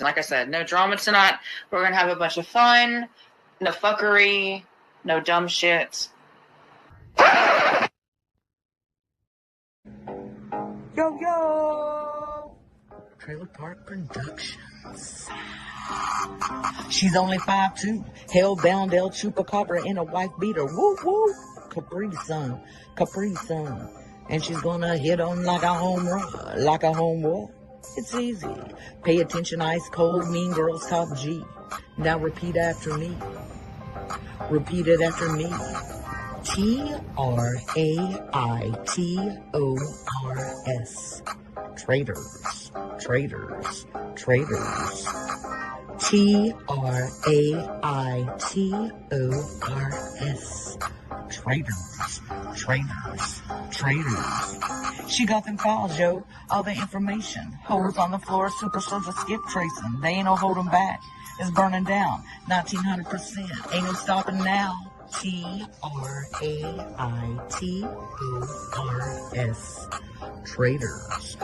listen, like I said, no drama tonight. We're going to have a bunch of fun, no fuckery, no dumb shit. Yo, yo! Trailer Park Productions. She's only 5'2", hell-bound El Chupacabra in a wife beater. Woo woo! Capri Sun. And she's gonna hit on like a home run, like a home what? It's easy. Pay attention, ice cold, mean girls, top G. Now repeat after me. Repeat it after me. Traitors. Traitors. Traitors. Traitors. She got them calls, yo. All the information. Holes on the floor, super soldier skip tracing. They ain't no holding back. It's burning down. 1900%. Ain't no stopping now. Traitors. Traitors.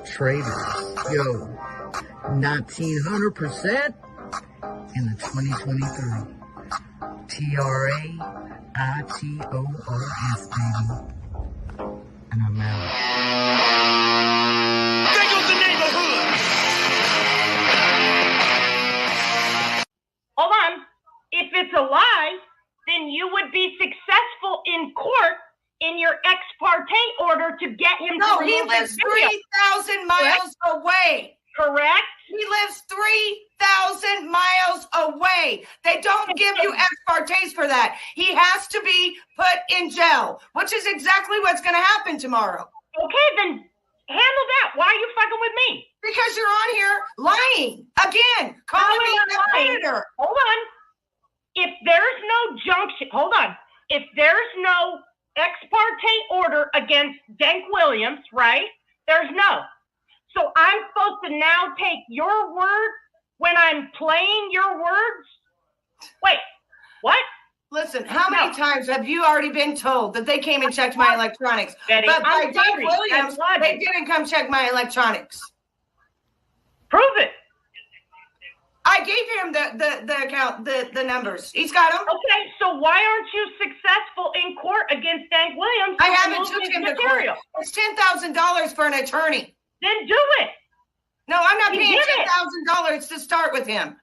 Traitors. Yo, 1900% in the 2023. TRAITORS, baby. And I'm out. There goes the neighborhood. Hold on. If it's a lie, then you would be successful in court in your ex parte order to get him to remove he lives the video. 3,000 miles away. Correct? He lives 3,000 miles away. They don't give you ex partes for that. He has to be put in jail, which is exactly what's going to happen tomorrow. Okay, then handle that. Why are you fucking with me? Because you're on here lying. Again, calling me a predator. Hold on. If there's no junction, hold on. If there's no ex parte order against Dank Williams, right? There's no. So I'm supposed to now take your word when I'm playing your words? Wait, what? Listen, how many times have you already been told that they came and checked my electronics? Betty, but by I'm Dank sorry. Williams, That's they didn't come check my electronics. Prove it. I gave him the account, the numbers. He's got them. Okay, so why aren't you successful in court against Dank Williams? I haven't took him to court. It's $10,000 for an attorney. Then do it. No, I'm not paying $10,000 to start with him.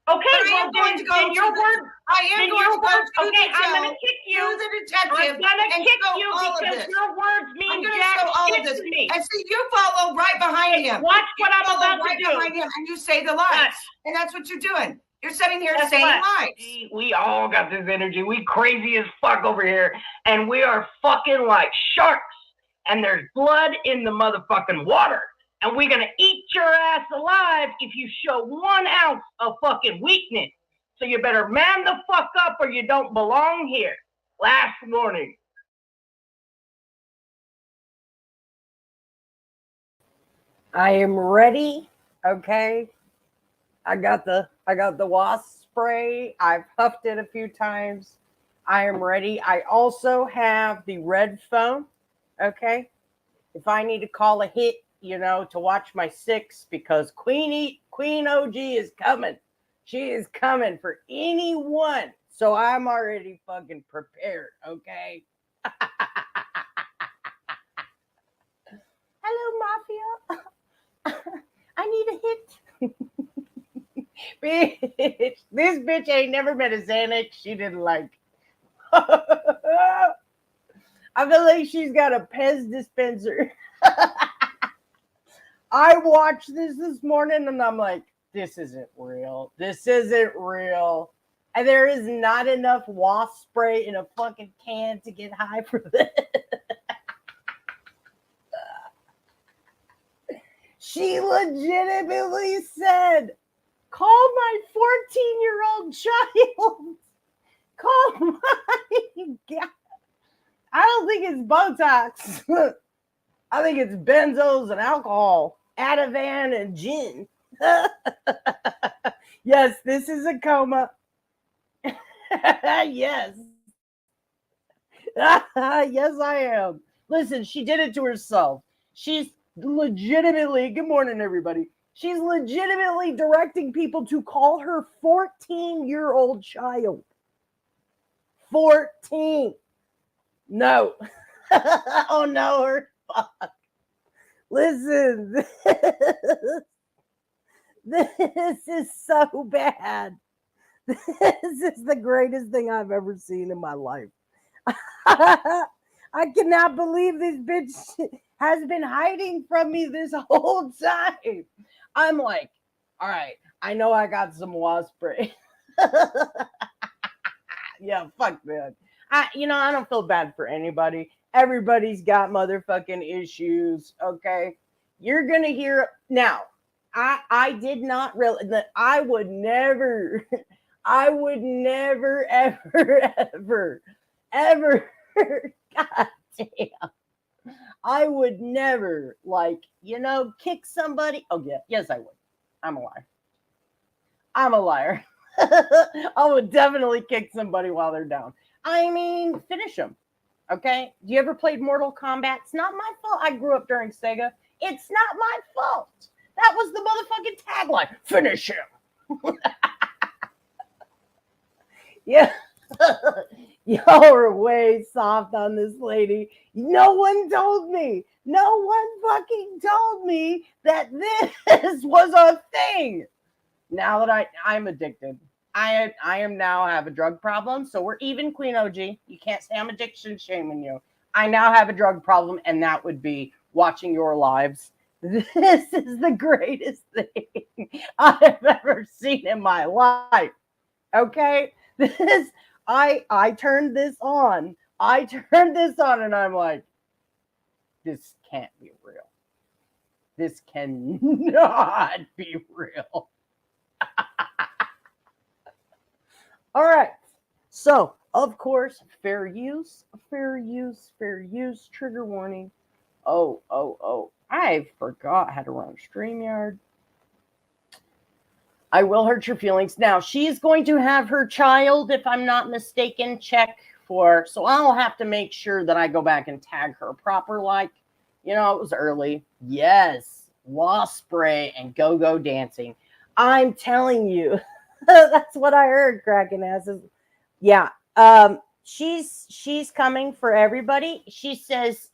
Okay, but well, then your word. I am going to go to okay, I'm going to kick you. To the detective I'm going to kick show you all of because this. your words mean I'm going to jack show all shit of this. to me. And see, you follow right behind him. Watch what You I'm follow about right to do. behind him, and you say the lies. And that's what you're doing. You're sitting here Guess saying what? lies. We all got this energy. We crazy as fuck over here, and we are fucking like sharks. And there's blood in the motherfucking water. And we're gonna eat your ass alive if you show 1 ounce of fucking weakness. So you better man the fuck up or you don't belong here. Last warning. I am ready. Okay. I got the wasp spray. I've huffed it a few times. I am ready. I also have the red phone. Okay. If I need to call a hit, to watch my 6, because Queen OG is coming. She is coming for anyone. So I'm already fucking prepared. Okay. Hello, Mafia. I need a hit. Bitch, this bitch ain't never met a Xanax she didn't like. I feel like she's got a Pez dispenser. I watched this morning and I'm like, this isn't real. This isn't real. And there is not enough wasp spray in a fucking can to get high for this. She legitimately said, call my 14-year-old child. Call my God. I don't think it's Botox. I think it's benzos and alcohol, Ativan and gin. Yes, this is a coma. Yes. Yes, I am. Listen, she did it to herself. She's legitimately, good morning, everybody. She's legitimately directing people to call her 14-year-old child. 14. No. Oh, no. Her fuck. Listen. This is so bad. This is the greatest thing I've ever seen in my life. I cannot believe this bitch has been hiding from me this whole time. I'm like, all right, I know I got some wasp spray. Yeah, fuck that. I don't feel bad for anybody. Everybody's got motherfucking issues, okay? You're gonna hear now. I did not realize that I would never, ever, God damn. I would never, kick somebody. Oh, yeah. Yes, I would. I'm a liar. I'm a liar. I would definitely kick somebody while they're down. I mean, finish them. Okay? Do you ever played Mortal Kombat? It's not my fault. I grew up during Sega. It's not my fault. That was the motherfucking tagline. Finish him. Yeah. Y'all are way soft on this lady. No one told me. No one fucking told me that this was a thing. Now that I'm addicted. I am now have a drug problem. So we're even, Queen OG. You can't say I'm addiction shaming you. I now have a drug problem, and that would be watching your lives. This is the greatest thing I've ever seen in my life. Okay? I turned this on. And I'm like, this can't be real. This cannot be real. All right. So, of course, fair use, trigger warning. Oh. I forgot how to run StreamYard. I will hurt your feelings. Now, she's going to have her child, if I'm not mistaken, check for. So I'll have to make sure that I go back and tag her proper. It was early. Yes. Wasp spray and go-go dancing. I'm telling you. That's what I heard, cracking asses. Yeah. She's coming for everybody. She says,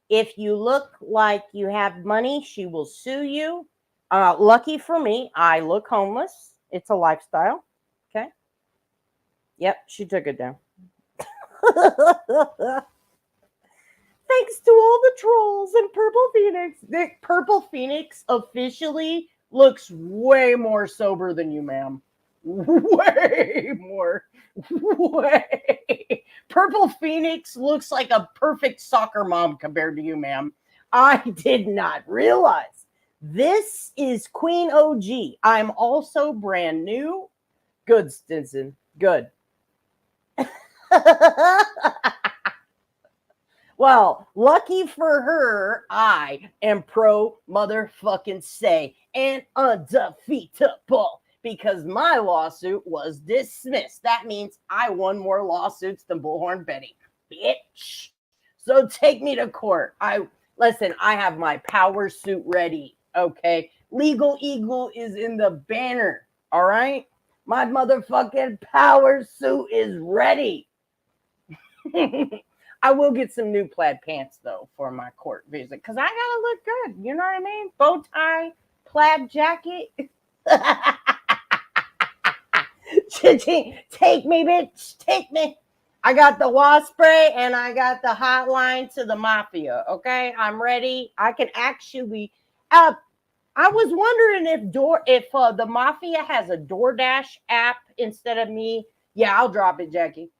if you look like you have money, she will sue you. Lucky for me, I look homeless. It's a lifestyle. Okay. Yep, she took it down. Thanks to all the trolls and Purple Phoenix. The Purple Phoenix officially looks way more sober than you, ma'am. Way more. Way. Purple Phoenix looks like a perfect soccer mom compared to you, ma'am. I did not realize. This is Queen OG. I'm also brand new. Good, Stinson. Good. Well, lucky for her, I am pro motherfucking say and undefeatable because my lawsuit was dismissed. That means I won more lawsuits than Bullhorn Betty. Bitch. So take me to court. I have my power suit ready. Okay. Legal Eagle is in the banner. All right. My motherfucking power suit is ready. I will get some new plaid pants, though, for my court visit because I got to look good. You know what I mean? Bow tie, plaid jacket. Take me, bitch. Take me. I got the wasp spray and I got the hotline to the mafia. Okay, I'm ready. I can actually. I was wondering if the mafia has a DoorDash app instead of me. Yeah, I'll drop it, Jackie.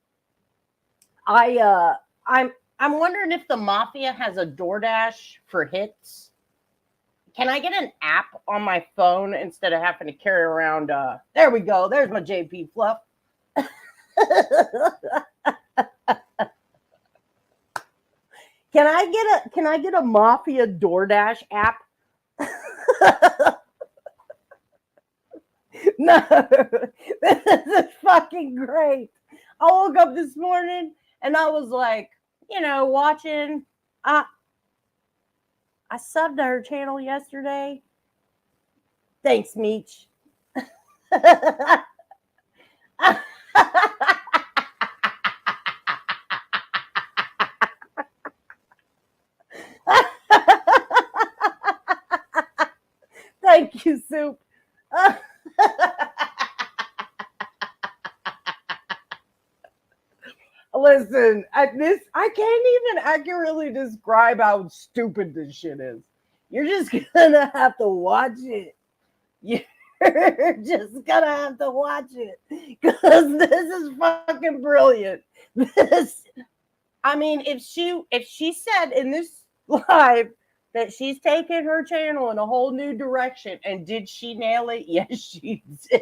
I'm wondering if the mafia has a DoorDash for hits. Can I get an app on my phone instead of having to carry around? There we go. There's my JP fluff. Can I get a mafia DoorDash app? No, this is fucking fucking great. I woke up this morning and I was like, watching. I subbed to her channel yesterday. Thanks, Meech. Thank you, Soup. Listen, I can't even accurately describe how stupid this shit is. You're just gonna have to watch it. You're just gonna have to watch it because this is fucking brilliant. If she said in this live that she's taken her channel in a whole new direction, and did she nail it? Yes, she did.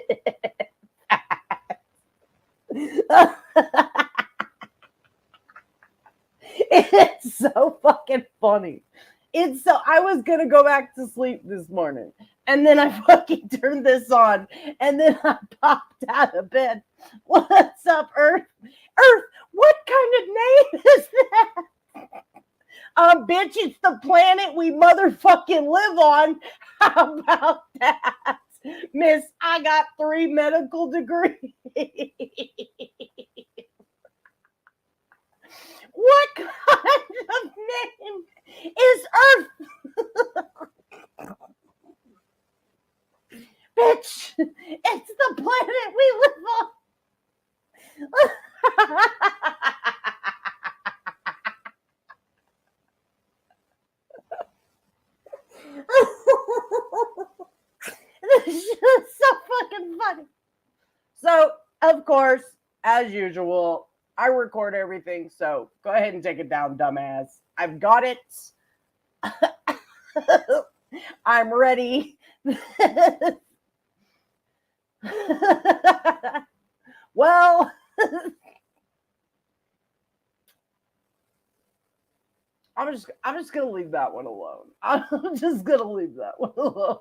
It's so fucking funny. I was gonna go back to sleep this morning, and then I fucking turned this on, and then I popped out of bed. What's up, Earth? Earth, what kind of name is that? Bitch, it's the planet we motherfucking live on. How about that? Miss, I got 3 medical degrees. What kind of name is Earth? Bitch, it's the planet we live on. This is so fucking funny. So, of course, as usual, I record everything, so go ahead and take it down, dumbass. I've got it. I'm ready. Well, I'm just gonna leave that one alone. I'm just gonna leave that one alone.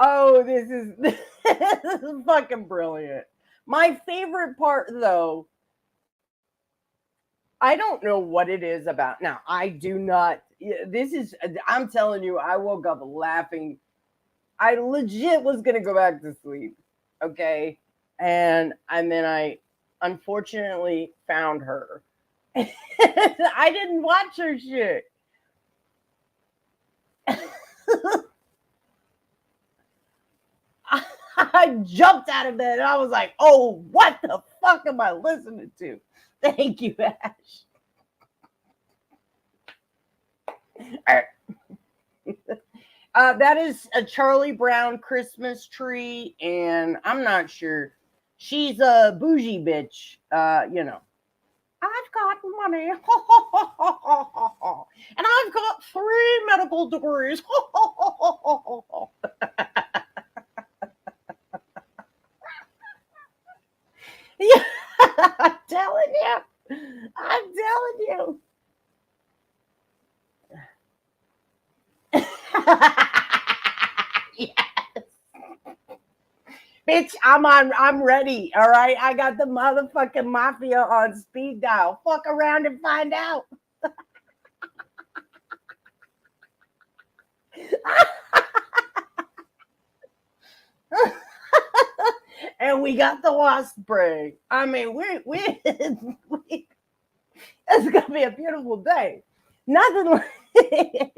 Oh, this is fucking brilliant. My favorite part, though, I don't know what it is about. Now, I do not. I'm telling you, I woke up laughing. I legit was going to go back to sleep. Okay. And then I unfortunately found her. I didn't watch her shit. I jumped out of bed and I was like, oh, what the fuck am I listening to? Thank you, Ash. That is a Charlie Brown Christmas tree, and I'm not sure. She's a bougie bitch, I've got money, and I've got 3 medical degrees. Yeah, I'm telling you. Yes. Bitch, I'm ready. All right. I got the motherfucking mafia on speed dial. Fuck around and find out. And we got the wasp spray. I mean, it's gonna be a beautiful day. Nothing like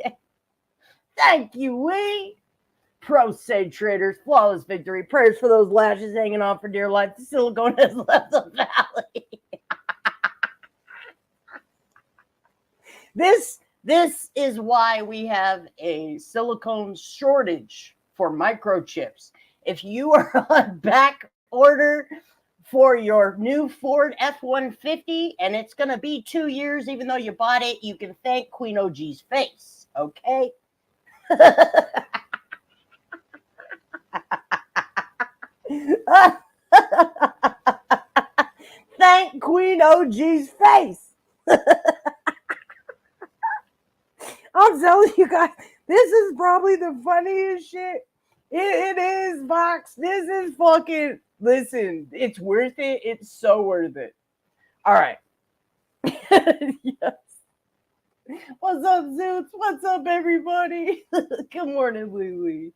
thank you, we. Pro say traders, flawless victory. Prayers for those lashes hanging on for dear life. The silicone has left the valley. This is why we have a silicone shortage for microchips. If you are on back order for your new Ford F-150 and it's going to be 2 years, even though you bought it, you can thank Queen OG's face. Okay. Thank Queen OG's face. I'm telling you guys, this is probably the funniest shit. It is, Box. This is fucking. Listen, it's worth it. It's so worth it. All right. Yes. What's up, Zoots? What's up, everybody? Good morning, Lily.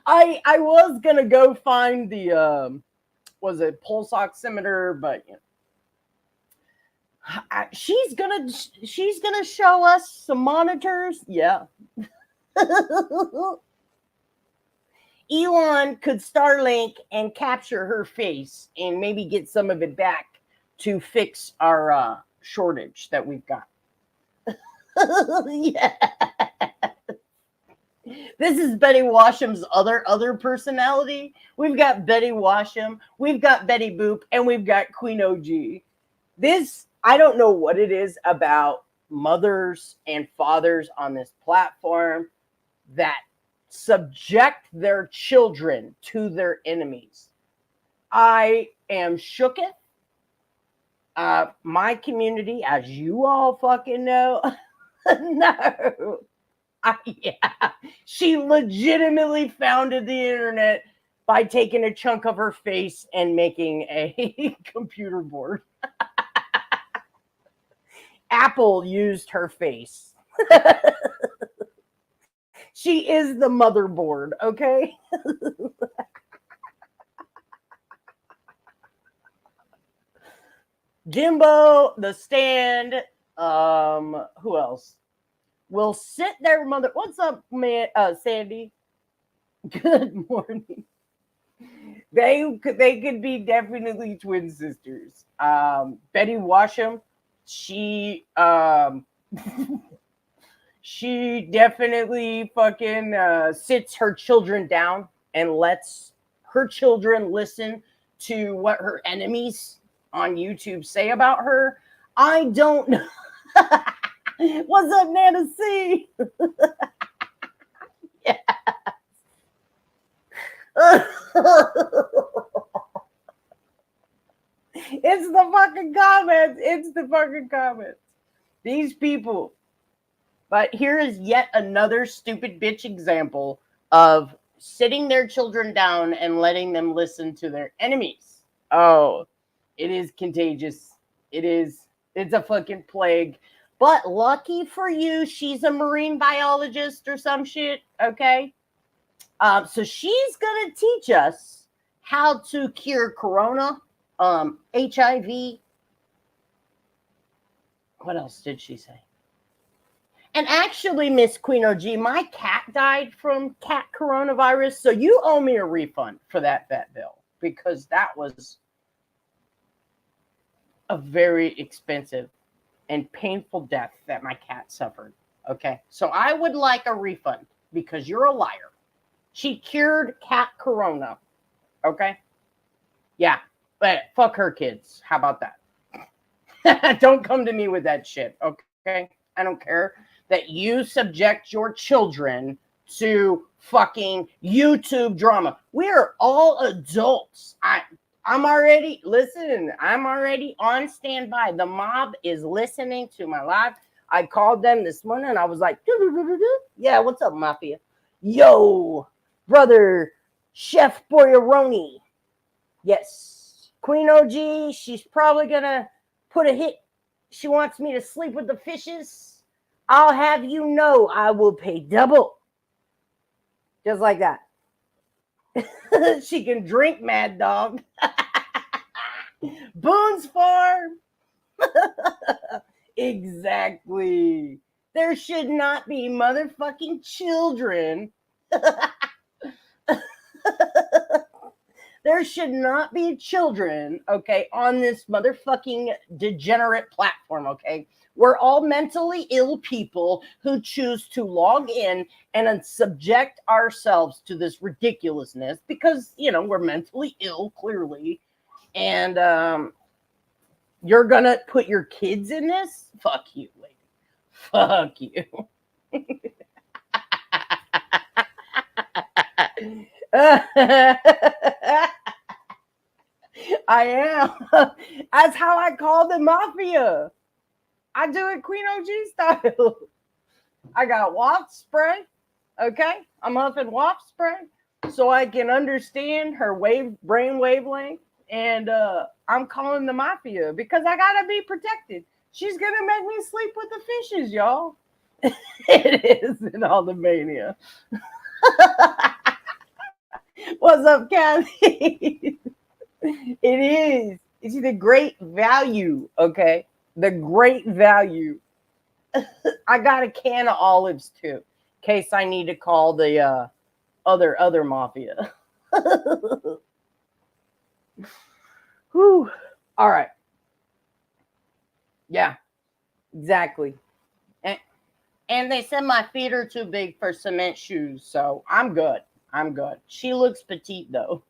I was gonna go find the was it pulse oximeter, but you know, she's gonna show us some monitors. Yeah. Elon could Starlink and capture her face and maybe get some of it back to fix our shortage that we've got. Yeah. This is Betty Washam's other personality. We've got Betty Washam, we've got Betty Boop, and we've got Queen OG. This, I don't know what it is about mothers and fathers on this platform that subject their children to their enemies. I am shooketh. My community, as you all fucking know, no. Yeah, she legitimately founded the internet by taking a chunk of her face and making a computer board. Apple used her face. She is the motherboard, okay? Jimbo, the stand, who else? Will sit their mother. What's up, man? Sandy. Good morning. They could be definitely twin sisters. Betty Washam, she she definitely fucking sits her children down and lets her children listen to what her enemies on YouTube say about her. I don't know. What's up, Nana C? Yeah. It's the fucking comments. It's the fucking comments. These people. But here is yet another stupid bitch example of sitting their children down and letting them listen to their enemies. Oh, it is contagious. It's a fucking plague. But lucky for you, she's a marine biologist or some shit, okay? So she's going to teach us how to cure corona, HIV. What else did she say? And actually, Miss Queen OG, my cat died from cat coronavirus, so you owe me a refund for that vet bill because that was a very expensive and painful death that my cat suffered. Okay, so I would like a refund because you're a liar. She cured cat corona. Okay, yeah, but fuck her kids. How about that? Don't come to me with that shit. Okay, I don't care that you subject your children to fucking YouTube drama. We're all adults. I'm already on standby. The mob is listening to my live. I called them this morning and I was like, yeah, what's up, Mafia? Yo, brother, Chef Boyaroni. Yes. Queen OG, she's probably gonna put a hit. She wants me to sleep with the fishes. I'll have you know I will pay double. Just like that. She can drink, Mad Dog. Boone's Farm. Exactly. There should not be motherfucking children. There should not be children, okay, on this motherfucking degenerate platform, okay? We're all mentally ill people who choose to log in and subject ourselves to this ridiculousness because, you know, we're mentally ill, clearly. And you're going to put your kids in this? Fuck you, lady. Fuck you. I am. That's how I call the mafia. I do it Queen OG style. I got wasp spray. Okay, I'm huffing wasp spray so I can understand her brain wavelength, and I'm calling the mafia because I gotta be protected. She's gonna make me sleep with the fishes, y'all. It is in all the mania. What's up, Kathy? It is. It's the great value, okay? The great value. I got a can of olives too, in case I need to call the other mafia. Whew. All right. Yeah, exactly. And they said my feet are too big for cement shoes, so I'm good. I'm good. She looks petite though.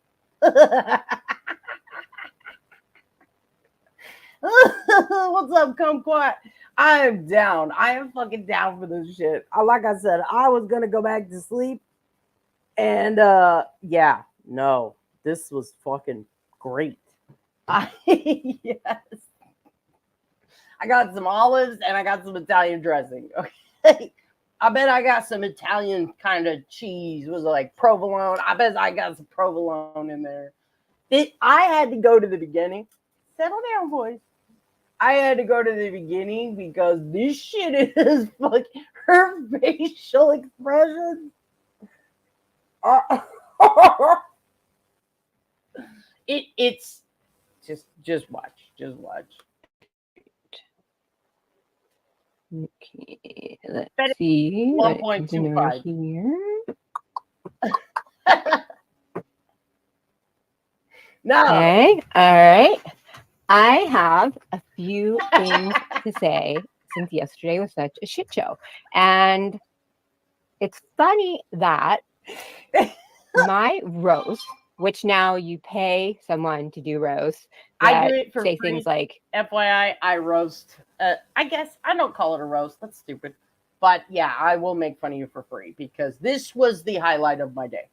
What's up, Kumquat? I am down. I am fucking down for this shit. Like I said, I was gonna go back to sleep, and yeah, no, this was fucking great. Yes, I got some olives and I got some Italian dressing. Okay, I bet I got some Italian kind of cheese. Was it like provolone? I bet I got some provolone in there. I had to go to the beginning. Settle down, boys. I had to go to the beginning because this shit is like her facial expression. It's just watch. Okay, let's see. 1.25 here. No. Okay, all right. I have a few things to say since yesterday was such a shit show. And it's funny that my roast, which now you pay someone to do roast, I do it for say free. things like, FYI, I roast. I guess I don't call it a roast. That's stupid. But yeah, I will make fun of you for free because this was the highlight of my day.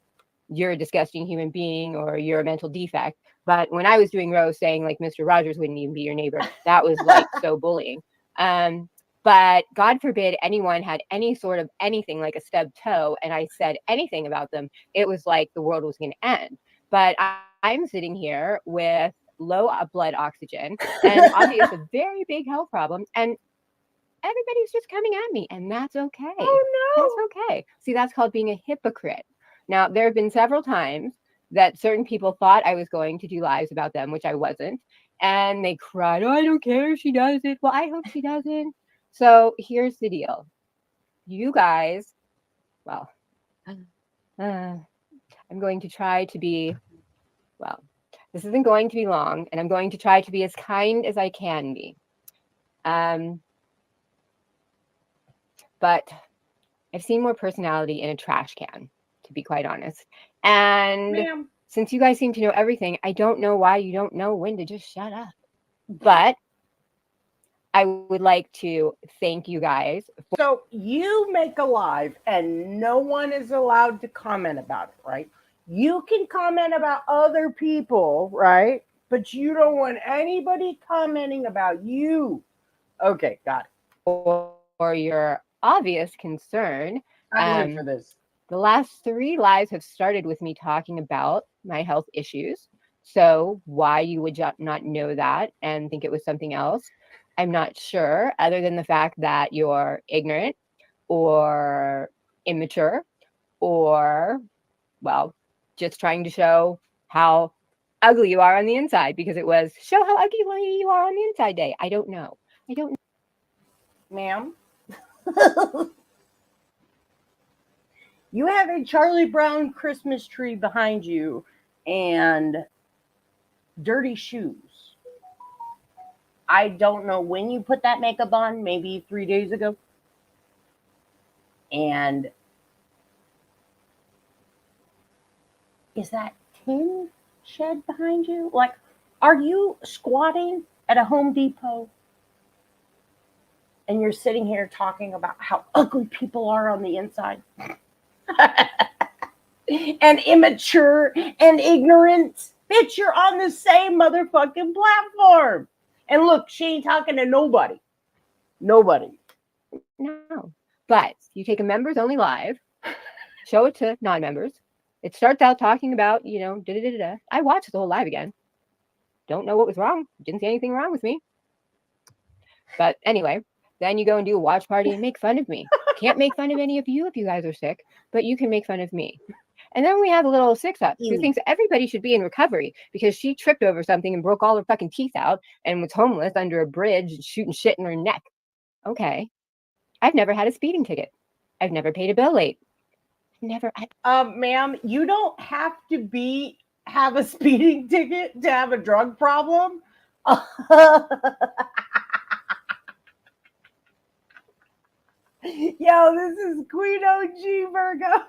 you're a disgusting human being or you're a mental defect. But when I was doing roast saying like Mr. Rogers wouldn't even be your neighbor, that was like so bullying. But God forbid anyone had any sort of anything like a stubbed toe and I said anything about them, it was like the world was going to end. But I'm sitting here with low blood oxygen and obviously a very big health problem. And everybody's just coming at me and that's okay. Oh, no. That's okay. See, that's called being a hypocrite. Now, there have been several times that certain people thought I was going to do lives about them, which I wasn't. And they cried, oh, I don't care if she does it. Well, I hope she doesn't. So here's the deal. You guys, well, I'm going to try to be, well, this isn't going to be long, and I'm going to try to be as kind as I can be. But I've seen more personality in a trash can, to be quite honest. And since you guys seem to know everything, I don't know why you don't know when to just shut up. But I would like to thank you guys. So you make a live and no one is allowed to comment about it, right? You can comment about other people, right? But you don't want anybody commenting about you. Okay, got it. For your obvious concern. I live for this. The last 3 lives have started with me talking about my health issues. So why you would not know that and think it was something else, I'm not sure, other than the fact that you're ignorant or immature or, well, just trying to show how ugly you are on the inside because it was show how ugly you are on the inside day. I don't know. Ma'am. You have a Charlie Brown Christmas tree behind you and dirty shoes. I don't know when you put that makeup on, maybe 3 days ago. And is that tin shed behind you? Like, are you squatting at a Home Depot and you're sitting here talking about how ugly people are on the inside? And immature and ignorant? Bitch, you're on the same motherfucking platform. And look, she ain't talking to nobody. Nobody. No. But you take a members only live, show it to non-members. It starts out talking about, da-da-da-da. I watched the whole live again. Don't know what was wrong. Didn't see anything wrong with me. But anyway, then you go and do a watch party and make fun of me. Can't make fun of any of you if you guys are sick, but you can make fun of me. And then we have a little 6-up who thinks everybody should be in recovery because she tripped over something and broke all her fucking teeth out and was homeless under a bridge and shooting shit in her neck. Okay. I've never had a speeding ticket. I've never paid a bill late. Ma'am, you don't have to have a speeding ticket to have a drug problem. Yo, this is Queen OG Virgo.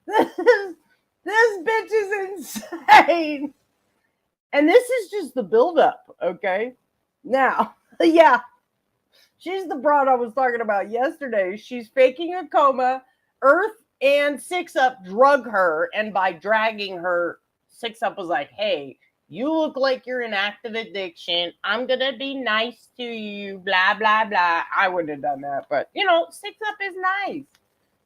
This bitch is insane. And this is just the buildup, okay? Now, yeah, she's the broad I was talking about yesterday. She's faking a coma. Earth and 6-up drug her, and by dragging her, 6-up was like, hey, you look like you're in active addiction. I'm going to be nice to you, blah, blah, blah. I wouldn't have done that, but, 6-up is nice.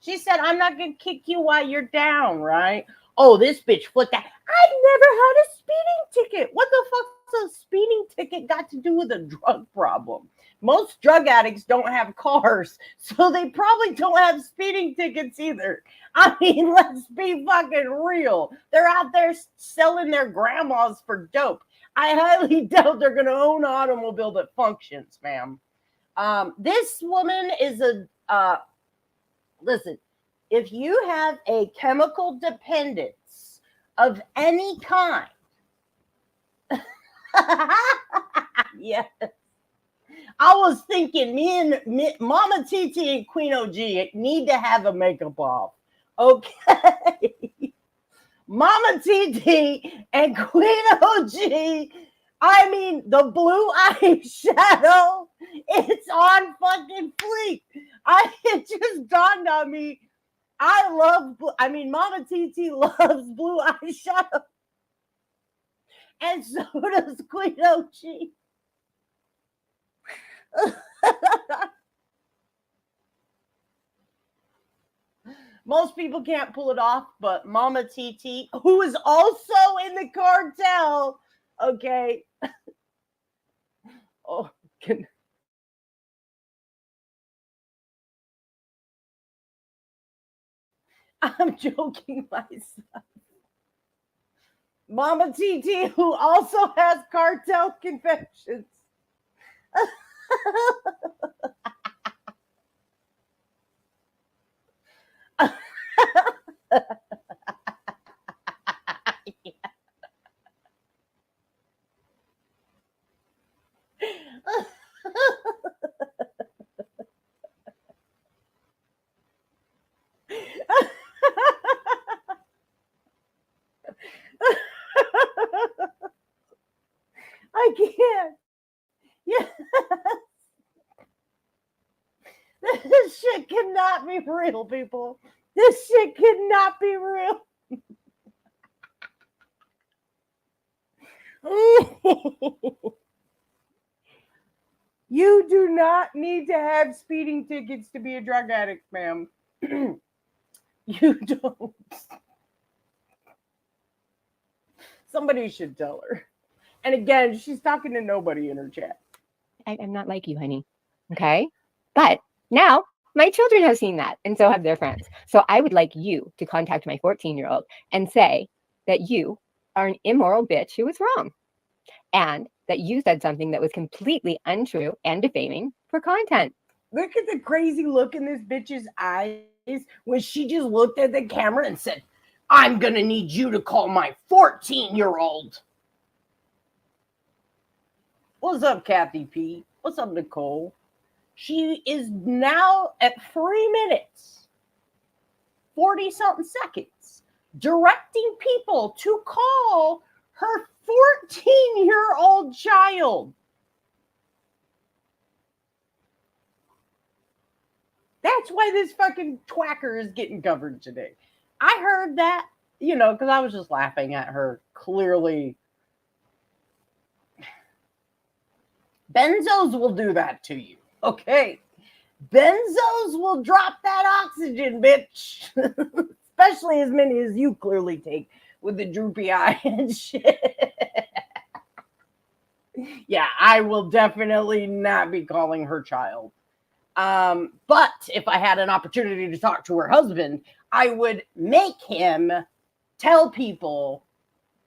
She said, I'm not going to kick you while you're down, right? Oh, this bitch flipped that. I've never had a speeding ticket. What the fuck's a speeding ticket got to do with a drug problem? Most drug addicts don't have cars, so they probably don't have speeding tickets either. I mean, let's be fucking real. They're out there selling their grandmas for dope. I highly doubt they're going to own an automobile that functions, ma'am. This woman is listen, if you have a chemical dependence of any kind, yes. I was thinking me and Mama TT and Queen OG need to have a makeup off. Okay. Mama TT and Queen OG, I mean, the blue eyeshadow, it's on fucking fleek. It just dawned on me. Mama TT loves blue eyeshadow. And so does Queen OG. Most people can't pull it off, but Mama TT, who is also in the cartel, okay. Oh, I'm joking myself. Mama TT, who also has cartel confessions. I can't. Yeah. This shit cannot be real, people. This shit cannot be real. You do not need to have speeding tickets to be a drug addict, ma'am. You don't. Somebody should tell her. And again, she's talking to nobody in her chat. I'm not like you, honey. Okay? But now my children have seen that, and so have their friends. So I would like you to contact my 14-year-old and say that you are an immoral bitch who was wrong, and that you said something that was completely untrue and defaming for content. Look at the crazy look in this bitch's eyes when she just looked at the camera and said, I'm going to need you to call my 14-year-old. What's up, Kathy P? What's up, Nicole? She is now at 3 minutes, 40-something seconds, directing people to call her 14-year-old child. That's why this fucking twacker is getting covered today. I heard that, because I was just laughing at her clearly Benzos will do that to you. Okay. Benzos will drop that oxygen, bitch. Especially as many as you clearly take with the droopy eye and shit. Yeah, I will definitely not be calling her child. But if I had an opportunity to talk to her husband, I would make him tell people,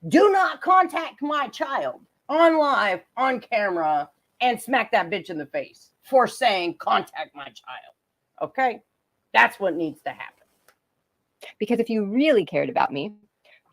do not contact my child on live, on camera, and smack that bitch in the face for saying contact my child. Okay? That's what needs to happen. Because if you really cared about me,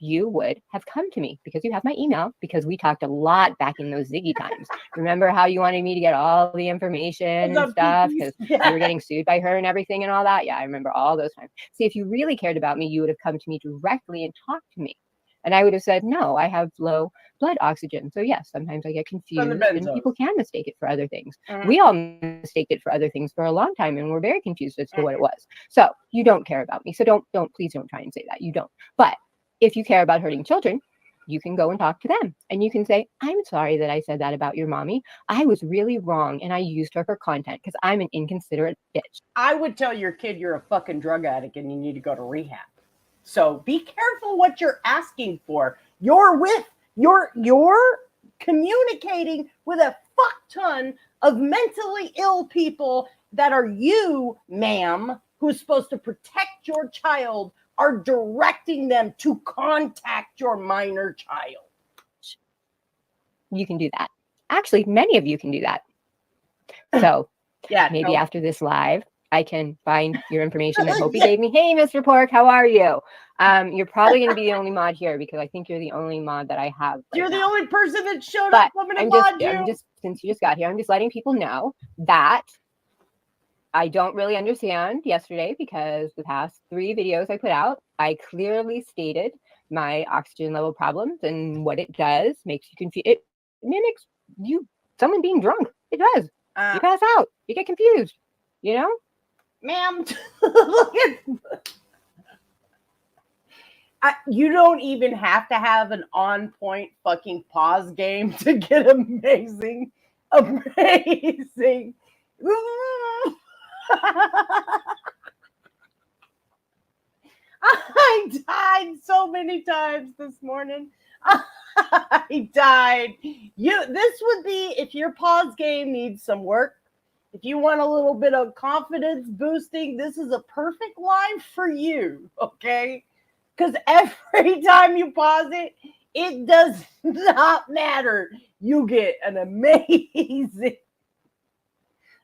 you would have come to me because you have my email, because we talked a lot back in those Ziggy times. Remember how you wanted me to get all the information and stuff because you were getting sued by her and everything and all that? Yeah, I remember all those times. See, if you really cared about me, you would have come to me directly and talked to me. And I would have said, no, I have low blood oxygen. So yes, sometimes I get confused and people can mistake it for other things. We all mistaked it for other things for a long time and we're very confused as to what it was. So you don't care about me. So please don't try and say that. You don't. But if you care about hurting children, you can go and talk to them and you can say, I'm sorry that I said that about your mommy. I was really wrong and I used her for content because I'm an inconsiderate bitch. I would tell your kid you're a fucking drug addict and you need to go to rehab. So be careful what you're asking for. You're communicating with a fuck ton of mentally ill people that are you, ma'am, who's supposed to protect your child, are directing them to contact your minor child. You can do that. Actually, many of you can do that. So maybe after this live, I can find your information that Hopi gave me. Hey, Mr. Pork, how are you? You're probably going to be the only mod here because I think you're the only mod that I have. You're the only person that showed up. Since you just got here, I'm just letting people know that I don't really understand yesterday because the past 3 videos I put out, I clearly stated my oxygen level problems and what it does. Makes you confused. It mimics someone being drunk. It does. You pass out. You get confused. You know? Ma'am, look at... you don't even have to have an on-point fucking pause game to get amazing. I died so many times this morning. I died. This would be, if your pause game needs some work, if you want a little bit of confidence boosting, this is a perfect live for you, okay? Because every time you pause it, it does not matter. You get an amazing...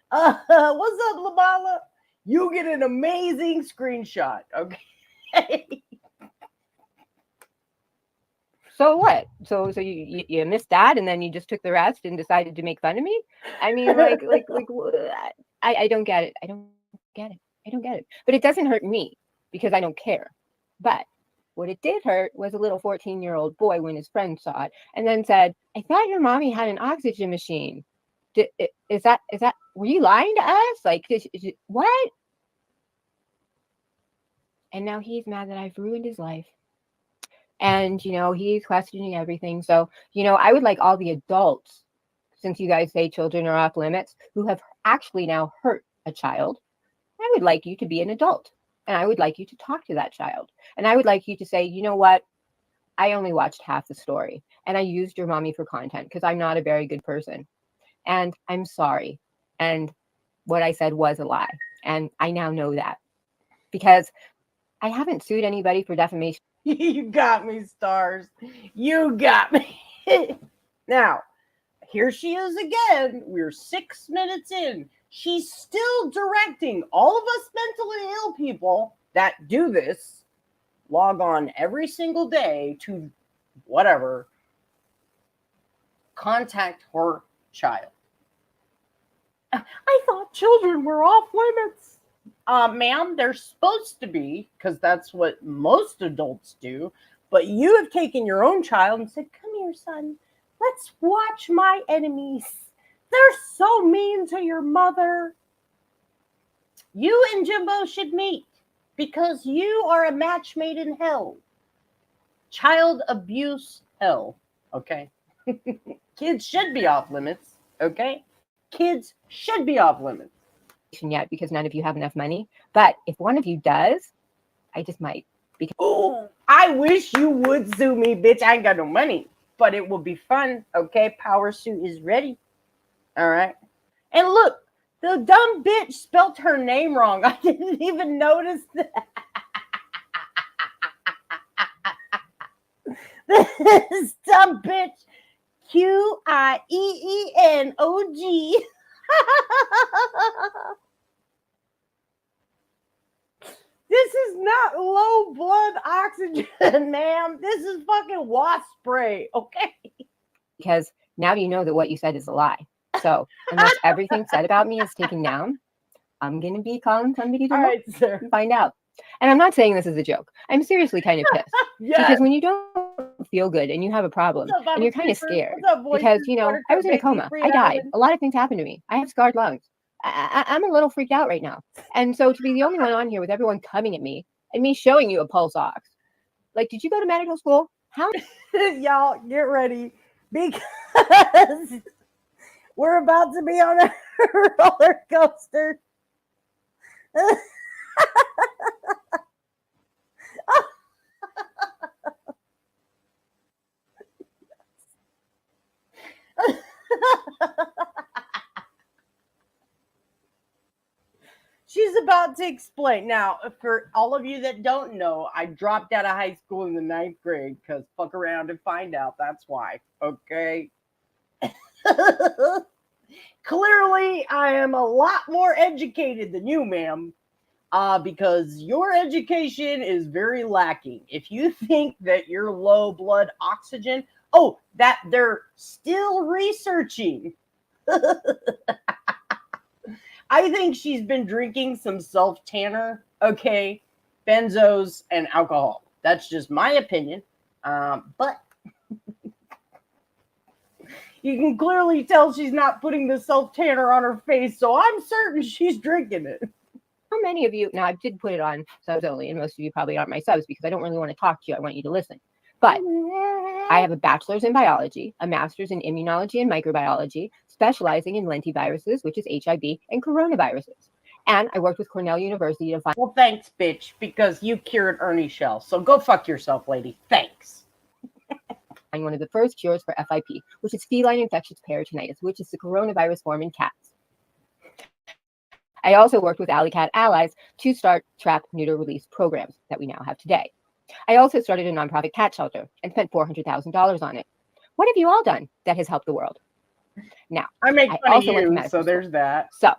what's up, Lamala? You get an amazing screenshot, okay? So what? So you missed that, and then you just took the rest and decided to make fun of me? I mean, I don't get it. I don't get it. But it doesn't hurt me because I don't care. But what it did hurt was a little 14-year-old boy when his friend saw it and then said, "I thought your mommy had an oxygen machine. Is that? Were you lying to us? Like, what?" And now he's mad that I've ruined his life. And, he's questioning everything. So, I would like all the adults, since you guys say children are off limits, who have actually now hurt a child, I would like you to be an adult. And I would like you to talk to that child. And I would like you to say, you know what? I only watched half the story. And I used your mommy for content because I'm not a very good person. And I'm sorry. And what I said was a lie. And I now know that. Because I haven't sued anybody for defamation. You got me, Stars. You got me. Now, here she is again. We're 6 minutes in. She's still directing all of us mentally ill people that do this, log on every single day to whatever, contact her child. I thought children were off limits. Ma'am, they're supposed to be, because that's what most adults do. But you have taken your own child and said, come here, son. Let's watch my enemies. They're so mean to your mother. You and Jimbo should meet because you are a match made in hell. Child abuse hell, okay? Kids should be off limits, okay? Kids should be off limits. Yet because none of you have enough money. But if one of you does, I just might. Because oh, I wish you would sue me, bitch. I ain't got no money, but it will be fun. Okay, Power Suit is ready. All right. And look, the dumb bitch spelt her name wrong. I didn't even notice that. This dumb bitch, Quieenog. This is not low blood oxygen, ma'am. This is fucking wasp spray, okay? Because now you know that what you said is a lie. So unless everything said about me is taken down, I'm going to be calling somebody to All right, sir. and find out. And I'm not saying this is a joke. I'm seriously kind of pissed. Yes. Because when you don't feel good and you have a problem What's up, and you're kind of Sleeper? scared, What's up, boys? because, you know, Buttercup, I was in a baby, coma. Free I died. Island. A lot of things happened to me. I have scarred lungs. I'm a little freaked out right now. And so to be the only one on here with everyone coming at me and me showing you a pulse ox, like, did you go to medical school? How? Y'all, get ready because we're about to be on a roller coaster. She's about to explain. Now, for all of you that don't know, I dropped out of high school in the 9th grade because fuck around and find out. That's why. Okay. Clearly, I am a lot more educated than you, ma'am, because your education is very lacking. If you think that you're low blood oxygen, that they're still researching. I think she's been drinking some self-tanner, okay, benzos, and alcohol. That's just my opinion. But you can clearly tell she's not putting the self-tanner on her face, so I'm certain she's drinking it. How many of you, now I did put it on subs only, and most of you probably aren't my subs because I don't really want to talk to you. I want you to listen. But I have a bachelor's in biology, a master's in immunology and microbiology, specializing in lentiviruses, which is HIV, and coronaviruses. And I worked with Cornell University to find. Well, thanks, bitch, because you cured Ernie Shell. So go fuck yourself, lady. Thanks. One of the first cures for FIP, which is feline infectious peritonitis, which is the coronavirus form in cats. I also worked with Alley Cat Allies to start trap, neuter, release programs that we now have today. I also started a nonprofit cat shelter and spent $400,000 on it. What have you all done that has helped the world? Now, I make fun also of you, so there's that. So,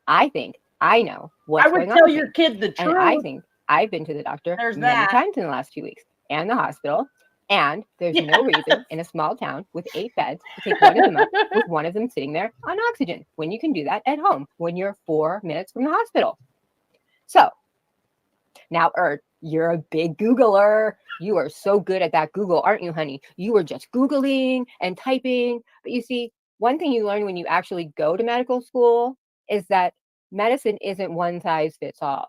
I think I know what's going on. I would tell your kid the truth. And I think I've been to the doctor many times in the last 2 weeks and the hospital. And there's no reason in a small town with 8 beds to take one of them up with one of them sitting there on oxygen when you can do that at home when you're 4 minutes from the hospital. So now, you're a big Googler. You are so good at that Google, aren't you, honey? You were just Googling and typing. But you see, one thing you learn when you actually go to medical school is that medicine isn't one size fits all.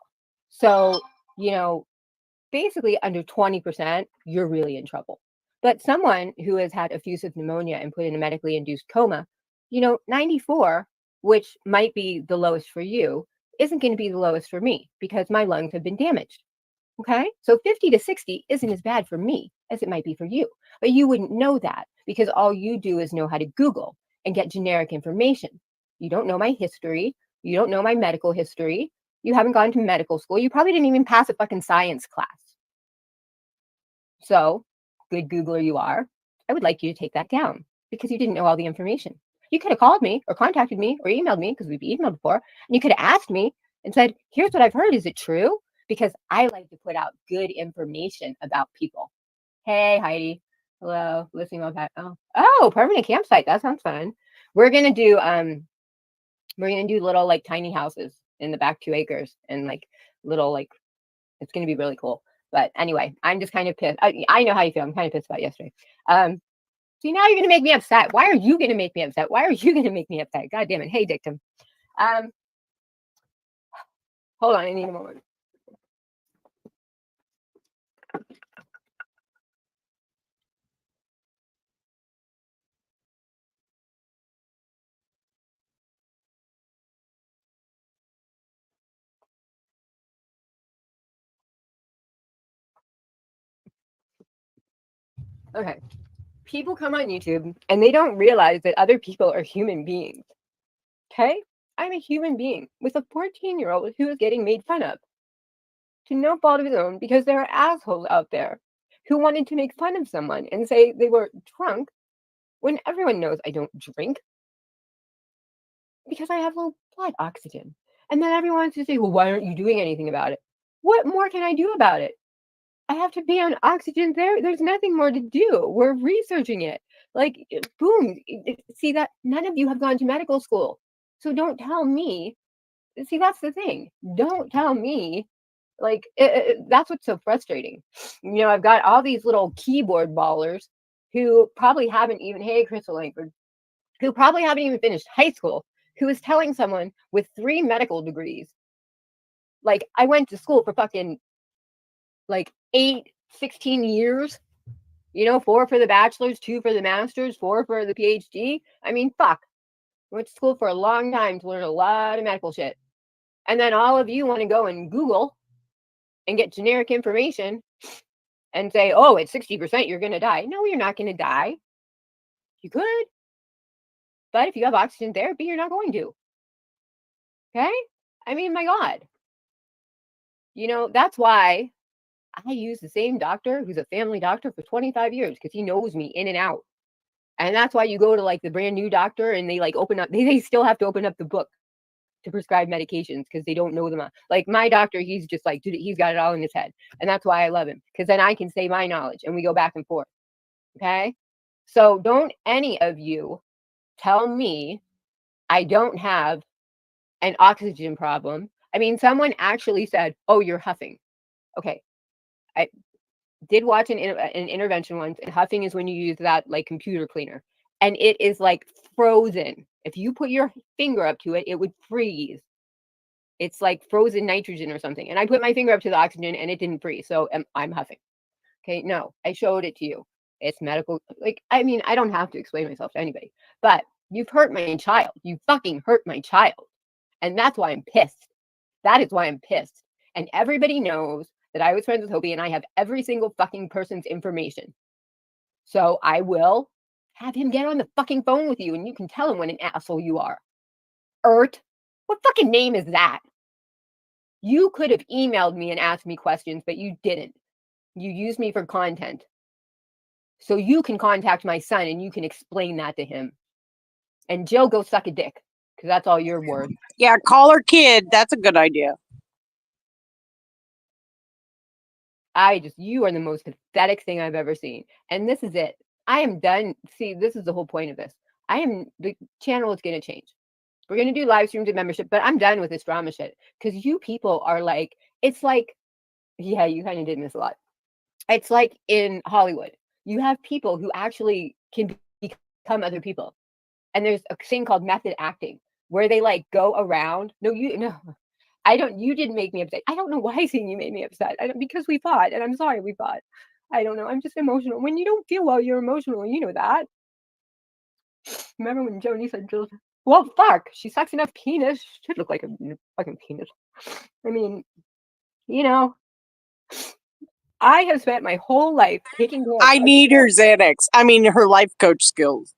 So, you know, basically under 20%, you're really in trouble. But someone who has had effusive pneumonia and put in a medically induced coma, 94, which might be the lowest for you, isn't going to be the lowest for me because my lungs have been damaged. Okay? So 50 to 60 isn't as bad for me as it might be for you. But you wouldn't know that because all you do is know how to Google and get generic information. You don't know my history. You don't know my medical history. You haven't gone to medical school. You probably didn't even pass a fucking science class. So, good Googler you are, I would like you to take that down because you didn't know all the information. You could have called me or contacted me or emailed me because we've emailed before, and you could have asked me and said, here's what I've heard. Is it true? Because I like to put out good information about people. Hey, Heidi. Hello. Listening on that. Oh, permanent campsite. That sounds fun. We're gonna do little like tiny houses in the back 2 acres and like little like it's gonna be really cool. But anyway, I'm just kind of pissed. I know how you feel. I'm kind of pissed about yesterday. See, now you're gonna make me upset. Why are you gonna make me upset? Why are you gonna make me upset? God damn it. Hey, Dictum. Hold on, I need a moment. Okay. People come on YouTube and they don't realize that other people are human beings. Okay? I'm a human being with a 14-year-old who is getting made fun of to no fault of his own because there are assholes out there who wanted to make fun of someone and say they were drunk when everyone knows I don't drink because I have low blood oxygen. And then everyone wants to say, well, why aren't you doing anything about it? What more can I do about it? I have to be on oxygen there. There's nothing more to do. We're researching it. Like, boom. See that none of you have gone to medical school. So don't tell me. See, that's the thing. Don't tell me. Like, that's what's so frustrating. You know, I've got all these little keyboard ballers who probably haven't even, hey, Crystal Langford, who probably haven't even finished high school, who is telling someone with 3 medical degrees, like, I went to school for fucking like 16 years, you know, 4 for the bachelor's, 2 for the master's, 4 for the PhD. I mean, fuck. I went to school for a long time to learn a lot of medical shit. And then all of you want to go and Google and get generic information and say, oh, at 60%, you're going to die. No, you're not going to die. You could. But if you have oxygen therapy, you're not going to. Okay? I mean, my God. You know, that's why I use the same doctor who's a family doctor for 25 years because he knows me in and out. And that's why you go to like the brand new doctor and they like open up, they still have to open up the book to prescribe medications because they don't know them. Like my doctor, he's just like, dude, he's got it all in his head. And that's why I love him because then I can say my knowledge and we go back and forth. Okay. So don't any of you tell me I don't have an oxygen problem. I mean, someone actually said, oh, you're huffing. Okay. I did watch an intervention once, and huffing is when you use that like computer cleaner, and it is like frozen. If you put your finger up to it, it would freeze. It's like frozen nitrogen or something. And I put my finger up to the oxygen, and it didn't freeze. So I'm huffing. Okay, no, I showed it to you. It's medical. Like, I mean, I don't have to explain myself to anybody, but you've hurt my child. You fucking hurt my child, and that's why I'm pissed. That is why I'm pissed. And everybody knows that I was friends with Hobie and I have every single fucking person's information. So I will have him get on the fucking phone with you and you can tell him what an asshole you are. Ert, what fucking name is that? You could have emailed me and asked me questions, but you didn't. You used me for content. So you can contact my son and you can explain that to him. And Jill, go suck a dick, because that's all you're worth. Yeah, call her kid. That's a good idea. You are the most pathetic thing I've ever seen. And this is it. I am done. See, this is the whole point of this. The channel is going to change. We're going to do live streams and membership, but I'm done with this drama shit. Because you people are like, it's like, yeah, you kind of did miss a lot. It's like in Hollywood. You have people who actually can become other people. And there's a thing called method acting where they like go around. You didn't make me upset. I don't know why seeing you made me upset. Because we fought, and I'm sorry we fought. I don't know. I'm just emotional. When you don't feel well, you're emotional. You know that. Remember when Joni said, well, fuck, she sucks enough penis. Should look like a fucking penis. I mean, you know, I have spent my whole life taking care of I need her Xanax. I mean, her life coach skills.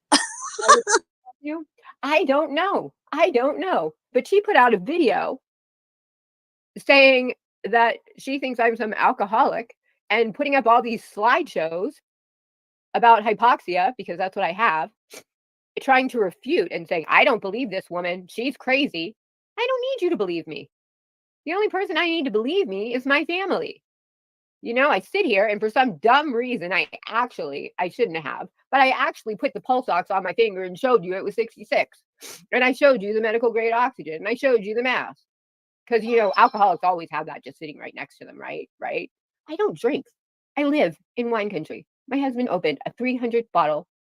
I don't know. But she put out a video saying that she thinks I'm some alcoholic and putting up all these slideshows about hypoxia, because that's what I have, trying to refute and saying, I don't believe this woman. She's crazy. I don't need you to believe me. The only person I need to believe me is my family. You know, I sit here and for some dumb reason, I shouldn't have, but I actually put the pulse ox on my finger and showed you it was 66. And I showed you the medical grade oxygen. And I showed you the mask. Because, you know, alcoholics always have that just sitting right next to them, right? Right? I don't drink. I live in wine country. My husband opened a $300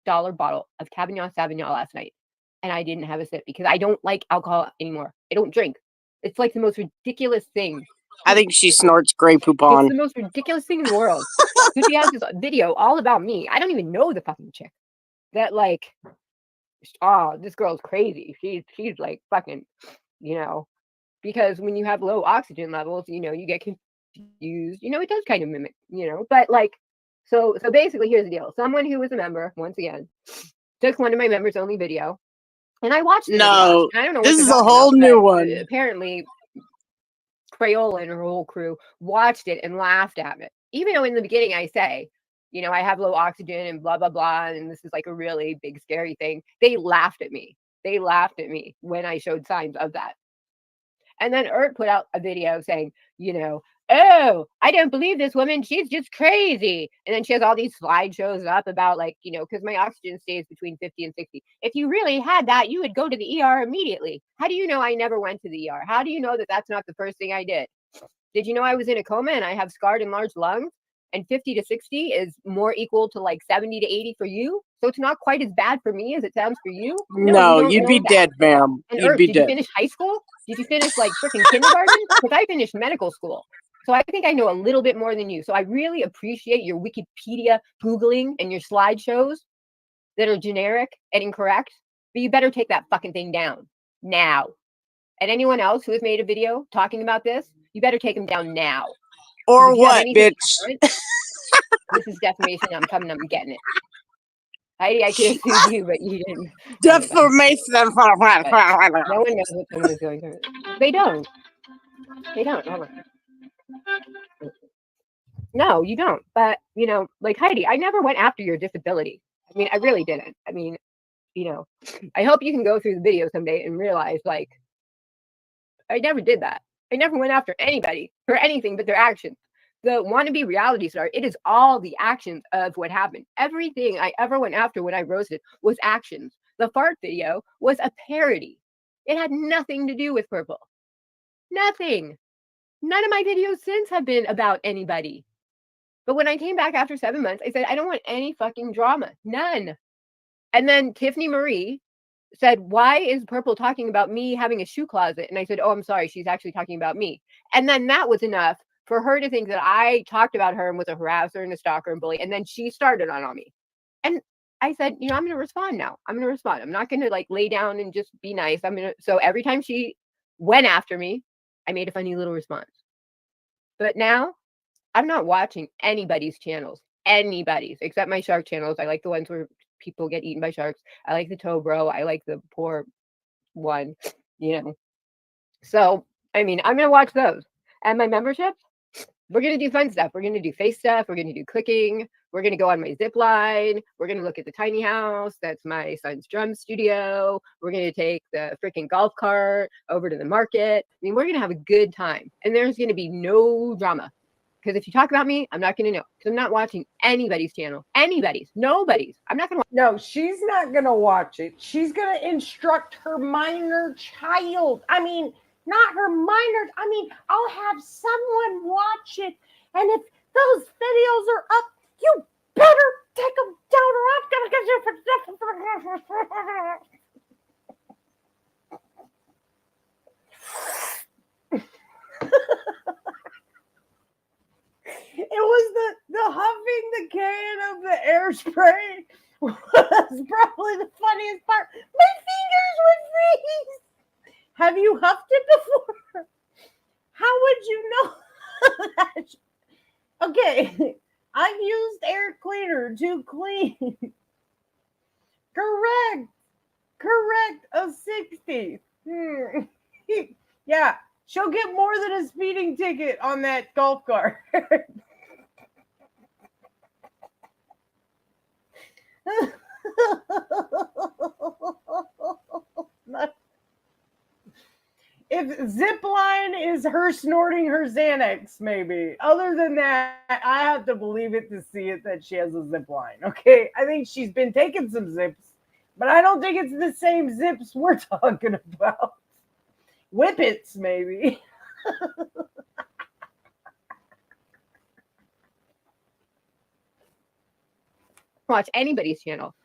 bottle of Cabernet Sauvignon last night. And I didn't have a sip because I don't like alcohol anymore. I don't drink. It's like the most ridiculous thing. I think she snorts Grey Poupon. It's the most ridiculous thing in the world. So she has this video all about me. I don't even know the fucking chick. That like, oh, this girl's crazy. She's like fucking, you know, because when you have low oxygen levels, you know, you get confused. You know, it does kind of mimic, you know, but like, So basically, here's the deal. Someone who was a member, once again, took one of my members only video, and I watched the video. No, And I don't know what this they're is a talking whole about, new but one. apparently, Crayola and her whole crew watched it and laughed at it. Even though in the beginning I say, you know, I have low oxygen and blah, blah, blah, and this is like a really big, scary thing. They laughed at me. They laughed at me when I showed signs of that. And then Ert put out a video saying, you know, oh, I don't believe this woman. She's just crazy. And then she has all these slideshows up about, like, you know, because my oxygen stays between 50 and 60. If you really had that, you would go to the ER immediately. How do you know I never went to the ER? How do you know that that's not the first thing I did? Did you know I was in a coma and I have scarred and large lungs? And 50 to 60 is more equal to like 70 to 80 for you. So it's not quite as bad for me as it sounds for you. No, you you'd be dead, ma'am. And You'd Ert, be did you dead. finish high school? Did you finish like freaking kindergarten? Because I finished medical school. So I think I know a little bit more than you. So I really appreciate your Wikipedia Googling and your slideshows that are generic and incorrect. But you better take that fucking thing down now. And anyone else who has made a video talking about this, you better take them down now. Or what, bitch? This is defamation. I'm coming. I'm getting it. Heidi, I could have sued you, but you didn't. Defamation. No one knows what someone is going through. They don't. They don't. Hold on. No, you don't. But, you know, like Heidi, I never went after your disability. I mean, I really didn't. I mean, you know, I hope you can go through the video someday and realize, like, I never did that. I never went after anybody for anything but their actions. The wannabe reality star, it is all the actions of what happened. Everything I ever went after when I roasted was actions. The fart video was a parody. It had nothing to do with Purple. Nothing. None of my videos since have been about anybody. But when I came back after 7 months, I said, I don't want any fucking drama. None. And then Tiffany Marie said, why is Purple talking about me having a shoe closet? And I said, oh, I'm sorry. She's actually talking about me. And then that was enough for her to think that I talked about her and was a harasser and a stalker and bully. And then she started on me. And I said, you know, I'm going to respond now. I'm going to respond. I'm not going to like lay down and just be nice. So every time she went after me, I made a funny little response. But now I'm not watching anybody's channels, except my shark channels. I like the ones where people get eaten by sharks. I like the toe bro. I like the poor one, you know. So, I mean, I'm going to watch those. And my memberships, we're going to do fun stuff. We're going to do face stuff. We're going to do cooking. We're going to go on my zip line. We're going to look at the tiny house. That's my son's drum studio. We're going to take the freaking golf cart over to the market. I mean, we're going to have a good time. And there's going to be no drama. Because if you talk about me, I'm not going to know. Because I'm not watching anybody's channel. Nobody's. I'm not going to watch. No, she's not going to watch it. She's going to instruct her minor child. I mean, not her minor. I mean, I'll have someone watch it. And if those videos are up, you better take them down or I'm going to get you for It was the huffing the can of the air spray was probably the funniest part. My fingers would freeze. Have you huffed it before? How would you know that? Okay, I've used air cleaner to clean. Correct. A 60. Yeah, she'll get more than a speeding ticket on that golf cart. If Zipline is her snorting her Xanax, maybe. Other than that, I have to believe it to see it that she has a Zipline. Okay, I think she's been taking some zips, but I don't think it's the same zips we're talking about. Whippets, maybe. Watch anybody's channel.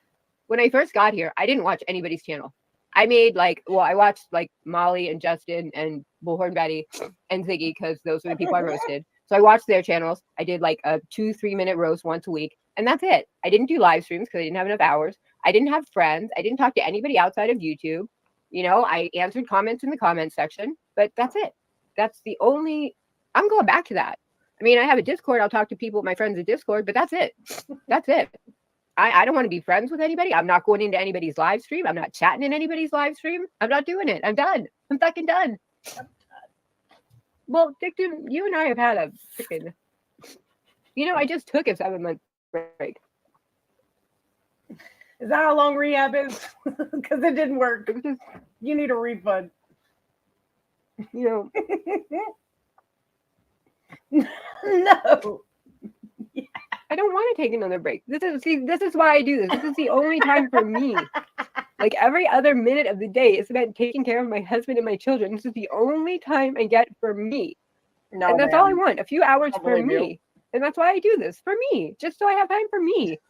When I first got here, I didn't watch anybody's channel. I made I watched like Molly and Justin and Bullhorn Betty and Ziggy because those were the people I roasted. So I watched their channels. I did like a 2-3 minute roast once a week. And that's it. I didn't do live streams because I didn't have enough hours. I didn't have friends. I didn't talk to anybody outside of YouTube. You know, I answered comments in the comments section, but that's it. That's the only, I'm going back to that. I mean, I have a Discord. I'll talk to people, my friends in Discord, but that's it. That's it. I don't want to be friends with anybody. I'm not going into anybody's live stream. I'm not chatting in anybody's live stream. I'm not doing it. I'm done. I'm fucking done. Well, Dictum, you and I have had a freaking, I just took a 7-month break. Is that how long rehab is? Because it didn't work. You need a refund. No. I don't want to take another break. This is why I do this. This is the only time for me. Like every other minute of the day is spent taking care of my husband and my children. This is the only time I get for me. No, and that's all I want. A few hours for me. And that's why I do this. For me. Just so I have time for me.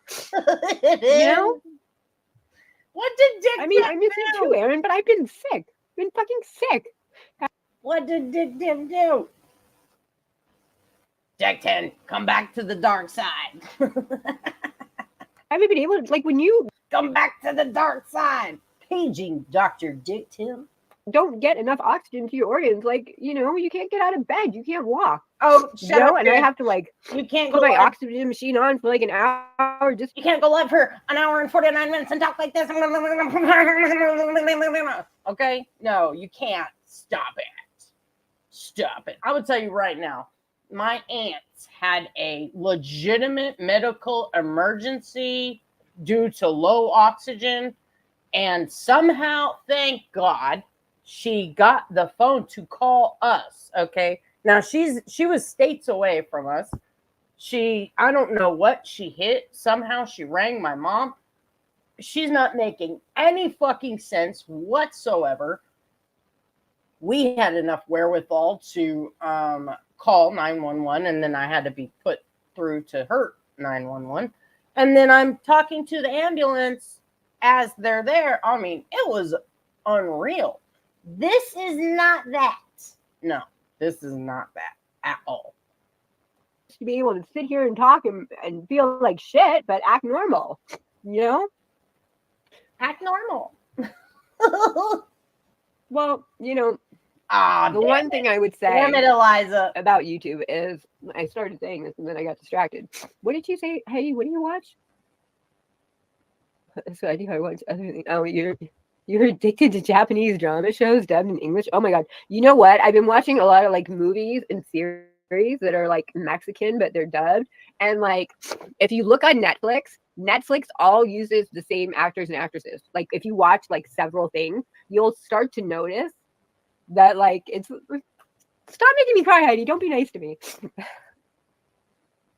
What did Dick I mean, I miss you too, Aaron, but I've been sick. I've been fucking sick. What did Dick Tim do? Dick 10, come back to the dark side. I haven't been able to, like, when you come back to the dark side. Paging Dr. Dick Tim. Don't get enough oxygen to your organs. Like, you can't get out of bed. You can't walk. Oh, shut up. And I have to, like, you can't put my oxygen machine on for, like, an hour. Just you can't go live for an hour and 49 minutes and talk like this. Okay? No, you can't. Stop it. Stop it. I would tell you right now, my aunts had a legitimate medical emergency due to low oxygen, and somehow, thank God, she got the phone to call us. Okay, now she was states away from us. I don't know what she hit. Somehow she rang my mom. She's not making any fucking sense whatsoever. We had enough wherewithal to call 911, and then I had to be put through to her 911. And then I'm talking to the ambulance as they're there. I mean, it was unreal. This is not that. No, this is not that at all. To be able to sit here and talk and feel like shit, but act normal, Act normal. Well, the one thing I would say Damn it, Eliza. about YouTube is I started saying this and then I got distracted. What did you say? Hey, what do you watch? So I think I watch other things. Oh, you're addicted to Japanese drama shows dubbed in English? Oh my God. You know what? I've been watching a lot of like movies and series that are like Mexican, but they're dubbed. And like, if you look on Netflix all uses the same actors and actresses. Like if you watch like several things, you'll start to notice that like it's stop making me cry, Heidi. Don't be nice to me.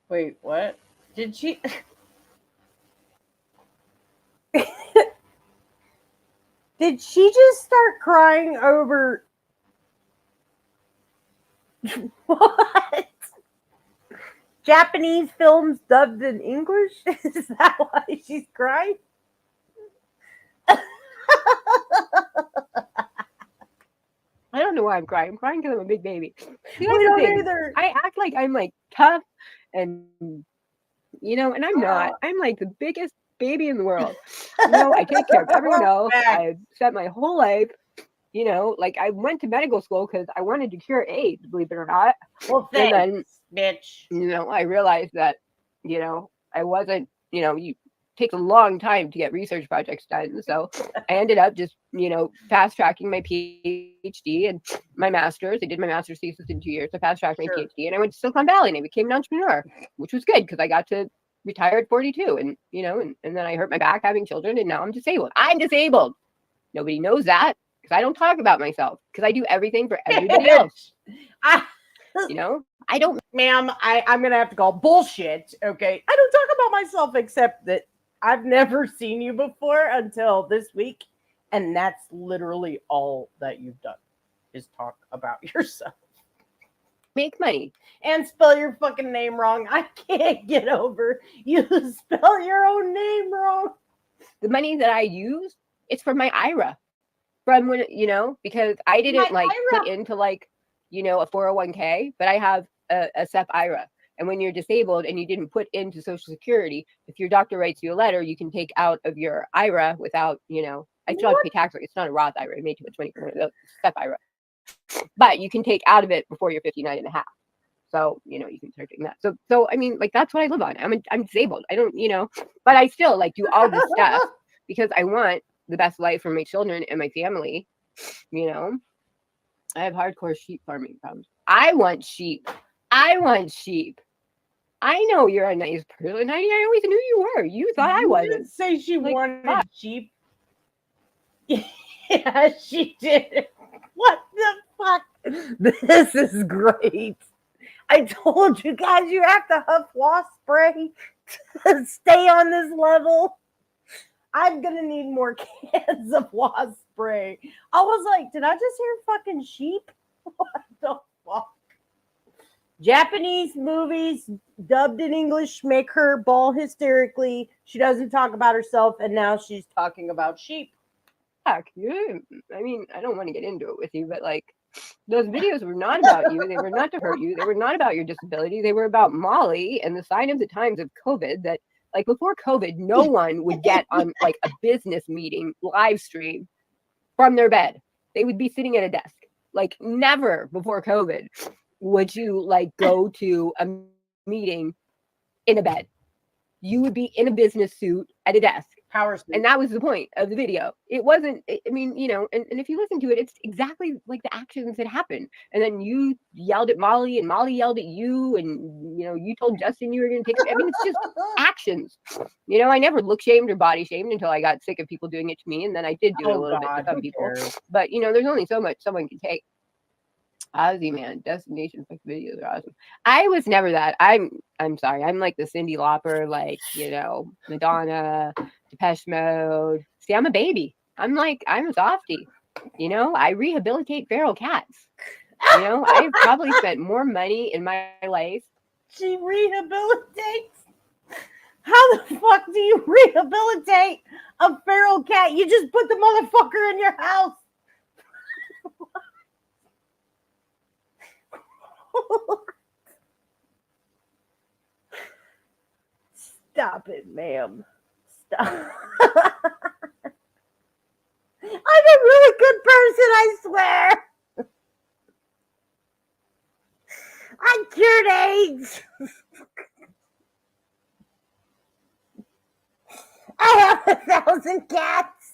Wait, what? Did she did she just start crying over what? Japanese films dubbed in English? Is that why she's crying? I don't know why I'm crying. I'm crying because I'm a big baby. See, I don't either. I act like I'm like tough and and I'm not. I'm like the biggest baby in the world. I take care of everyone else. I've spent my whole life, like I went to medical school because I wanted to cure AIDS, believe it or not. Well, thanks, and then, bitch. I realized that, I wasn't, it takes a long time to get research projects done. So I ended up just, fast tracking my PhD and my master's. I did my master's thesis in 2 years. I fast tracked my PhD and I went to Silicon Valley and I became an entrepreneur, which was good because I got to retire at 42 and, and then I hurt my back having children and now I'm disabled. I'm disabled. Nobody knows that because I don't talk about myself because I do everything for everybody else. I don't, ma'am, I'm going to have to call bullshit. Okay. I don't talk about myself except that I've never seen you before until this week. And that's literally all that you've done is talk about yourself. Make money. And spell your fucking name wrong. I can't get over you spell your own name wrong. The money that I use, it's from my IRA. From when, because I didn't put into a 401k, but I have a SEP IRA. And when you're disabled and you didn't put into Social Security, if your doctor writes you a letter, you can take out of your IRA without, I still have to pay tax. It's not a Roth IRA. I made too much money for the SEP IRA. But you can take out of it before you're 59 and a half. So, you can start doing that. So I mean, like, that's what I live on. I'm disabled. I don't, but I still like do all this stuff because I want the best life for my children and my family. I have hardcore sheep farming problems. I want sheep. I know you're a nice person. I always knew you were. You thought I wasn't. Didn't say she Like, wanted fuck. sheep. Yeah, she did. What the fuck? This is great. I told you guys you have to huff wasp spray to stay on this level. I'm gonna need more cans of wasp spray. I was like, did I just hear fucking sheep? What the fuck? Japanese movies dubbed in English make her bawl hysterically. She doesn't talk about herself, and now she's talking about sheep. Fuck. I mean, I don't want to get into it with you, but like, those videos were not about you. They were not to hurt you. They were not about your disability. They were about Molly and the sign of the times of COVID that, like, before COVID, no one would get on like a business meeting live stream from their bed. They would be sitting at a desk. Like, never before COVID would you like go to a meeting in a bed. You would be in a business suit at a desk. Power suit. And that was the point of the video. It wasn't, I mean, and if you listen to it, it's exactly like the actions that happened. And then you yelled at Molly and Molly yelled at you. And, you told Justin you were going to take it. I mean, it's just actions. I never look shamed or body shamed until I got sick of people doing it to me. And then I did do it a little bit to some people. But, there's only so much someone can take. Ozzy, man, destination fuck videos are awesome. I was never that. I'm sorry. I'm like the Cyndi Lauper, like, Madonna, Depeche Mode. See, I'm a baby. I'm a softie. I rehabilitate feral cats. I've probably spent more money in my life. She rehabilitates? How the fuck do you rehabilitate a feral cat? You just put the motherfucker in your house. Stop it, ma'am. Stop. I'm a really good person, I swear. I cured AIDS. I have 1,000 cats.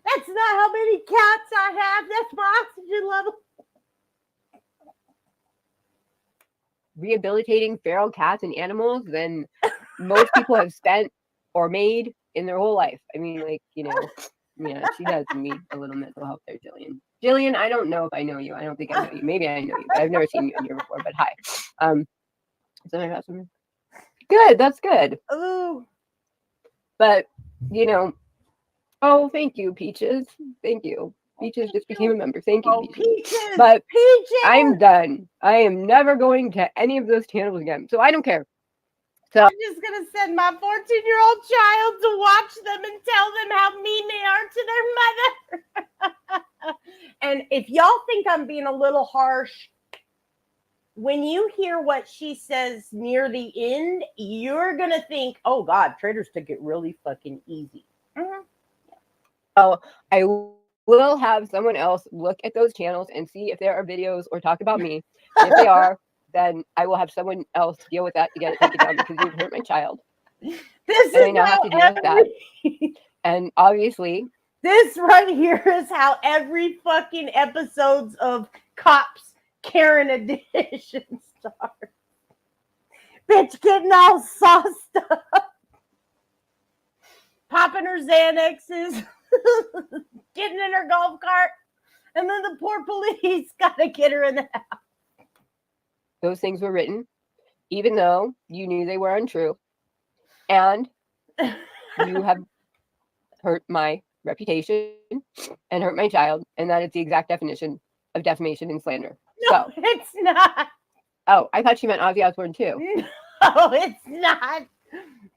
That's not how many cats I have. That's my oxygen level. Rehabilitating feral cats and animals than most people have spent or made in their whole life. I mean, like, yeah, she does need a little mental health there, Jillian. Jillian, I don't know if I know you. I don't think I know you. Maybe I know you, but I've never seen you in here before. But hi. Is that my husband? Good. That's good. Ooh. But oh, thank you, Peaches. Thank you. Peaches just became a member. Thank you, Peaches. But Peaches. I'm done. I am never going to any of those channels again. So I don't care. So I'm just going to send my 14-year-old child to watch them and tell them how mean they are to their mother. And if y'all think I'm being a little harsh, when you hear what she says near the end, you're going to think, oh, God, traders took it really fucking easy. Mm-hmm. So I will have someone else look at those channels and see if there are videos or talk about me. And if they are, then I will have someone else deal with that to get it taken down because you've hurt my child. This and I now have to deal with that. And obviously, this right here is how every fucking episodes of Cops Karen edition starts. Bitch getting all sauced up, popping her Xanaxes, getting in her golf cart, and then the poor police gotta get her in the house. Those things were written, even though you knew they were untrue, and you have hurt my reputation and hurt my child, and that is the exact definition of defamation and slander. No, it's not. Oh, I thought she meant Ozzy Osbourne too. No, it's not.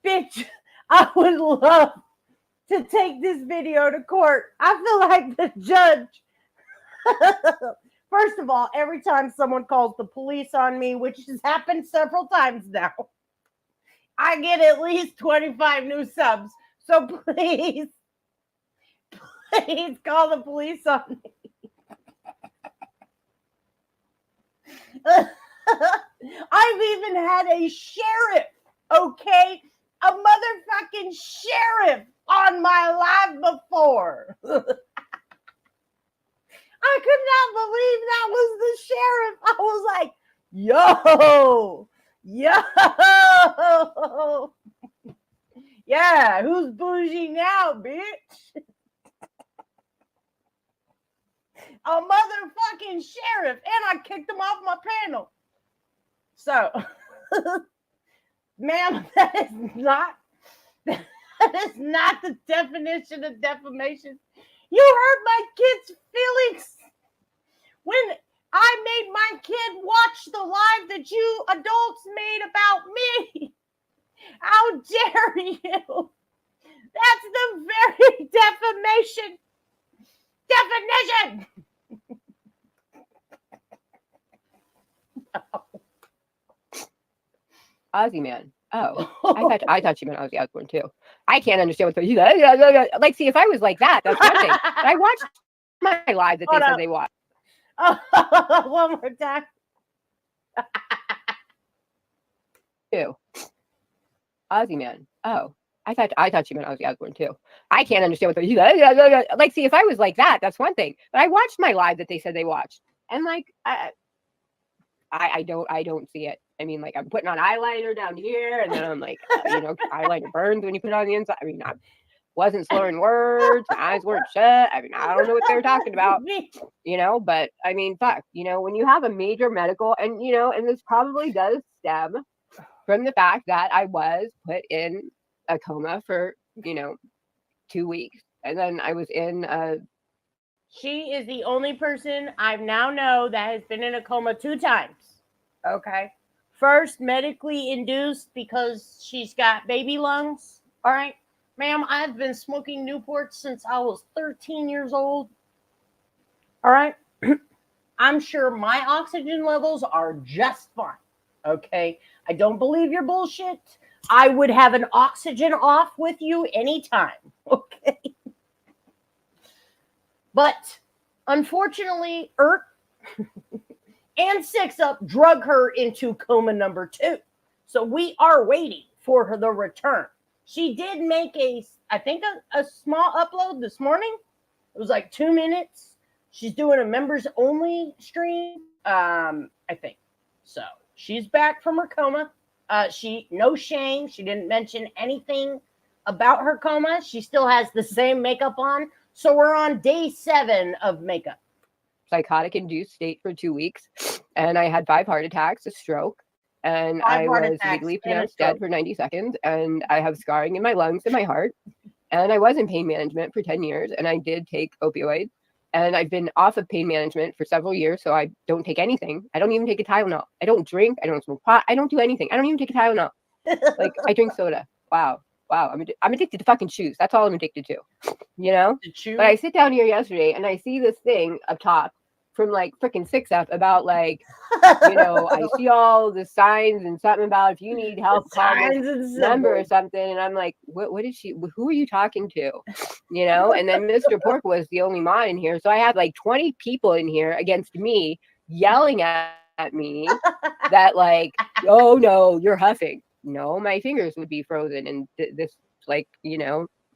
Bitch, I would love to take this video to court. I feel like the judge. First of all, every time someone calls the police on me, which has happened several times now, I get at least 25 new subs. So please, Please call the police on me. I've even had a sheriff, okay? A motherfucking sheriff on my live before. I could not believe that was the sheriff. I was like, yo. Yeah, who's bougie now, bitch? A motherfucking sheriff. And I kicked him off my panel. So, ma'am, that is not the definition of defamation. You hurt my kid's feelings when I made my kid watch the live that you adults made about me. How dare you? That's the very definition. Ozzy Man. Oh, I thought you meant Ozzy Osbourne too. I can't understand what the like. See, if I was like that, that's one thing. But I watched my live that they said they watched. One more time. Too. Ozzy Man. Oh, I thought you meant Ozzy Osbourne too. I can't understand what the like. See, if I was like that, that's one thing. But I watched my live that they said they watched, and like I don't see it. I mean, like, I'm putting on eyeliner down here, and then I'm like, eyeliner burns when you put it on the inside. I mean, I wasn't slurring words, my eyes weren't shut. I mean, I don't know what they were talking about, but I mean, fuck, when you have a major medical, and, and this probably does stem from the fact that I was put in a coma for, 2 weeks. And then I was in She is the only person I now know that has been in a coma 2 times. Okay. First, medically induced because she's got baby lungs. All right. Ma'am, I've been smoking Newports since I was 13 years old. All right. I'm sure my oxygen levels are just fine. Okay. I don't believe your bullshit. I would have an oxygen off with you anytime. Okay. But unfortunately, and 6UP drug her into coma number 2. So we are waiting for her the return. She did make a small upload this morning. It was like 2 minutes. She's doing a members only stream. I think. So she's back from her coma. No shame. She didn't mention anything about her coma. She still has the same makeup on. So we're on day 7 of makeup. Psychotic induced state for 2 weeks, and I had 5 heart attacks, a stroke, and I was legally pronounced dead for 90 seconds, and I have scarring in my lungs and my heart, and I was in pain management for 10 years, and I did take opioids, and I've been off of pain management for several years, so I don't take anything. I don't even take a Tylenol. I don't drink. I don't smoke pot. I don't do anything. I don't even take a Tylenol. Like, I drink soda. Wow. I'm addicted to fucking shoes. That's all I'm addicted to, But I sit down here yesterday, and I see this thing up top from like freaking 6UP about like, I see all the signs and something about if you need help, call this number or something. And I'm like, what is she? Who are you talking to? And then Mr. Pork was the only mod in here. So I had like 20 people in here against me yelling at me that like, oh no, you're huffing. No, my fingers would be frozen. And this like,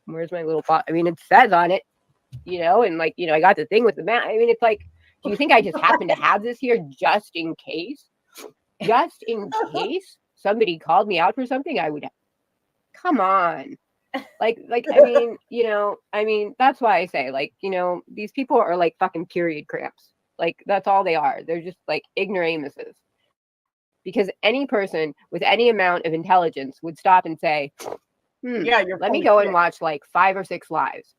where's my little pot? I mean, it says on it, and like, I got the thing with the man. I mean, it's like, do you think I just happen to have this here just in case? Just in case somebody called me out for something, I would. Come on. Like, I mean, that's why I say, like, these people are like fucking period cramps. Like, that's all they are. They're just like ignoramuses. Because any person with any amount of intelligence would stop and say, let me go and watch like 5 or 6 lives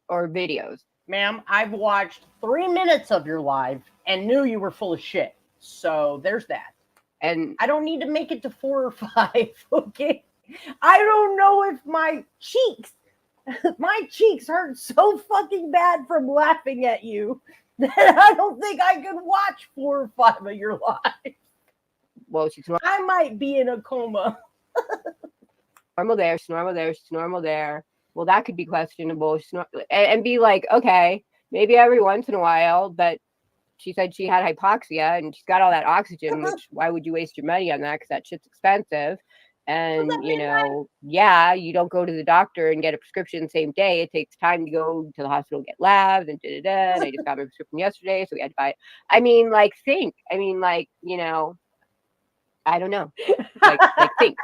or videos. Ma'am, I've watched 3 minutes of your live and knew you were full of shit. So there's that. And I don't need to make it to 4 or 5, okay? I don't know if my cheeks hurt so fucking bad from laughing at you that I don't think I could watch 4 or 5 of your lives. Well, she's normal. I might be in a coma. Normal there, she's normal there, she's normal there. well, that could be questionable. And be like, okay, maybe every once in a while, but she said she had hypoxia and she's got all that oxygen, which why would you waste your money on that? Because that shit's expensive. And, you know, yeah, you don't go to the doctor and get a prescription same day. It takes time to go to the hospital, get labs and da-da-da. And I just got my prescription yesterday, so we had to buy it. I mean, like, think. I mean, like, you know, I don't know. Like think.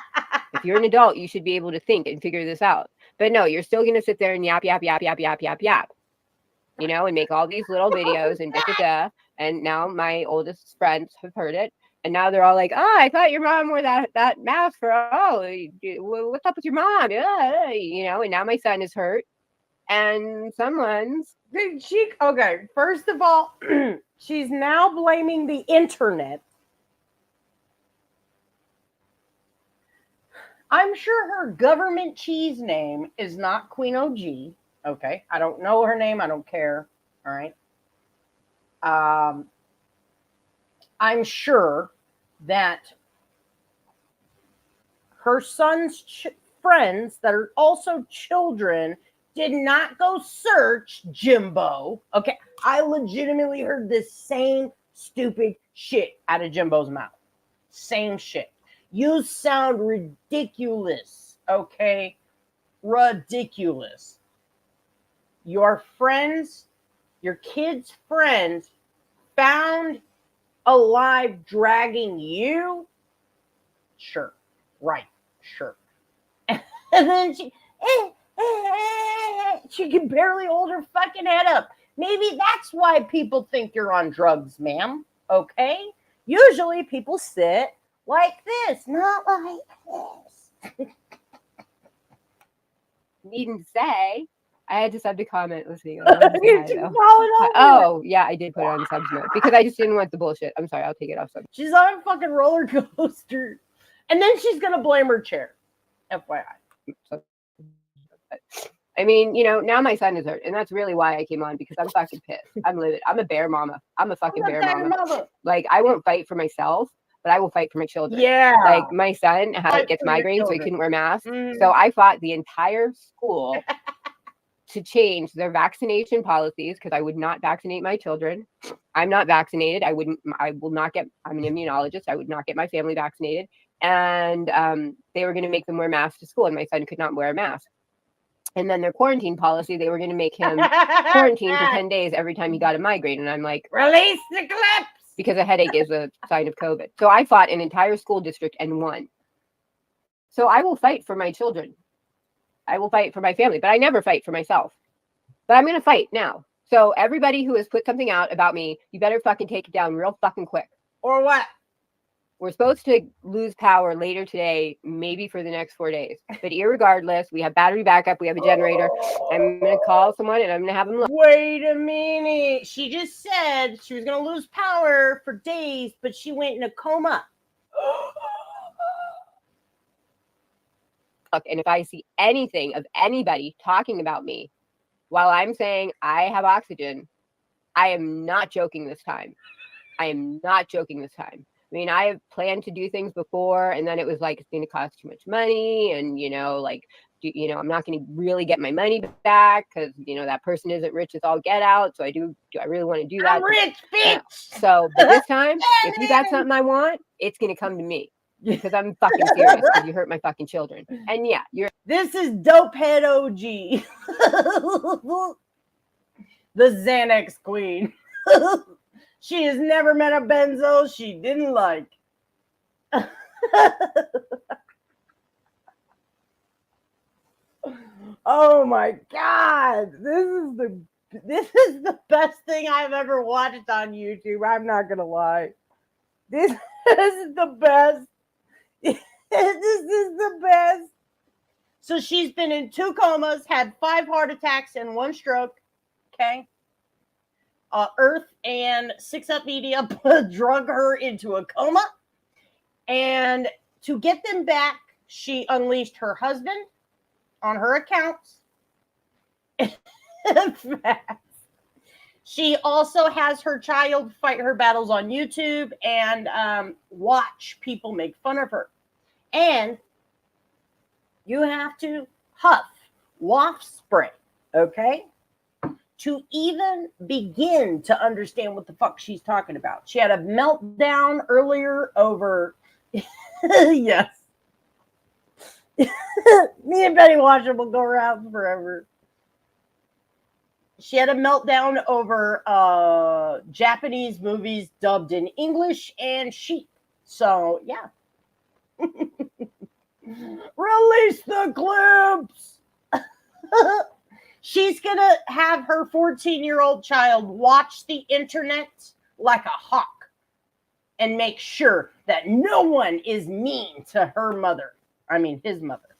If you're an adult, you should be able to think and figure this out. But no, you're still going to sit there and yap, yap, yap, yap, yap, yap, yap. You know, and make all these little videos and da-da-da. And now my oldest friends have heard it. And now they're all like, oh, I thought your mom wore that mask for, what's up with your mom? Yeah, you know, and now my son is hurt. And someone's. Okay, first of all, she's now blaming the internet. I'm sure her government cheese name is not Queen OG. Okay, I don't know her name. I don't care. All right. I'm sure that her son's friends that are also children did not go search Jimbo. Okay, I legitimately heard this same stupid shit out of Jimbo's mouth. Same shit. You sound ridiculous. Okay, ridiculous. Your friends, your kids' friends found alive dragging you? Sure. Right. Sure. And then she can barely hold her fucking head up. Maybe that's why people think you're on drugs, ma'am. Okay? Usually people sit like this, not like this. Needn't say, I had to sub to comment listening. Oh, yeah, I did put it on subs mode because I just didn't want the bullshit. I'm sorry, I'll take it off subs. She's on a fucking roller coaster. And then she's going to blame her chair. FYI. I mean, you know, now my son is hurt. And that's really why I came on, because I'm fucking pissed. I'm livid. I'm a bear mama. I'm a fucking bear mama. Like, I won't fight for myself, but I will fight for my children. Yeah. Like, my son gets migraines, so he couldn't wear masks. So I fought the entire school to change their vaccination policies, because I would not vaccinate my children. I'm not vaccinated. I'm an immunologist. I would not get my family vaccinated. And they were going to make them wear masks to school, and my son could not wear a mask. And then their quarantine policy, they were going to make him quarantine for 10 days every time he got a migraine. And I'm like, release the clips! Because a headache is a sign of COVID. So I fought an entire school district and won. So I will fight for my children. I will fight for my family, but I never fight for myself. But I'm going to fight now. So everybody who has put something out about me, you better fucking take it down real fucking quick. Or what? We're supposed to lose power later today, maybe for the next 4 days. But irregardless, we have battery backup. We have a generator. I'm going to call someone and I'm going to have them look. Wait a minute. She just said she was going to lose power for days, but she went in a coma. Look, and if I see anything of anybody talking about me while I'm saying I have oxygen, I am not joking this time. I am not joking this time. I mean, I have planned to do things before, and then it was like, it's going to cost too much money. And, you know, like, I'm not going to really get my money back because, you know, that person isn't rich as all get out. So do I really want to do that? I'm rich, bitch. No. So, but this time, if you got something I want, it's going to come to me because I'm fucking serious because you hurt my fucking children. And yeah, this is Dopehead OG. The Xanax queen. She has never met a benzo she didn't like. Oh my God. This is the best thing I've ever watched on YouTube. I'm not gonna lie. This is the best. This is the best. So she's been in 2 comas, had 5 heart attacks and 1 stroke. Okay. Earth and 6 Up Media drug her into a coma. And to get them back, she unleashed her husband on her accounts. She also has her child fight her battles on YouTube and watch people make fun of her. And you have to huff wasp spray, okay? To even begin to understand what the fuck she's talking about. She had a meltdown earlier over, yes. Me and Betty Washer will go around forever. She had a meltdown over Japanese movies dubbed in English and sheep. So, yeah. Release the clips. She's going to have her 14-year-old child watch the internet like a hawk and make sure that no one is mean to her mother. I mean, his mother.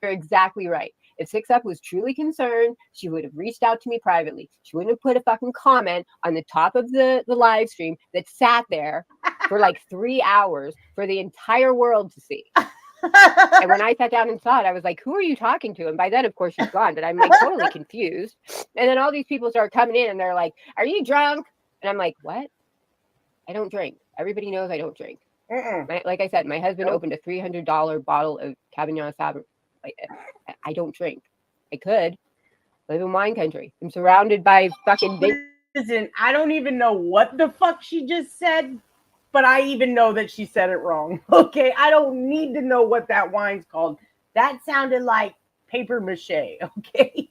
You're exactly right. If 6 Up was truly concerned, she would have reached out to me privately. She wouldn't have put a fucking comment on the top of the live stream that sat there for like 3 hours for the entire world to see. And when I sat down and saw it, I was like, who are you talking to? And by then, of course, she's gone, but I'm like totally confused. And then all these people start coming in and they're like, are you drunk? And I'm like, what? I don't drink. Everybody knows I don't drink. Like I said, my husband opened a $300 bottle of Cabernet Sauvignon. I don't drink. I could. Live in wine country. I'm surrounded by fucking Listen, I don't even know what the fuck she just said, but I even know that she said it wrong. Okay, I don't need to know what that wine's called. That sounded like paper mache, okay?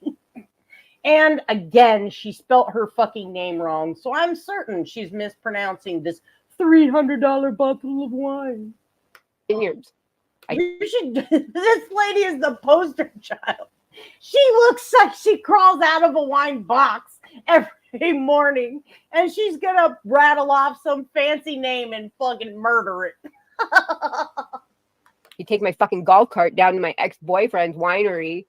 And again, she spelt her fucking name wrong, so I'm certain she's mispronouncing this $300 bottle of wine. vineyards. You should. This lady is the poster child. She looks like she crawls out of a wine box every morning, and she's gonna rattle off some fancy name and fucking murder it. You take my fucking golf cart down to my ex-boyfriend's winery.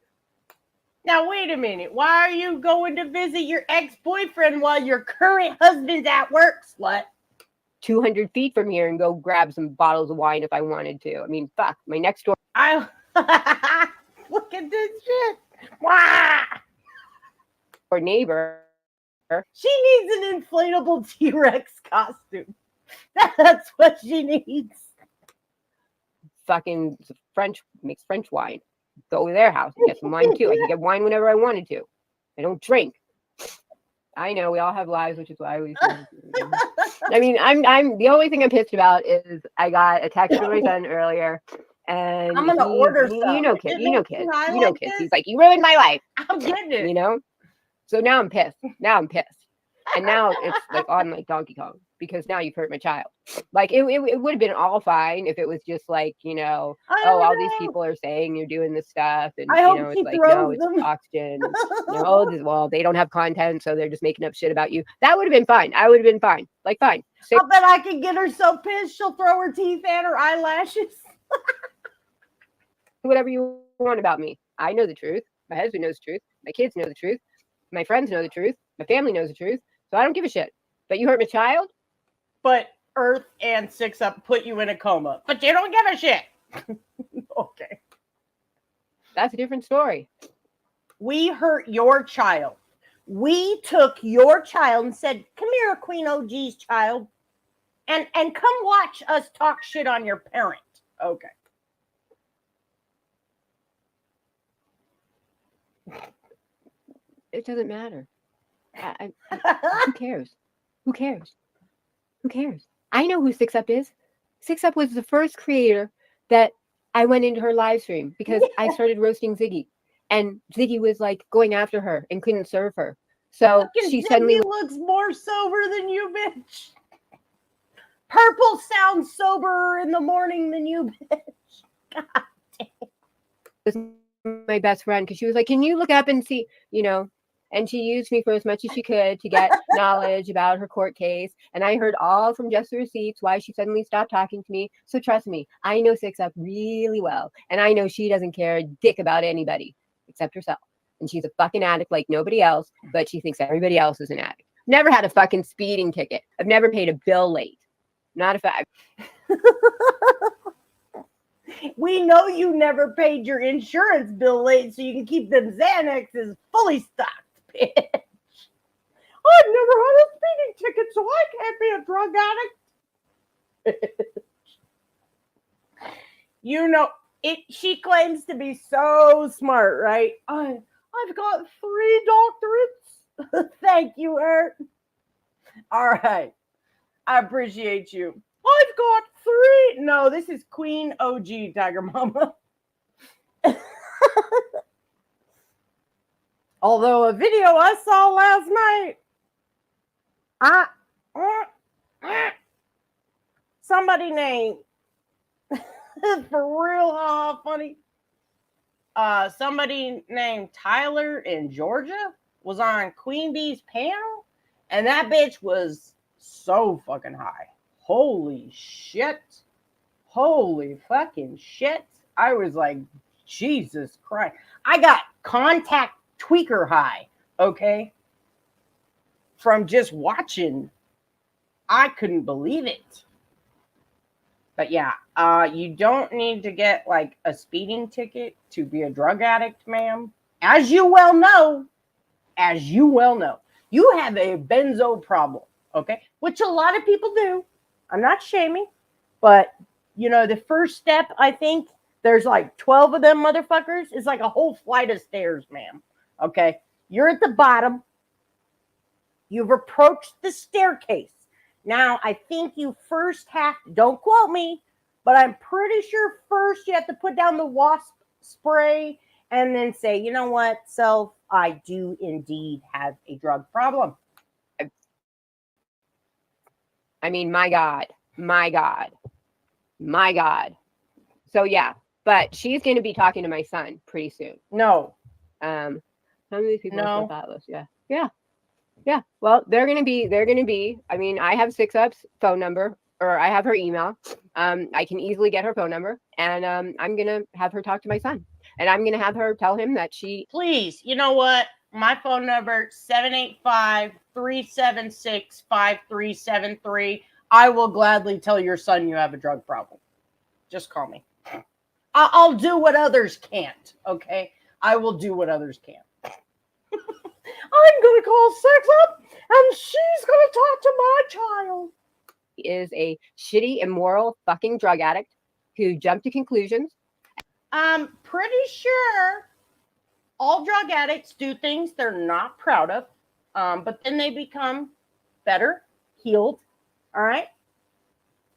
Now wait a minute. Why are you going to visit your ex-boyfriend while your current husband's at work, slut? 200 feet from here and go grab some bottles of wine if I wanted to. I mean, fuck, my next door. Look at this shit. Wow. Or neighbor. She needs an inflatable T-Rex costume. That's what she needs. Fucking French, makes French wine. Go to their house and get some wine too. I can get wine whenever I wanted to. I don't drink. I know we all have lives, which is why we. I mean, I'm the only thing I'm pissed about is I got a text from my son earlier, and I'm gonna order some. You know, kids. Like He's like, you ruined my life. I'm getting it. You know. So now I'm pissed. And now it's like on like Donkey Kong because now you've hurt my child. Like it would have been all fine if it was just like, you know, all these people are saying you're doing this stuff, and you know, it's like no, it's oxygen. No, well, they don't have content, so they're just making up shit about you. That would have been fine. I would have been fine. Like fine. I bet I could get her so pissed she'll throw her teeth and her eyelashes. Whatever you want about me. I know the truth. My husband knows the truth. My kids know the truth. My friends know the truth. My family knows the truth. So I don't give a shit. But you hurt my child? But Earth and 6 Up put you in a coma. But you don't give a shit. Okay. That's a different story. We hurt your child. We took your child and said, come here, Queen OG's child. And come watch us talk shit on your parent. Okay. It doesn't matter. Who cares? Who cares? Who cares? I know who 6 Up is. 6 Up was the first creator that I went into her live stream because I started roasting Ziggy. And Ziggy was like going after her and couldn't serve her. So she suddenly looks more sober than you, bitch. Purple sounds soberer in the morning than you, bitch. God damn. Was my best friend because she was like, can you look up and see, you know? And she used me for as much as she could to get knowledge about her court case. And I heard all from just the receipts why she suddenly stopped talking to me. So trust me, I know 6 Up really well. And I know she doesn't care a dick about anybody except herself. And she's a fucking addict like nobody else, but she thinks everybody else is an addict. Never had a fucking speeding ticket. I've never paid a bill late. Not a fact. We know you never paid your insurance bill late so you can keep them Xanaxes fully stocked. I've never had a speeding ticket, so I can't be a drug addict. You know, She claims to be so smart, right? I've got 3 doctorates. Thank you, Ert. All right. I appreciate you. I've got 3. No, this is Queen OG Tiger Mama. Although a video I saw last night, somebody named for real funny. Somebody named Tyler in Georgia was on Queen Bee's panel, and that bitch was so fucking high. Holy shit. Holy fucking shit. I was like, Jesus Christ. I got contact tweaker high, okay? From just watching. I couldn't believe it. But yeah, you don't need to get like a speeding ticket to be a drug addict, ma'am. As you well know, you have a benzo problem, okay? Which a lot of people do. I'm not shaming, but you know, the first step, I think there's like 12 of them motherfuckers. It's like a whole flight of stairs, ma'am. Okay. You're at the bottom. You've approached the staircase. Now, I think you first have to, don't quote me, but I'm pretty sure first you have to put down the wasp spray and then say, you know what, self, I do indeed have a drug problem. I mean, my God. So yeah, but she's going to be talking to my son pretty soon. No. Some of these people are thoughtless. Yeah. Well, they're going to be, I mean, I have 6UP's phone number, or I have her email. I can easily get her phone number, and I'm going to have her talk to my son, and I'm going to have her tell him that Please, you know what? My phone number, 785-376-5373. I will gladly tell your son you have a drug problem. Just call me. I'll do what others can't, okay? I will do what others can't. I'm going to call 6UP, and she's going to talk to my child. He is a shitty, immoral fucking drug addict who jumped to conclusions. I'm pretty sure all drug addicts do things they're not proud of, but then they become better, healed, all right?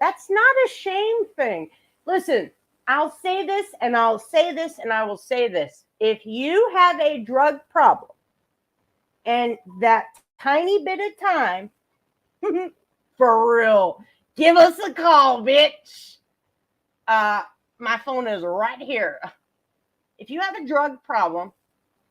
That's not a shame thing. Listen, I'll say this, and I'll say this, and I will say this. If you have a drug problem, and that tiny bit of time, for real, give us a call, bitch. My phone is right here. If you have a drug problem,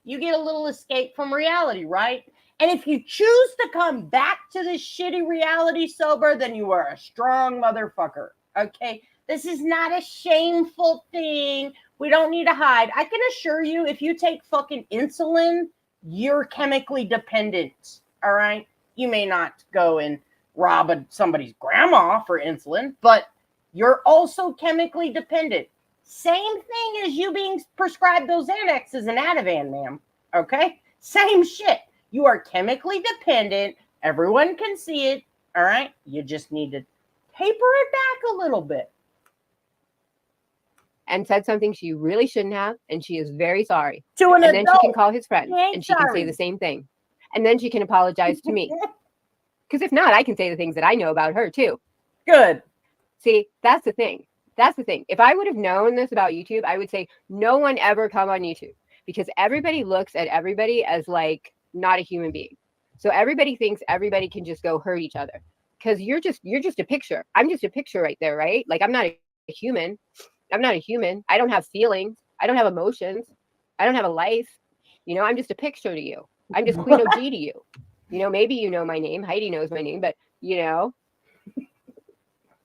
you get a little escape from reality, right? And if you choose to come back to this shitty reality sober, then you are a strong motherfucker, okay? This is not a shameful thing. We don't need to hide. I can assure you, if you take fucking insulin, you're chemically dependent, all right? You may not go and rob somebody's grandma for insulin, but you're also chemically dependent. Same thing as you being prescribed those Xanaxes and Ativan, ma'am, okay? Same shit. You are chemically dependent. Everyone can see it, all right? You just need to taper it back a little bit. And said something she really shouldn't have, and she is very sorry. To an and then adult. she can call his friend, and she can sorry. say the same thing. And then she can apologize to me. Because if not, I can say the things that I know about her, too. Good. See, that's the thing. If I would have known this about YouTube, I would say no one ever come on YouTube. Because everybody looks at everybody as, like, not a human being. So everybody thinks everybody can just go hurt each other. Because you're just a picture. I'm just a picture right there, right? Like, I'm not a human. I'm not a human. I don't have feelings. I don't have emotions. I don't have a life. You know, I'm just a picture to you. I'm just Queen OG to you. You know, maybe you know my name. Heidi knows my name, but, you know.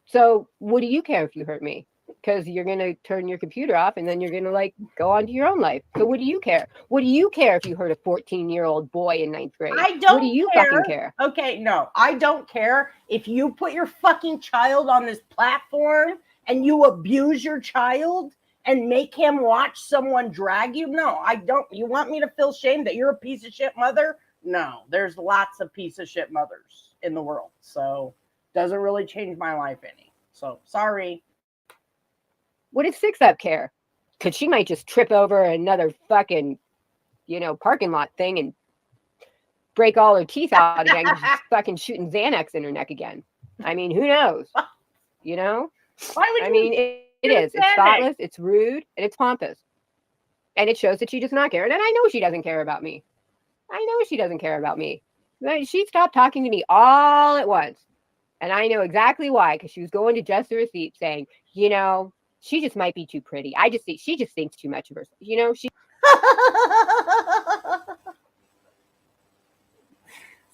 So what do you care if you hurt me? Because you're going to turn your computer off and then you're going to, like, go on to your own life. So what do you care? What do you care if you hurt a 14-year-old boy in 9th grade? I don't What do you fucking care? Okay, no, I don't care if you put your fucking child on this platform and you abuse your child and make him watch someone drag you. No, I don't. You want me to feel shame that you're a piece of shit mother? No, there's lots of piece of shit mothers in the world. So doesn't really change my life any. So sorry. What does 6UP care? Because she might just trip over another fucking, parking lot thing and break all her teeth out again because she's fucking shooting Xanax in her neck again. I mean, who knows? Why would I you mean, it is. It's thoughtless, it's rude, and it's pompous. And it shows that she does not care. And I know she doesn't care about me. She stopped talking to me all at once. And I know exactly why, because she was going to just the receipt saying, she just might be too pretty. She just thinks too much of herself. She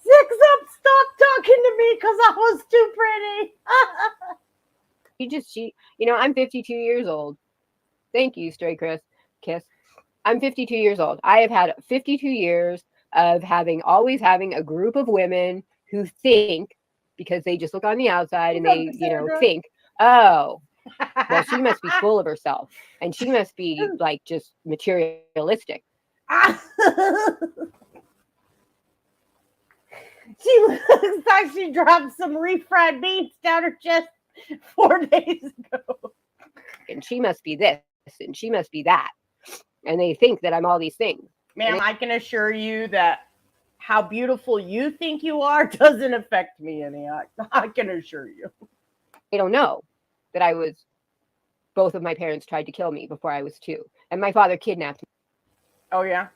Six Up, stop talking to me because I was too pretty. I'm 52 years old. Thank you, Stray Kiss. I'm 52 years old. I have had 52 years of always having a group of women who think, because they just look on the outside and they, think, oh, well, she must be full of herself and she must be like just materialistic. She looks like she dropped some refried beans down her chest 4 days ago. And she must be this and she must be that. And they think that I'm all these things. Ma'am, I can assure you that how beautiful you think you are doesn't affect me any. I can assure you. They don't know that both of my parents tried to kill me before I was 2. And my father kidnapped me. Oh, yeah?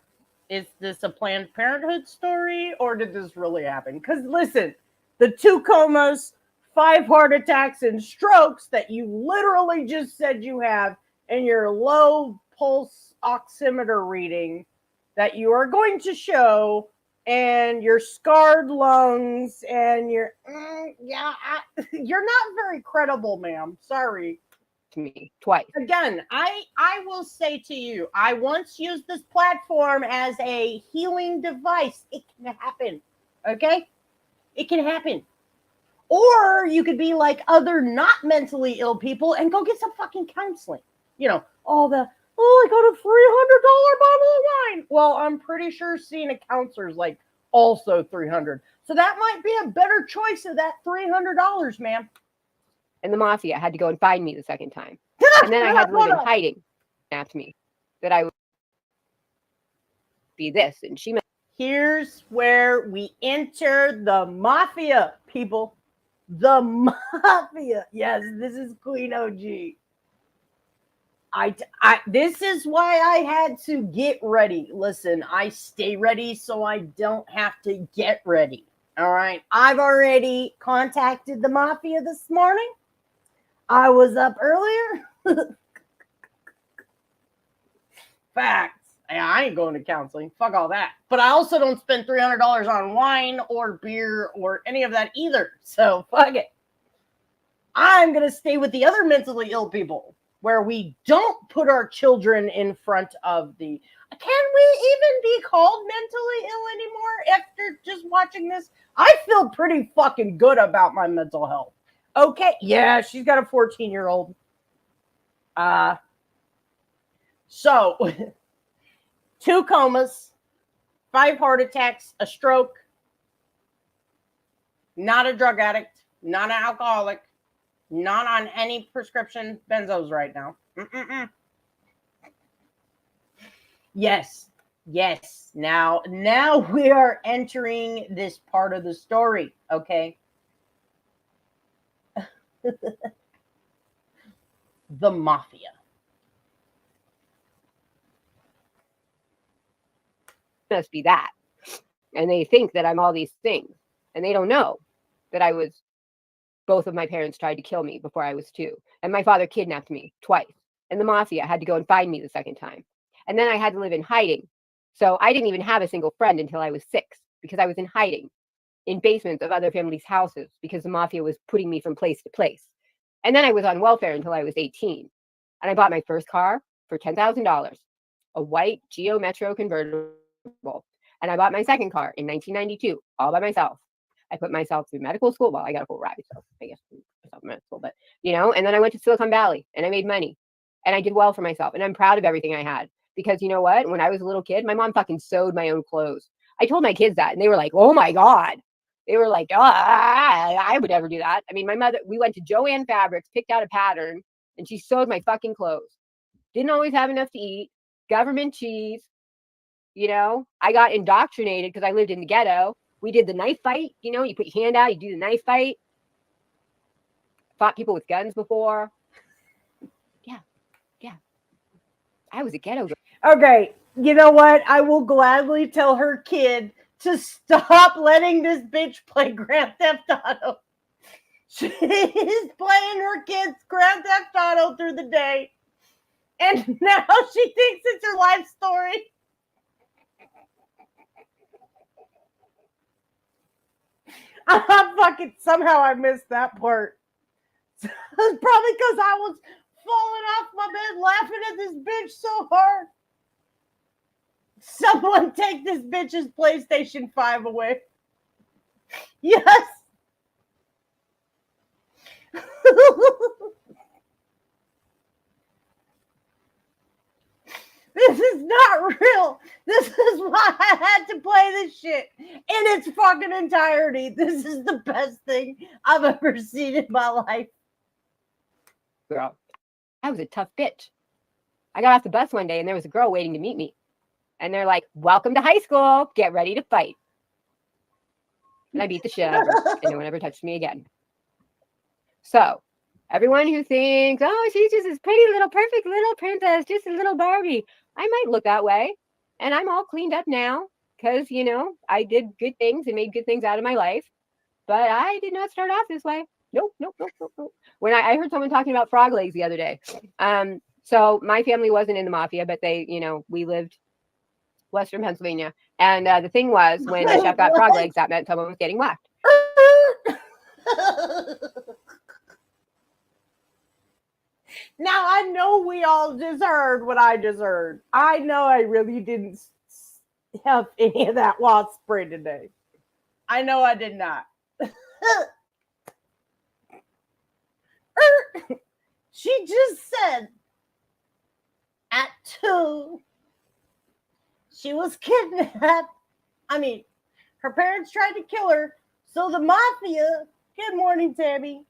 Is this a Planned Parenthood story or did this really happen? Because listen, the 2 comas, 5 heart attacks, and strokes that you literally just said you have in your low pulse oximeter reading that you are going to show, and your scarred lungs, and you're not very credible, ma'am. Sorry. To me twice. Again, I will say to you, I once used this platform as a healing device. It can happen. Okay? It can happen. Or you could be like other not mentally ill people and go get some fucking counseling. I got a $300 bottle of wine. Well, I'm pretty sure seeing a counselor is like also $300. So that might be a better choice of that $300, ma'am. And the mafia had to go and find me the second time. And then I had to live in hiding. Kidnapped me. That I would be this. And she... Here's where we enter the mafia, people. The mafia. Yes, this is Queen OG. This is why I had to get ready. Listen, I stay ready so I don't have to get ready. All right. I've already contacted the mafia this morning. I was up earlier. Facts. I ain't going to counseling. Fuck all that. But I also don't spend $300 on wine or beer or any of that either. So fuck it. I'm going to stay with the other mentally ill people where we don't put our children in front of the... Can we even be called mentally ill anymore after just watching this? I feel pretty fucking good about my mental health. Okay, yeah, she's got a 14-year-old. So, 2 comas, 5 heart attacks, a stroke, not a drug addict, not an alcoholic, not on any prescription benzos right now. Yes. Now we are entering this part of the story, okay? The mafia. Must be that. And they think that I'm all these things. And they don't know that both of my parents tried to kill me before I was 2. And my father kidnapped me twice. And the mafia had to go and find me the second time. And then I had to live in hiding. So I didn't even have a single friend until I was 6 because I was in hiding in basements of other families' houses because the mafia was putting me from place to place. And then I was on welfare until I was 18. And I bought my first car for $10,000, a white Geo Metro convertible. And I bought my second car in 1992, all by myself. I put myself through medical school. Well, I got a full ride, so I guess myself medical school, but and then I went to Silicon Valley and I made money and I did well for myself. And I'm proud of everything I had because you know what? When I was a little kid, my mom fucking sewed my own clothes. I told my kids that and they were like, oh my God. They were like, I would never do that. I mean, my mother, we went to Joanne Fabrics, picked out a pattern and she sewed my fucking clothes. didn't always have enough to eat, government cheese. You know, I got indoctrinated because I lived in the ghetto. We did the knife fight. You know, you put your hand out, you do the knife fight. Fought people with guns before. Yeah. I was a ghetto girl. Okay, you know what? I will gladly tell her kid to stop letting this bitch play Grand Theft Auto. She's playing her kids Grand Theft Auto through the day, and now she thinks it's her life story. Fucking somehow I missed that part. Probably because I was falling off my bed laughing at this bitch so hard. Someone take this bitch's PlayStation 5 away. Yes. This is not real. This is why I had to play this shit in its fucking entirety. This is the best thing I've ever seen in my life. Girl, I was a tough bitch. I got off the bus one day and there was a girl waiting to meet me. And they're like, welcome to high school. Get ready to fight. And I beat the shit out of her. And no one ever touched me again. So, everyone who thinks, oh, she's just this pretty little, perfect little princess, just a little Barbie. I might look that way. And I'm all cleaned up now because, you know, I did good things and made good things out of my life. But I did not start off this way. Nope. When I heard someone talking about frog legs the other day. So my family wasn't in the mafia, but they, you know, we lived Western Pennsylvania. And the thing was, when the chef got frog legs, that meant someone was getting whacked. Now, I know we all just heard what I just heard. I know I really didn't have any of that wasp spray today. I know I did not. She just said at 2, she was kidnapped. I mean, her parents tried to kill her. So the mafia, good morning, Tammy.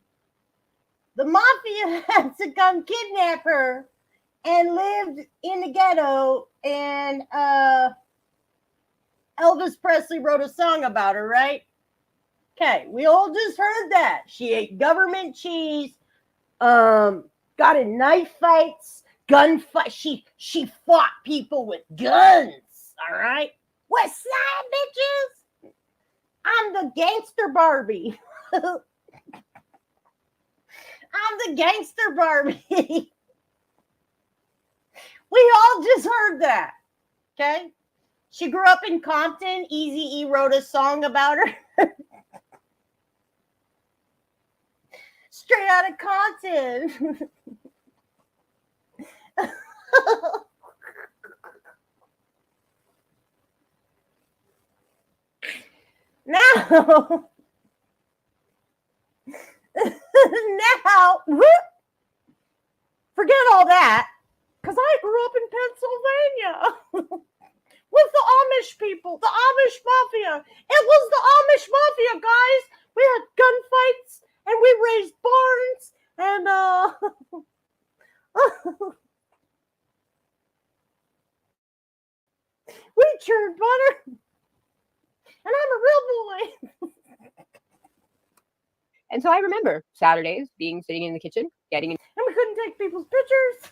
The mafia had to come kidnap her and lived in the ghetto. And Elvis Presley wrote a song about her, right? Okay, we all just heard that. She ate government cheese, got in knife fights, gunfight. She fought people with guns, all right? West Side bitches. I'm the gangster Barbie. I'm the gangster Barbie. We all just heard that, okay? She grew up in Compton. Eazy-E wrote a song about her. Straight out of Compton. Now, forget all that, because I grew up in Pennsylvania with the Amish people, the Amish mafia. It was the Amish mafia, guys. We had gunfights and we raised barns and we churned butter. And I'm a real boy. And so I remember Saturdays sitting in the kitchen, getting in. And we couldn't take people's pictures.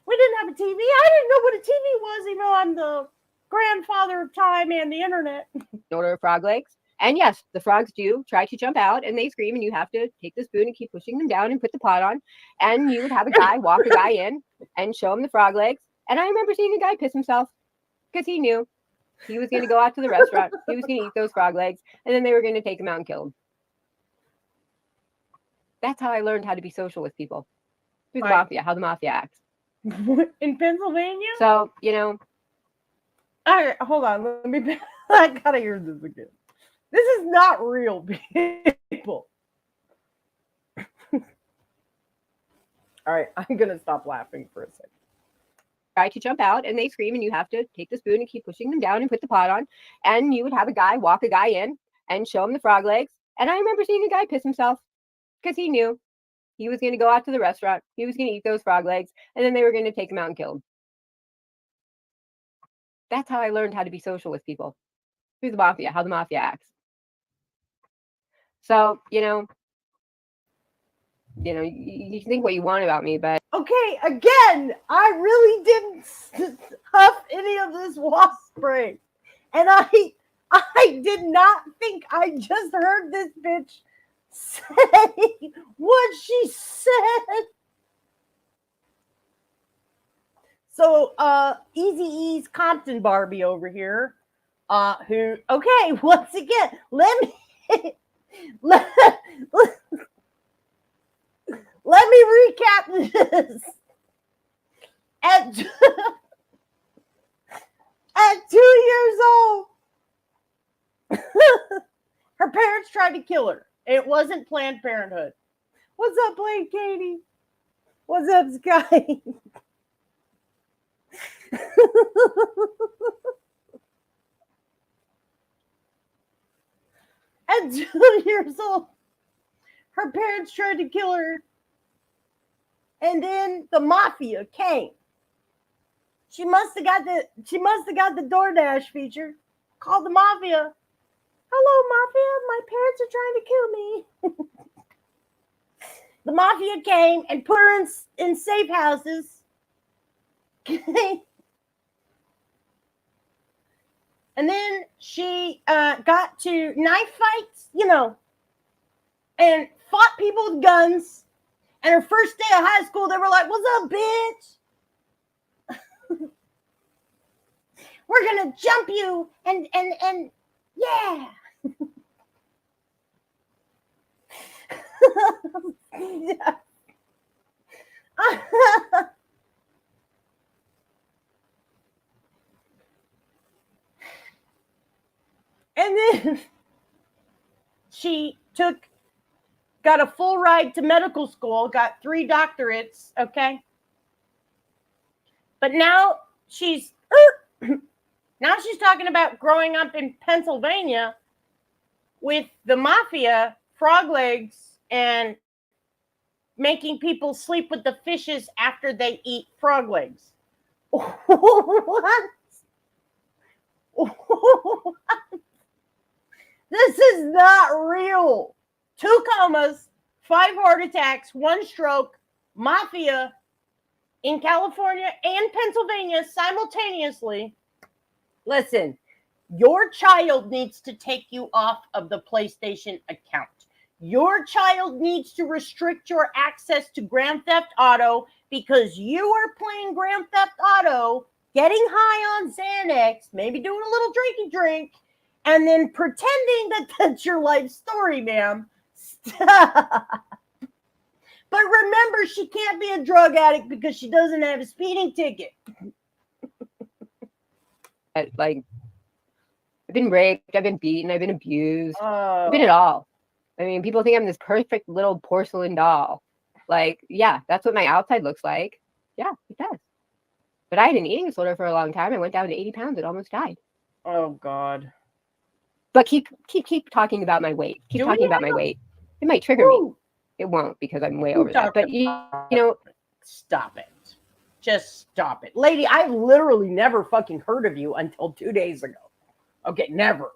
We didn't have a TV. I didn't know what a TV was, even though I'm the grandfather of time and the internet. Order of frog legs. And yes, the frogs do try to jump out and they scream and you have to take the spoon and keep pushing them down and put the pot on. And you would have a guy walk a guy in and show him the frog legs. And I remember seeing a guy piss himself because he knew he was going to go out to the restaurant. He was going to eat those frog legs and then they were going to take him out and kill him. That's how I learned how to be social with people. Through the mafia, how the mafia acts. In Pennsylvania? So, you know. All right, hold on. I gotta hear this again. This is not real, people. All right, I'm gonna stop laughing for a second. Try to jump out and they scream and you have to take the spoon and keep pushing them down and put the pot on. And you would have a guy walk a guy in and show him the frog legs. And I remember seeing a guy piss himself because he knew He was going to go out to the restaurant. He was going to eat those frog legs, and then they were going to take him out and kill him. That's how I learned how to be social with people. Through the mafia, how the mafia acts. So, you can think what you want about me, but Okay, again, I really didn't huff any of this wasp spray. And I did not think I just heard this bitch say what she said. So, Easy-E's Compton Barbie over here, who, okay, once again, let me recap this. At 2 years old, her parents tried to kill her. It wasn't Planned Parenthood. What's up, Blake Katie? What's up, Sky? At 2 years old, her parents tried to kill her, and then the mafia came. She must have got the DoorDash feature. Called the mafia. Hello, mafia. My parents are trying to kill me. The mafia came and put her in safe houses. And then she got to knife fights, and fought people with guns. And her first day of high school, they were like, "What's up, bitch? We're gonna jump you and yeah." And then she got a full ride to medical school, got 3 doctorates, okay? But now she's talking about growing up in Pennsylvania with the mafia, frog legs, and making people sleep with the fishes after they eat frog legs. What? This is not real. 2 comas, 5 heart attacks, 1 stroke, mafia in California and Pennsylvania simultaneously. Listen, your child needs to take you off of the PlayStation account. Your child needs to restrict your access to Grand Theft Auto because you are playing Grand Theft Auto, getting high on Xanax, maybe doing a little drinky drink, and then pretending that that's your life story, ma'am. Stop. But remember, she can't be a drug addict because she doesn't have a speeding ticket. Like, I've been raped, I've been beaten, I've been abused. I've been it all. I mean, people think I'm this perfect little porcelain doll. Like, yeah, that's what my outside looks like. Yeah, it does. But I had an eating disorder for a long time. I went down to 80 pounds. It almost died. Oh, God. But keep talking about my weight. Keep talking about my weight. It might trigger me. It won't because I'm way over that. But, you know. Stop it. Just stop it. Lady, I literally never fucking heard of you until 2 days ago. Okay, never.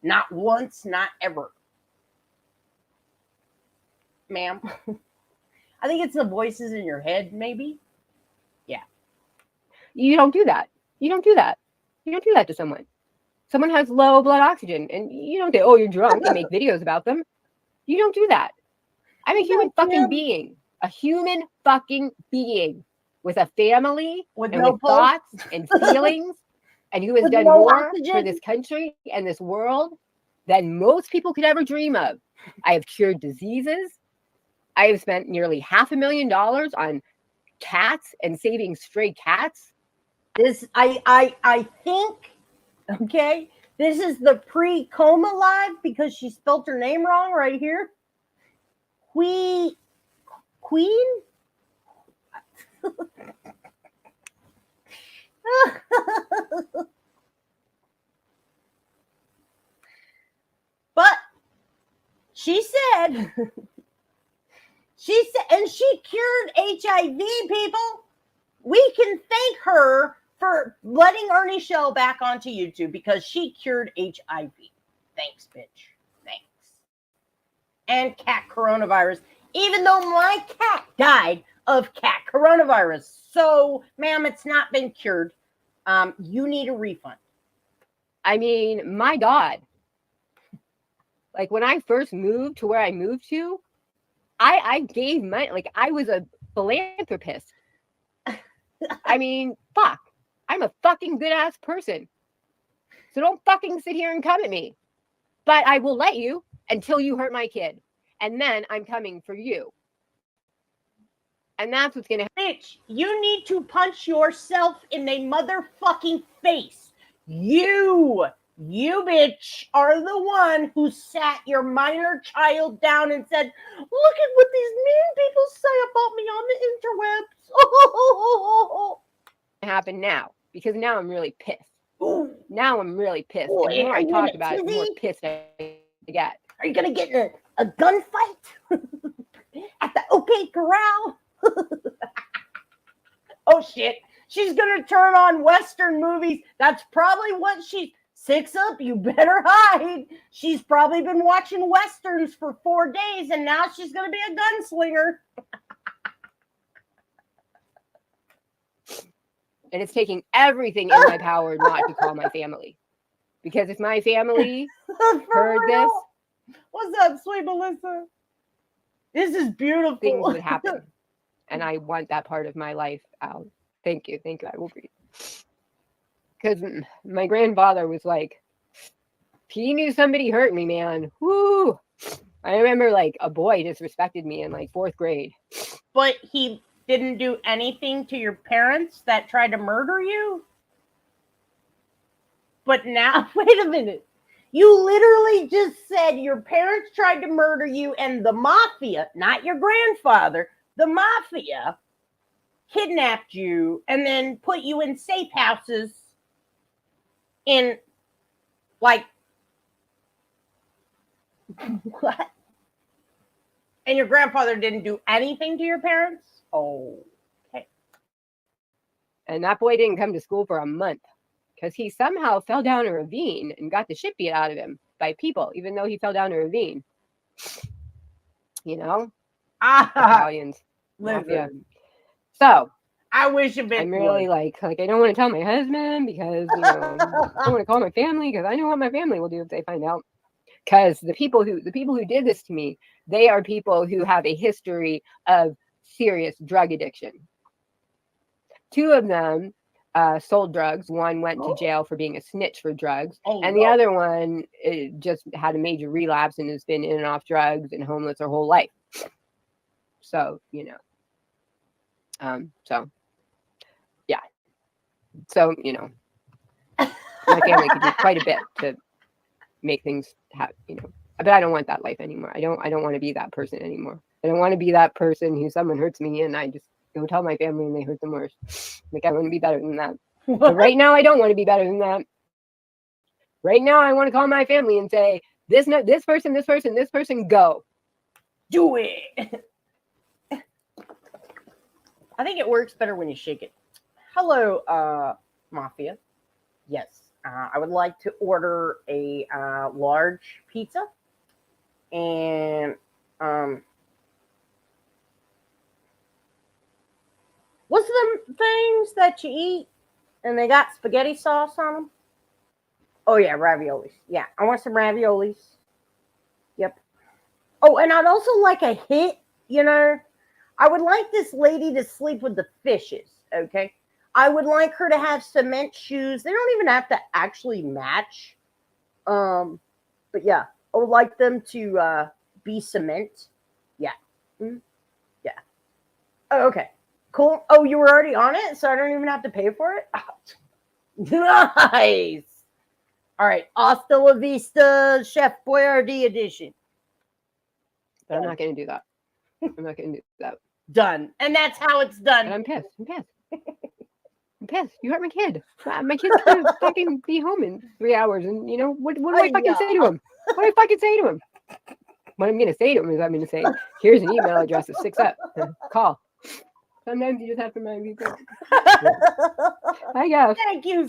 Not once, not ever. Ma'am. I think it's the voices in your head, maybe. Yeah. You don't do that. You don't do that. You don't do that to someone. Someone has low blood oxygen, and you don't say, "Oh, you're drunk," and make videos about them. You don't do that. I'm a human fucking being. A human fucking being with a family with and no with thoughts and feelings, and who has done more for this country and this world than most people could ever dream of. I have cured diseases. I have spent nearly $500,000 on cats and saving stray cats. This, I think, okay, this is the pre-coma live because she spelled her name wrong right here. Queen? But she She said, and she cured HIV, people. We can thank her for letting Ernie Shell back onto YouTube because she cured HIV. Thanks, bitch. Thanks. And cat coronavirus, even though my cat died of cat coronavirus. So, ma'am, it's not been cured. You need a refund. I mean, my God. Like when I first moved to where I moved to, I gave money. Like I was a philanthropist. I mean, fuck. I'm a fucking good ass person. So don't fucking sit here and come at me. But I will let you until you hurt my kid. And then I'm coming for you. And that's what's going to happen. Bitch, you need to punch yourself in the motherfucking face. You bitch are the one who sat your minor child down and said, look at what these mean people say about me on the interwebs. Oh. Happen now because now I'm really pissed. Ooh. Now I'm really pissed. Ooh, And the more I talk about it, the more pissed I get. Are you going to get in a gunfight at the OK Corral? Oh, shit. She's going to turn on Western movies. That's probably what she's... 6 up, you better hide. She's probably been watching Westerns for 4 days, and now she's going to be a gunslinger. And it's taking everything in my power not to call my family. Because if my family heard this... What's up, sweet Melissa? This is beautiful. Things would happen. And I want that part of my life out. Thank you. Thank you. I will breathe. Because my grandfather was like, he knew somebody hurt me, man. Woo! I remember like a boy disrespected me in like 4th grade. But he didn't do anything to your parents that tried to murder you? But now, wait a minute. You literally just said your parents tried to murder you and the mafia, not your grandfather, the mafia kidnapped you and then put you in safe houses in like what? And your grandfather didn't do anything to your parents? Oh, okay. And that boy didn't come to school for a month because he somehow fell down a ravine and got the shit beat out of him by people, even though he fell down a ravine. You know? Italians. Mafia. So I wish a bit. I'm really like I don't want to tell my husband because I don't want to call my family because I know what my family will do if they find out. Because the people who did this to me, they are people who have a history of serious drug addiction. 2 of them sold drugs. One went to jail for being a snitch for drugs, and the other one just had a major relapse and has been in and off drugs and homeless her whole life. So my family could do quite a bit to make things happen, but I don't want that life anymore. I don't want to be that person anymore. I don't want to be that person who someone hurts me and I just go tell my family and they hurt them worse. Like I want to be better than that. But right now I don't want to be better than that. Right now I want to call my family and say, this person, go. Do it. I think it works better when you shake it. Hello, Mafia. Yes, I would like to order a large pizza. And what's the things that you eat and they got spaghetti sauce on them? Oh, yeah, raviolis. Yeah, I want some raviolis. Yep. Oh, and I'd also like a hit, I would like this lady to sleep with the fishes, okay? I would like her to have cement shoes. They don't even have to actually match. But yeah, I would like them to be cement. Yeah. Mm-hmm. Yeah. Oh, okay. Cool. Oh, you were already on it, so I don't even have to pay for it? Oh. Nice. All right. Hasta la vista, Chef Boyardee edition. But I'm not going to do that. I'm not going to do that. Done. And that's how it's done. And I'm pissed. I'm pissed. You hurt my kid. My kid's going to fucking be home in 3 hours. And, what do I fucking say to him? What do I fucking say to him? what I'm going to say to them is I'm going to say, here's an email address of 6 Up. Call. Sometimes you just have to remind people. I guess. Thank you,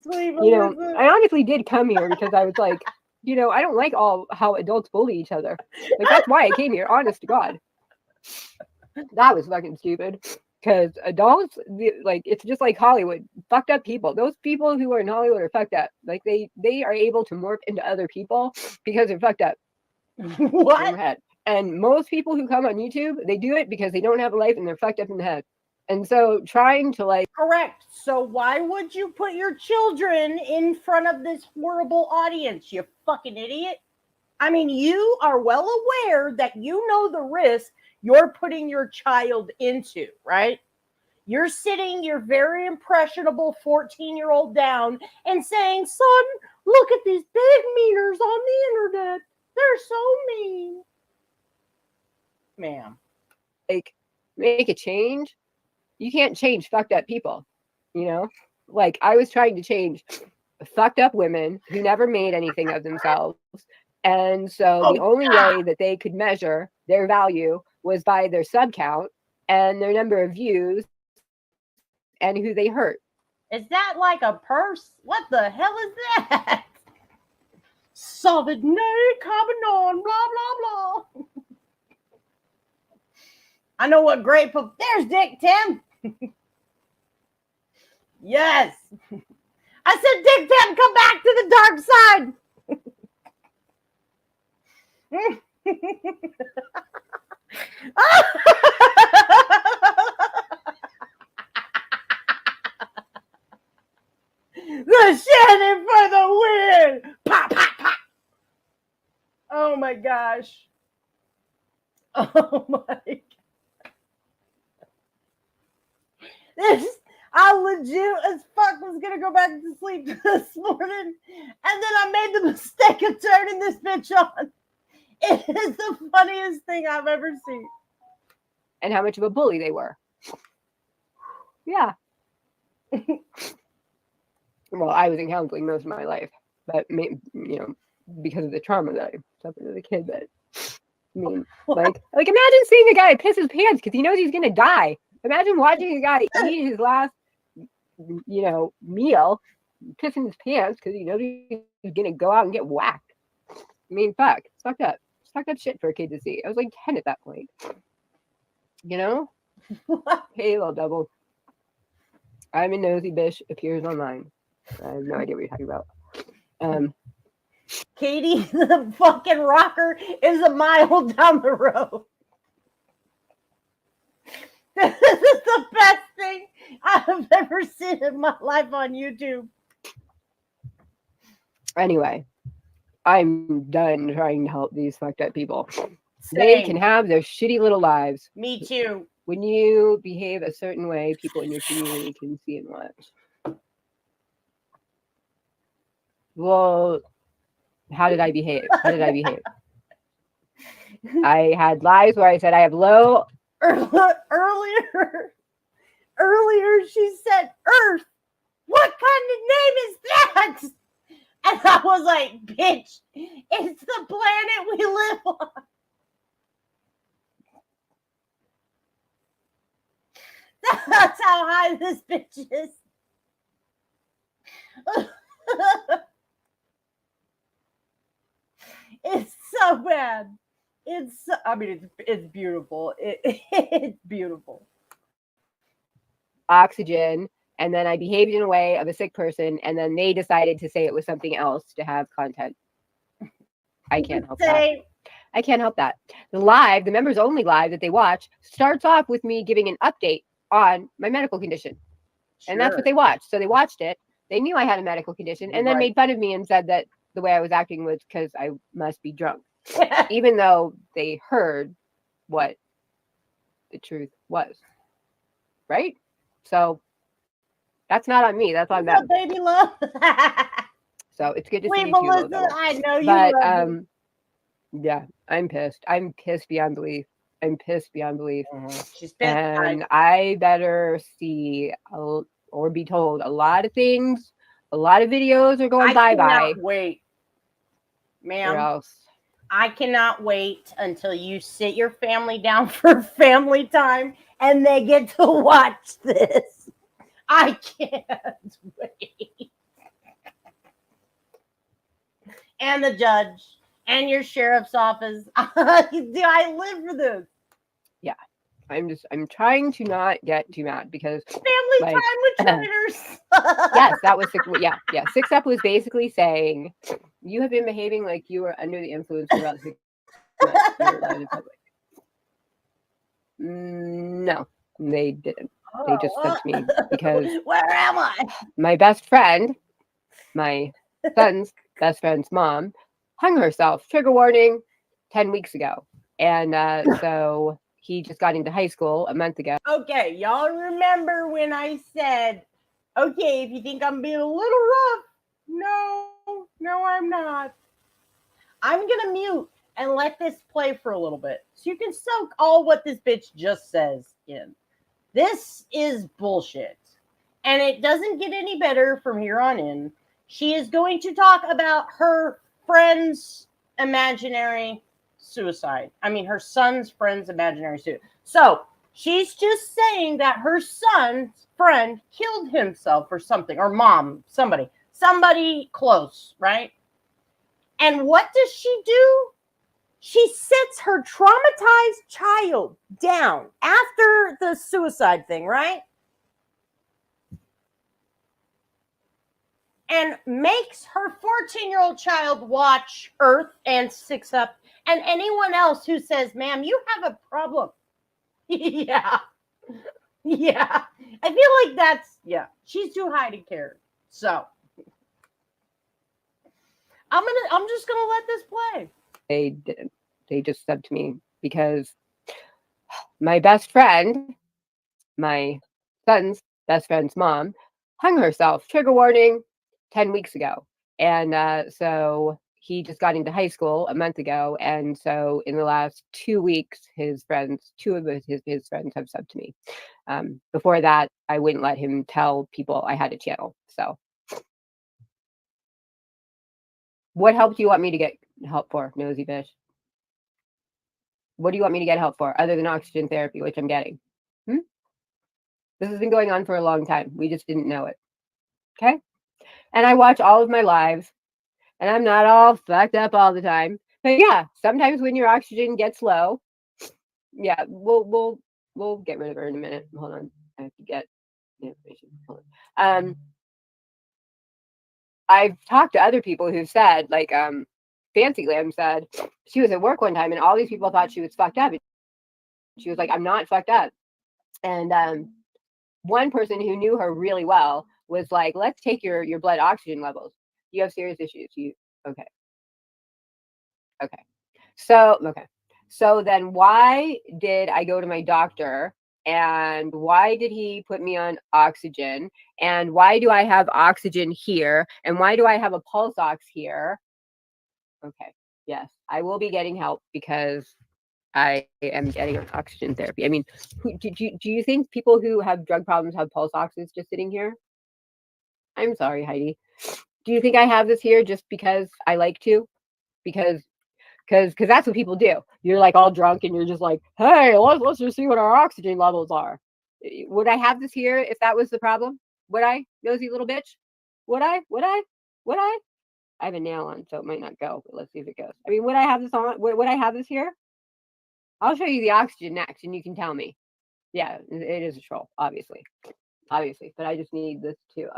sweet You know, Melissa. I honestly did come here because I was like, you know, I don't like how adults bully each other. Like, that's why I came here, honest to God. That was fucking stupid. Because adults, like, it's just like Hollywood. Fucked up people. Those people who are in Hollywood are fucked up. Like, they are able to morph into other people because they're fucked up. What? In their head. And most people who come on YouTube, they do it because they don't have a life and they're fucked up in the head. And so trying to like... Correct. So why would you put your children in front of this horrible audience, you fucking idiot? I mean, you are well aware that you know the risk you're putting your child into, right? You're sitting your very impressionable 14-year-old down and saying, son, look at these big meaners on the internet. They're so mean. Ma'am. Like, make a change. You can't change fucked up people, you know? Like, I was trying to change fucked up women who never made anything of themselves. And so the only way that they could measure their value was by their sub count and their number of views and who they hurt. Is that like a purse? What the hell is that? Sauvignon, Cabernet, blah, blah, blah. I know what grape of... There's Dick Tim. Yes. I said, Dick Tim, come back to the dark side. The Shannon for the win. Pop, pop, pop. Oh my gosh. Oh my God. I legit as fuck was gonna go back to sleep this morning, and then I made the mistake of turning this bitch on. It is the funniest thing I've ever seen. And how much of a bully they were. Yeah. Well, I was in counseling most of my life, but you know, because of the trauma that I suffered as a kid. But I mean, like imagine seeing a guy piss his pants because he knows he's gonna die. Imagine watching a guy eat his last, you know, meal, pissing his pants because he knows he's gonna go out and get whacked. I mean, fuck, it's fucked up. It's fucked up shit for a kid to see. I was like 10 at that point. You know? Hey, little double. I'm a nosy bitch appears online. I have no idea what you're talking about. Katie, the fucking rocker, is a mile down the road. This is the best thing I've ever seen in my life on YouTube. Anyway, I'm done trying to help these fucked up people. Same. They can have their shitty little lives. Me too. When you behave a certain way, people in your community can see and watch. Well, how did I behave? How did I behave? I had lives where I said I have low... Earlier she said, Earth, what kind of name is that? And I was like, bitch, it's the planet we live on. That's how high this bitch is. It's so bad. It's beautiful. It's beautiful. Oxygen, and then I behaved in a way of a sick person, and then they decided to say it was something else to have content. I can't help that. I can't help that. The members only live that they watch, starts off with me giving an update on my medical condition. Sure. And that's what they watched. So they watched it. They knew I had a medical condition and then made fun of me and said that the way I was acting was because I must be drunk. Even though they heard what the truth was. Right? So that's not on me. That's on them. Baby love. So it's good to see you Melissa, too. I know you. But yeah, I'm pissed. I'm pissed beyond belief. I'm pissed beyond belief. She's pissed. And I better see or be told a lot of things. A lot of videos are going bye-bye. Wait, ma'am. Or else I cannot wait until you sit your family down for family time and they get to watch this. I can't wait. And the judge and your sheriff's office. I live for this. Yeah. I'm trying to not get too mad because family like, time with traitors. Yes, that was yeah. 6 Up was basically saying you have been behaving like you were under the influence for about 6 months. You're allowed in public. No, they didn't. They just said to me because where am I? My best friend, my son's best friend's mom, hung herself. Trigger warning, 10 weeks ago, and so he just got into high school a month ago. Okay, y'all remember when I said, okay, if you think I'm being a little rough, no, I'm not. I'm gonna mute and let this play for a little bit so you can soak all what this bitch just says in. This is bullshit. And it doesn't get any better from here on in. She is going to talk about her friend's imaginary suicide. I mean, her son's friend's imaginary suicide. So she's just saying that her son's friend killed himself or something, or mom, somebody close, right? And what does she do? She sits her traumatized child down after the suicide thing, right? And makes her 14-year-old child watch Earth and 6 Up and anyone else who says, ma'am, you have a problem. Yeah. I feel like that's, she's too high to care. So I'm just gonna let this play. They didn't. They just said to me because my best friend, my son's best friend's mom, hung herself. Trigger warning, 10 weeks ago, and so he just got into high school a month ago, and so in the last 2 weeks, two of his friends have subbed to me. Before that, I wouldn't let him tell people I had a channel. So, what help do you want me to get help for, nosy bitch? What do you want me to get help for, other than oxygen therapy, which I'm getting? This has been going on for a long time. We just didn't know it. Okay? And I watch all of my lives, and I'm not all fucked up all the time. But yeah, sometimes when your oxygen gets low, yeah, we'll get rid of her in a minute. Hold on, I have to get the information. Hold on. I've talked to other people who've said, like, Fancyland said she was at work one time, and all these people thought she was fucked up. She was like, "I'm not fucked up," and one person who knew her really well was like, let's take your blood oxygen levels. You have serious issues. Okay. So then why did I go to my doctor, and why did he put me on oxygen, and why do I have oxygen here, and why do I have a pulse ox here? Okay. Yes, I will be getting help because I am getting on oxygen therapy. I mean, do you think people who have drug problems have pulse oxes just sitting here? I'm sorry, Heidi. Do you think I have this here just because I like to? Because that's what people do. You're like all drunk and you're just like, hey, let's just see what our oxygen levels are. Would I have this here if that was the problem? Would I, nosy little bitch? Would I? I have a nail on, so it might not go, but let's see if it goes. I mean, would I have this on? Would I have this here? I'll show you the oxygen next, and you can tell me. Yeah, it is a troll, obviously, but I just need this to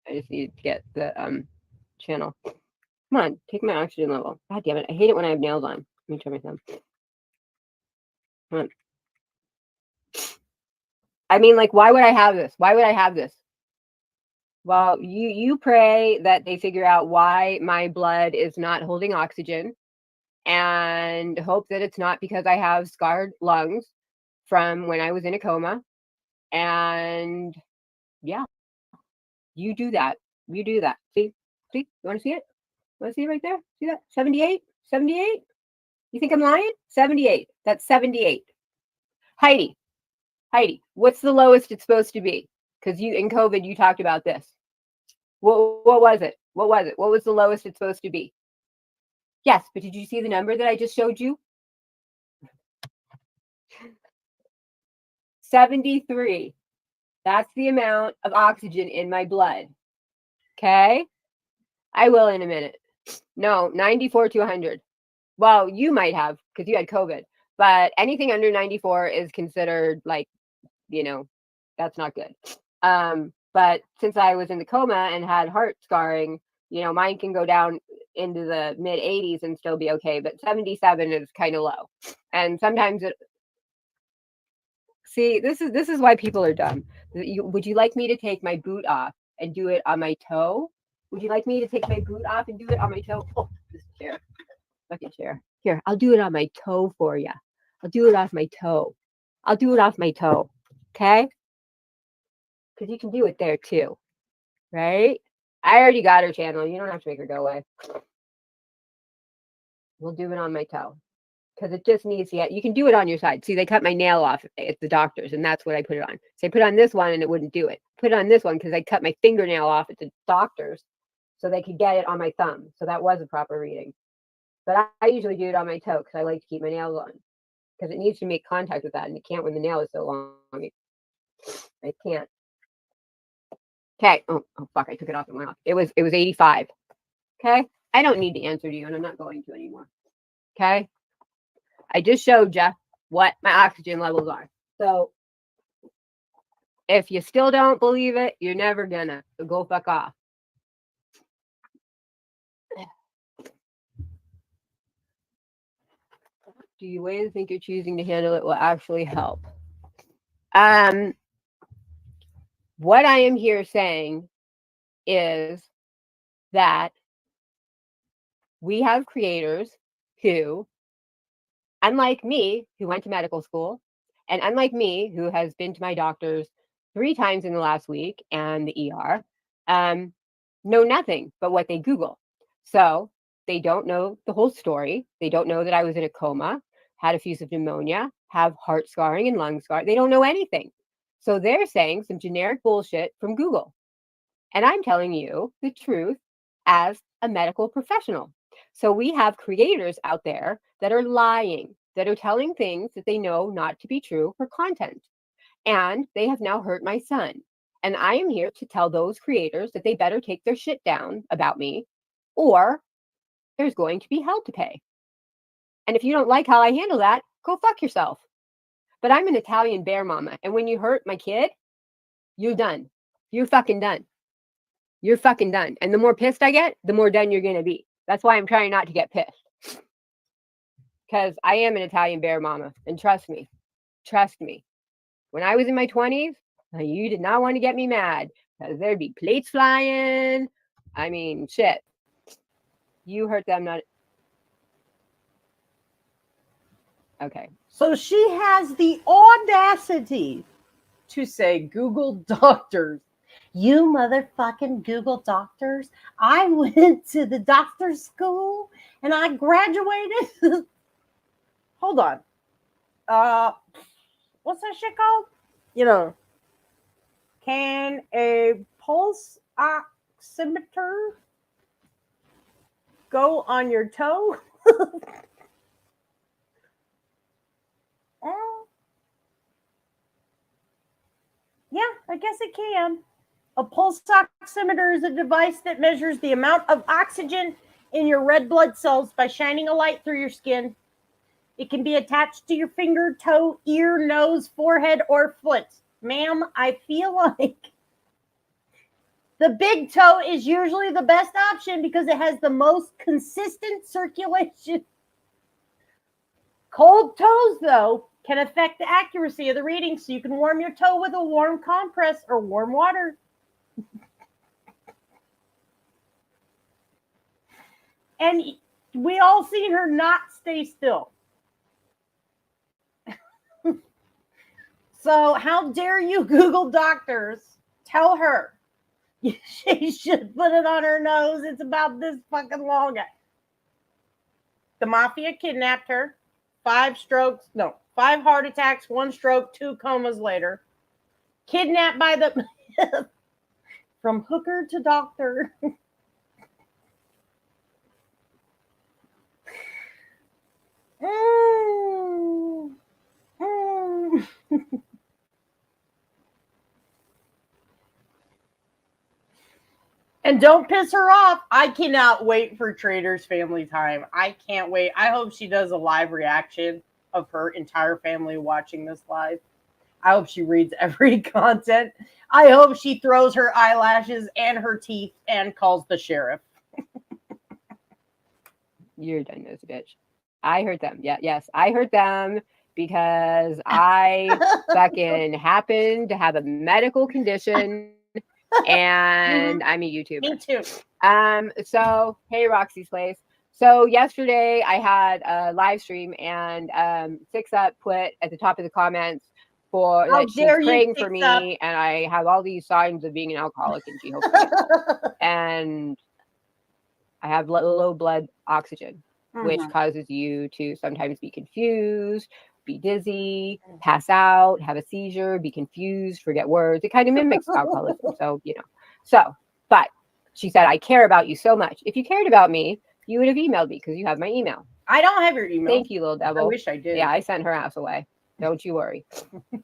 I just need to get the channel. Come on, take my oxygen level. God damn it, I hate it when I have nails on. Let me try my thumb. Come on. I mean, like, why would I have this? Well, you pray that they figure out why my blood is not holding oxygen, and hope that it's not because I have scarred lungs from when I was in a coma. And yeah, you do that. See, you want to see it? Want to see it right there? See that? 78? You think I'm lying? 78. That's 78. Heidi, what's the lowest it's supposed to be? Because you in COVID, you talked about this. What was it? What was it? What was the lowest it's supposed to be? Yes, but did you see the number that I just showed you? 73. That's the amount of oxygen in my blood. Okay? I will in a minute. No, 94 to 100. Well, you might have because you had COVID, but anything under 94 is considered like, that's not good. But since I was in the coma and had heart scarring, mine can go down into the mid 80s and still be okay, but 77 is kind of low. And sometimes see, this is why people are dumb. Would you like me to take my boot off and do it on my toe? Would you like me to take my boot off and do it on my toe? Oh, this chair. Fucking chair. Here, I'll do it on my toe for you. I'll do it off my toe. I'll do it off my toe. Okay? Because you can do it there too. Right? I already got her channel. You don't have to make her go away. We'll do it on my toe. Because it just needs to get, you can do it on your side. See, they cut my nail off at the doctor's, and that's what I put it on. So I put it on this one, and it wouldn't do it. Put it on this one because I cut my fingernail off at the doctor's, so they could get it on my thumb. So that was a proper reading. But I usually do it on my toe because I like to keep my nails on. Because it needs to make contact with that, and it can't when the nail is so long. I can't. Okay. Oh fuck! I took it off and went off. It was 85. Okay. I don't need to answer to you, and I'm not going to anymore. Okay. I just showed you what my oxygen levels are. So if you still don't believe it, you're never gonna. So go fuck off. Do you ways to think you're choosing to handle it will actually help? What I am here saying is that we have creators who, unlike me, who went to medical school, and unlike me, who has been to my doctor's 3 times in the last week and the ER, know nothing but what they Google. So they don't know the whole story. They don't know that I was in a coma, had effusive pneumonia, have heart scarring and lung scarring. They don't know anything. So they're saying some generic bullshit from Google. And I'm telling you the truth as a medical professional. So we have creators out there that are lying, that are telling things that they know not to be true for content. And they have now hurt my son. And I am here to tell those creators that they better take their shit down about me, or there's going to be hell to pay. And if you don't like how I handle that, go fuck yourself. But I'm an Italian bear mama. And when you hurt my kid, you're done. You're fucking done. You're fucking done. And the more pissed I get, the more done you're going to be. That's why I'm trying not to get pissed. Because I am an Italian bear mama. And trust me. When I was in my 20s, you did not want to get me mad. Because there'd be plates flying. I mean, shit. You hurt them, not... Okay. So she has the audacity to say Google doctors. You motherfucking Google doctors. I went to the doctor's school and I graduated. Hold on. What's that shit called? Can a pulse oximeter go on your toe? Yeah, I guess it can. A pulse oximeter is a device that measures the amount of oxygen in your red blood cells by shining a light through your skin. It can be attached to your finger, toe, ear, nose, forehead, or foot. Ma'am, I feel like the big toe is usually the best option because it has the most consistent circulation. Cold toes, though, can affect the accuracy of the reading, so you can warm your toe with a warm compress or warm water. And we all seen her not stay still. So how dare you Google doctors? Tell her she should put it on her nose. It's about this fucking long. The mafia kidnapped her. 5 heart attacks, 1 stroke, 2 comas later. Kidnapped by the From hooker to doctor. And don't piss her off. I cannot wait for Trader's family time. I can't wait. I hope she does a live reaction of her entire family watching this live. I hope she reads every content. I hope she throws her eyelashes and her teeth and calls the sheriff. You're done, nosy bitch. I heard them. Yeah, yes, I heard them because I fucking happened to have a medical condition and I'm a YouTuber. Me too. So hey, Roxy's Place. So yesterday I had a live stream and Six Up put at the top of the comments for that she's praying for me, and I have all these signs of being an alcoholic, and she hopes and I have low blood oxygen, which causes you to sometimes be confused, be dizzy, pass out, have a seizure, be confused, forget words. It kind of mimics alcoholism. So, but she said, I care about you so much. If you cared about me, you would have emailed me because you have my email. I don't have your email. Thank you, little devil. I wish I did. Yeah, I sent her ass away. Don't you worry.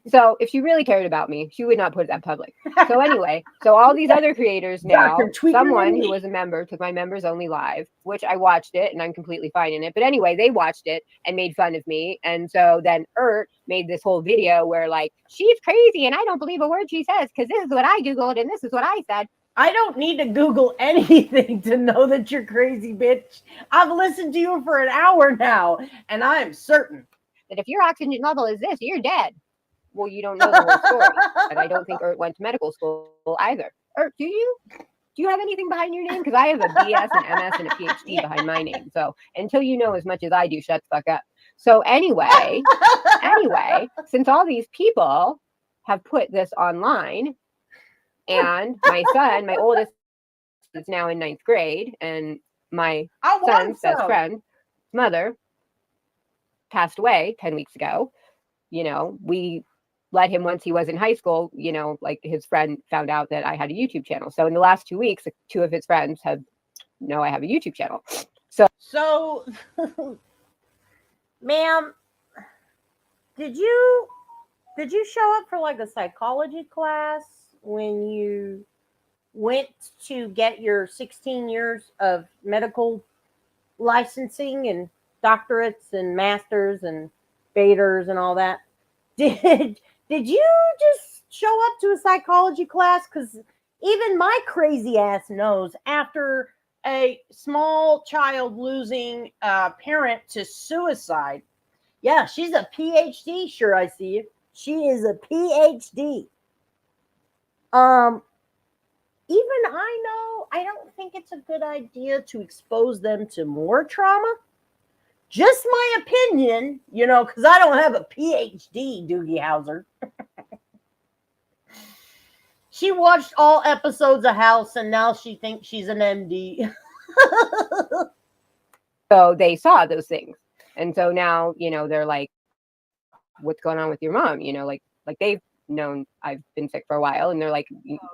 So if she really cared about me, she would not put that public. So anyway, so all these other creators now, someone who was a member took my members only live, which I watched it and I'm completely fine in it. But anyway, they watched it and made fun of me. And so then made this whole video where like, she's crazy and I don't believe a word she says because this is what I Googled and this is what I said. I don't need to Google anything to know that you're crazy, bitch. I've listened to you for an hour now and I am certain that if your oxygen level is this, you're dead. Well, you don't know the whole story. And I don't think went to medical school either. Do you? Do you have anything behind your name? Because I have a BS, an MS, and a PhD behind my name. So until you know as much as I do, shut the fuck up. So anyway, since all these people have put this online, and my son, my oldest, is now in 9th grade, and my son's best friend, mother, passed away 10 weeks ago. We let him once he was in high school, like his friend found out that I had a YouTube channel. So in the last 2 weeks, 2 of his friends know I have a YouTube channel. So ma'am, did you show up for like a psychology class when you went to get your 16 years of medical licensing and doctorates and masters and Baders and all that? Did you just show up to a psychology class? Because even my crazy ass knows after a small child losing a parent to suicide. Yeah, she's a PhD. Sure, I see it. She is a PhD. Even I know I don't think it's a good idea to expose them to more trauma. Just my opinion, because I don't have a PhD, Doogie Howser. She watched all episodes of House, and now she thinks she's an MD. So they saw those things. And so now, they're like, what's going on with your mom? Like they've known I've been sick for a while, and they're like,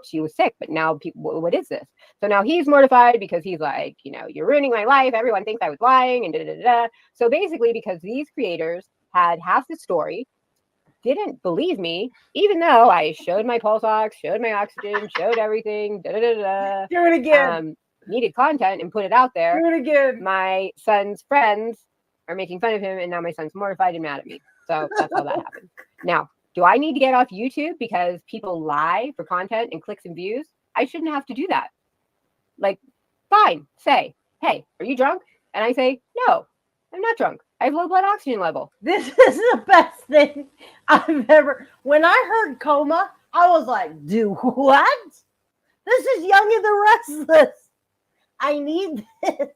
she was sick, but now what is this? So now he's mortified because he's like, you're ruining my life. Everyone thinks I was lying and da-da-da-da. So basically, because these creators had half the story, didn't believe me, even though I showed my pulse ox, showed my oxygen, showed everything, da-da-da-da. Do it again. Needed content and put it out there. Do it again. My son's friends are making fun of him, and now my son's mortified and mad at me. So that's how that happened. Now, do I need to get off YouTube because people lie for content and clicks and views? I shouldn't have to do that. Like, fine, say, hey, are you drunk? And I say, no, I'm not drunk. I have low blood oxygen level. This is the best thing I've ever. When I heard coma, I was like, do what? This is Young and the Restless. I need this.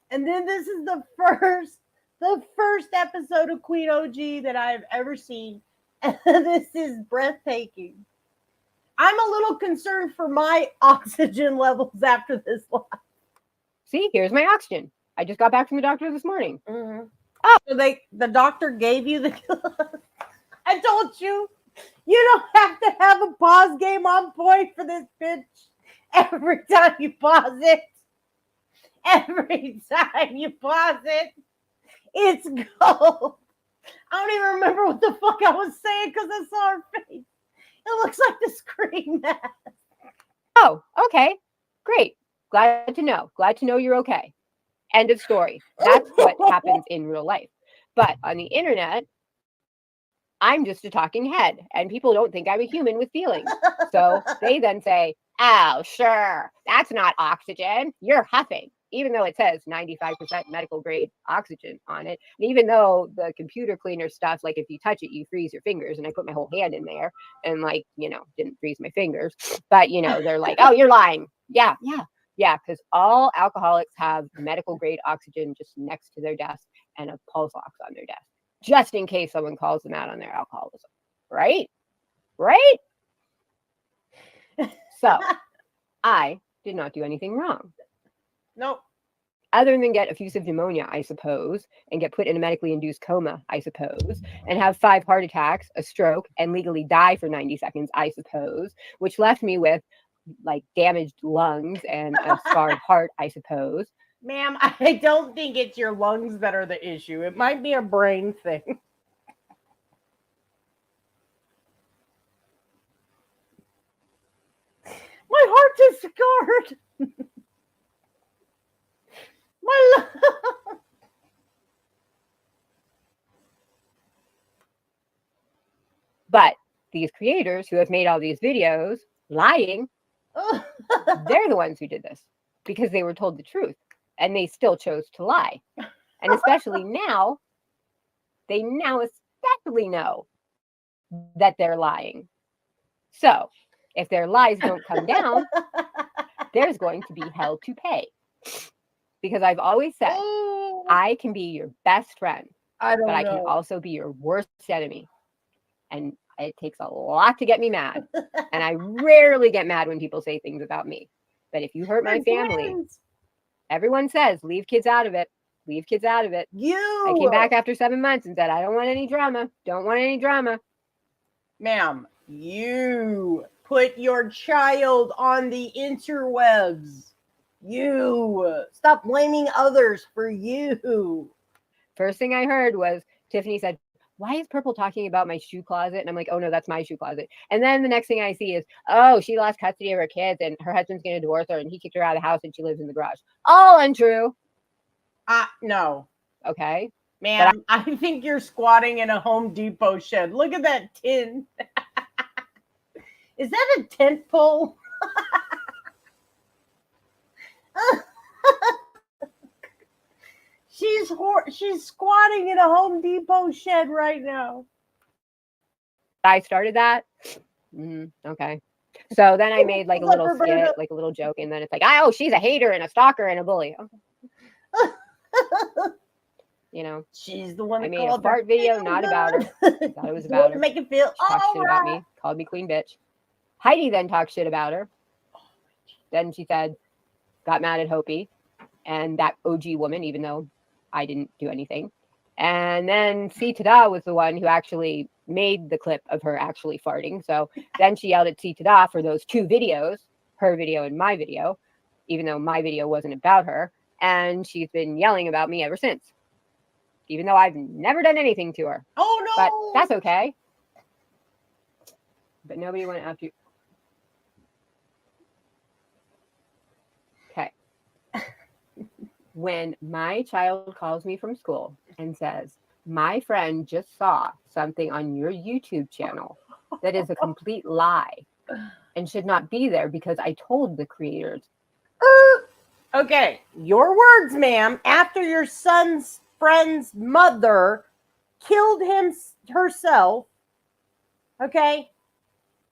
And then this is the first episode of Queen OG that I've ever seen. And this is breathtaking. I'm a little concerned for my oxygen levels after this live. See, here's my oxygen. I just got back from the doctor this morning. Mm-hmm. Oh, so the doctor gave you the. I told you You don't have to have a pause game on point for this bitch. Every time you pause it, it's gold. I don't even remember what the fuck I was saying because I saw her face. It looks like the Scream mask. Oh, okay. Great. Glad to know. Glad to know you're okay. End of story. That's what happens in real life. But on the internet, I'm just a talking head, and people don't think I'm a human with feelings. So they then say, oh, sure, that's not oxygen. You're huffing, even though it says 95% medical grade oxygen on it. And even though the computer cleaner stuff, like if you touch it, you freeze your fingers. And I put my whole hand in there and didn't freeze my fingers. But, they're like, oh, you're lying. Yeah, because all alcoholics have medical grade oxygen just next to their desk and a pulse ox on their desk, just in case someone calls them out on their alcoholism. Right? So I did not do anything wrong. Nope. Other than get effusive pneumonia, I suppose, and get put in a medically induced coma, I suppose, and have 5 heart attacks, a stroke, and legally die for 90 seconds, I suppose, which left me with damaged lungs and a scarred heart, I suppose. Ma'am, I don't think it's your lungs that are the issue. It might be a brain thing. My heart is scarred. My lung. But these creators who have made all these videos lying, they're the ones who did this because they were told the truth and they still chose to lie. And especially now, they especially know that they're lying. So if their lies don't come down, there's going to be hell to pay. Because I've always said, I can be your best friend, but I can also be your worst enemy. And it takes a lot to get me mad. And I rarely get mad when people say things about me. But if you hurt my family, everyone says, leave kids out of it. Leave kids out of it. I came back after 7 months and said, I don't want any drama. Don't want any drama. Ma'am, you put your child on the interwebs. You stop blaming others for you. First thing I heard was Tiffany said, why is Purple talking about my shoe closet? And I'm like, oh no, that's my shoe closet. And then the next thing I see is, oh, she lost custody of her kids and her husband's going to divorce her and he kicked her out of the house and she lives in the garage. All untrue. No. Okay. Ma'am, I think you're squatting in a Home Depot shed. Look at that tin. Is that a tent pole? She's squatting in a Home Depot shed right now. I started that. Okay. So then I made like a little skit, like a little joke, and then it's like, oh, she's a hater and a stalker and a bully. Okay. She's the one. I made a fart video, not about her. I thought it was about her. Make it feel. She talked shit about me, called me queen bitch. Heidi then talked shit about her. Then she said, got mad at Hopi and that OG woman, even though I didn't do anything. And then C Tada was the one who actually made the clip of her actually farting. So then she yelled at C Tada for those 2 videos, her video and my video, even though my video wasn't about her. And she's been yelling about me ever since, even though I've never done anything to her. Oh, no. But that's okay. But nobody went after you. Okay. When my child calls me from school and says, my friend just saw something on your YouTube channel that is a complete lie and should not be there because I told the creators. Okay, your words, ma'am, after your son's friend's mother killed herself, okay,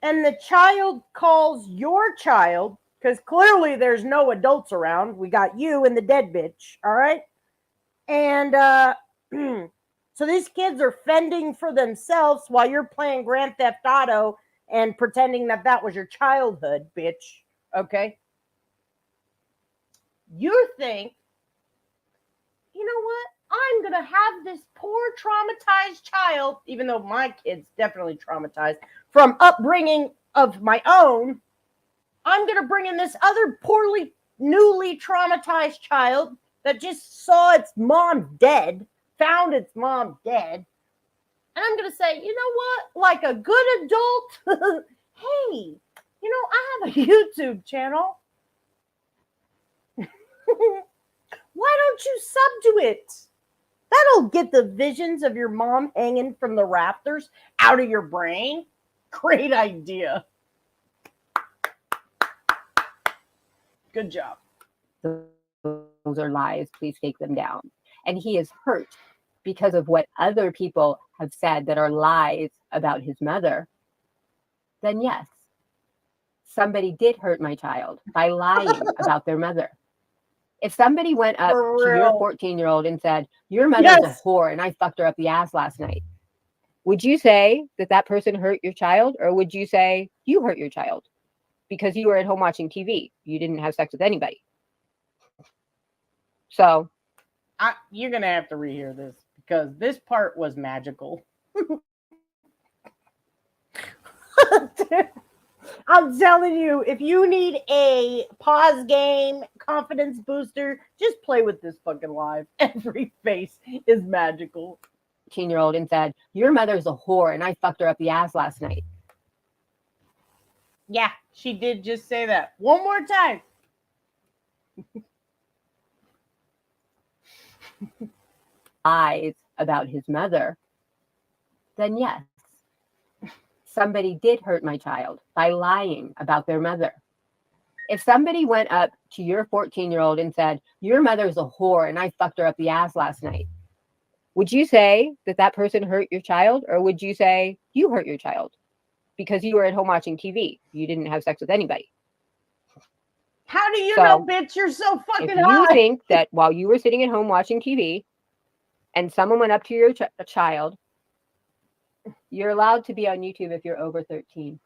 and the child calls your child, because clearly there's no adults around. We got you and the dead bitch, all right? And so these kids are fending for themselves while you're playing Grand Theft Auto and pretending that was your childhood, bitch, okay? You think, you know what? I'm going to have this poor traumatized child, even though my kid's definitely traumatized from upbringing of my own. I'm going to bring in this other poorly, newly traumatized child that just saw its mom dead, found its mom dead. And I'm going to say, you know what? Like a good adult, hey, you know, I have a YouTube channel. Why don't you sub to it? That'll get the visions of your mom hanging from the rafters out of your brain. Great idea. Good job. Those are lies. Please take them down. And he is hurt because of what other people have said that are lies about his mother. Then yes, somebody did hurt my child by lying about their mother. If somebody went up to your 14-year-old and said, your mother's a whore and I fucked her up the ass last night, would you say that that person hurt your child? Or would you say you hurt your child because you were at home watching TV? You didn't have sex with anybody. So you're going to have to rehear this because this part was magical. I'm telling you, if you need a pause game, confidence booster, just play with this fucking live. Every face is magical. 14-year-old and said, your mother's a whore and I fucked her up the ass last night. Yeah, she did just say that. One more time. Lies about his mother. Then yes, somebody did hurt my child by lying about their mother. If somebody went up to your 14-year-old and said, your mother's a whore and I fucked her up the ass last night, would you say that that person hurt your child? Or would you say you hurt your child because you were at home watching TV? You didn't have sex with anybody. How do you know, bitch? You're so fucking high. If you think that while you were sitting at home watching TV and someone went up to your child, you're allowed to be on YouTube if you're over 13.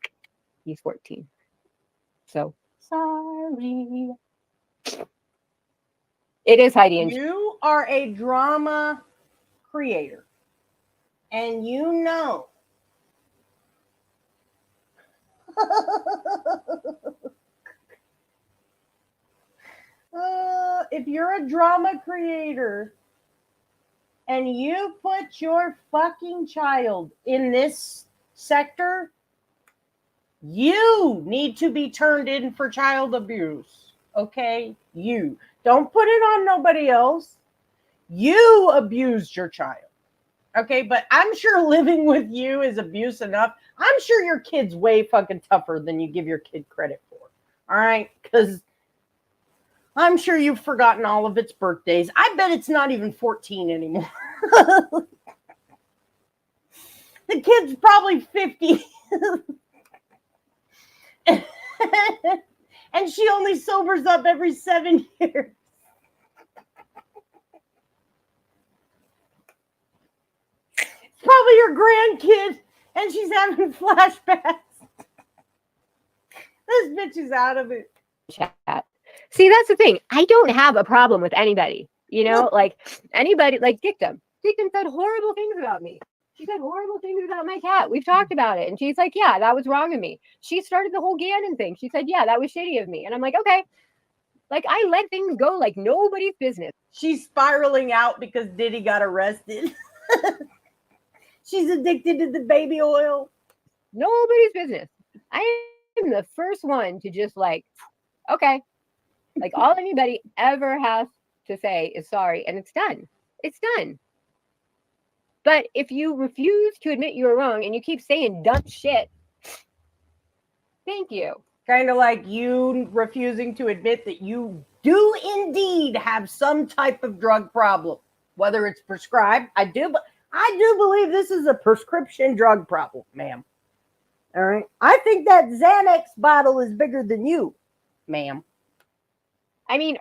He's 14. So, sorry. It is Heidi and you are a drama creator. And you know. If you're a drama creator and you put your fucking child in this sector, you need to be turned in for child abuse. Okay? You. Don't put it on nobody else. You abused your child. Okay? But I'm sure living with you is abuse enough. I'm sure your kid's way fucking tougher than you give your kid credit for. All right? Because I'm sure you've forgotten all of its birthdays. I bet it's not even 14 anymore. The kid's probably 50. And she only sobers up every 7 years. It's probably your grandkid, and she's having flashbacks. This bitch is out of it. Chat. See, that's the thing. I don't have a problem with anybody. You know, like anybody, like Dictum. Dictum said horrible things about me. She said horrible things about my cat. We've talked about it. And she's like, yeah, that was wrong of me. She started the whole Gannon thing. She said, yeah, that was shitty of me. And I'm like, okay. Like, I let things go like nobody's business. She's spiraling out because Diddy got arrested. She's addicted to the baby oil. Nobody's business. I am the first one to just like, okay. Like, all anybody ever has to say is sorry, and it's done. It's done. But if you refuse to admit you were wrong and you keep saying dumb shit, thank you. Kind of like you refusing to admit that you do indeed have some type of drug problem, whether it's prescribed. I do believe this is a prescription drug problem, ma'am. All right. I think that Xanax bottle is bigger than you, ma'am. I mean,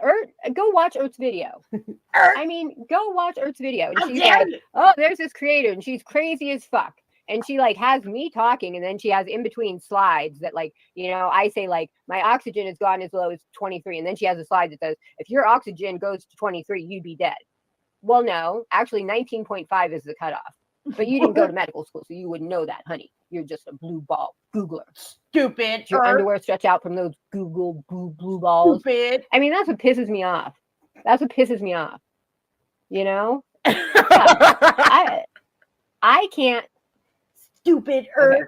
go watch Ert's video. Go watch Ert's video. And she's like, oh, there's this creator, and she's crazy as fuck. And she like has me talking, and then she has in between slides that like, you know, I say like my oxygen has gone as low as 23, and then she has a slide that says if your oxygen goes to 23, you'd be dead. Well, no, actually 19.5 is the cutoff. But you didn't go to medical school, so you wouldn't know that, honey. You're just a blue ball Googler. Stupid. Your underwear stretch out from those Google blue balls. Stupid. I mean, that's what pisses me off. That's what pisses me off. You know? I can't. Stupid. Okay.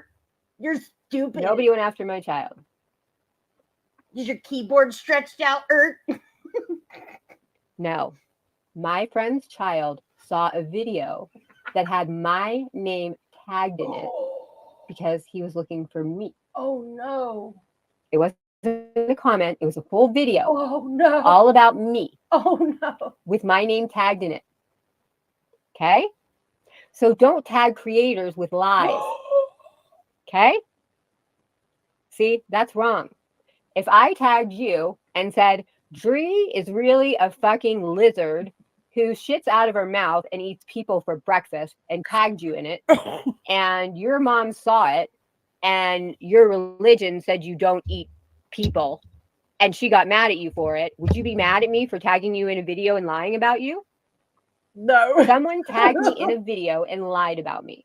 You're stupid. Nobody went after my child. Is your keyboard stretched out, No. My friend's child saw a video that had my name tagged in it because he was looking for me. Oh, no. It wasn't a comment. It was a full video. Oh, no. All about me. Oh, no. With my name tagged in it. Okay? So don't tag creators with lies. Okay? See, that's wrong. If I tagged you and said, Dree is really a fucking lizard who shits out of her mouth and eats people for breakfast and tagged you in it, and your mom saw it, and your religion said you don't eat people, and she got mad at you for it, would you be mad at me for tagging you in a video and lying about you? No. Someone tagged me in a video and lied about me.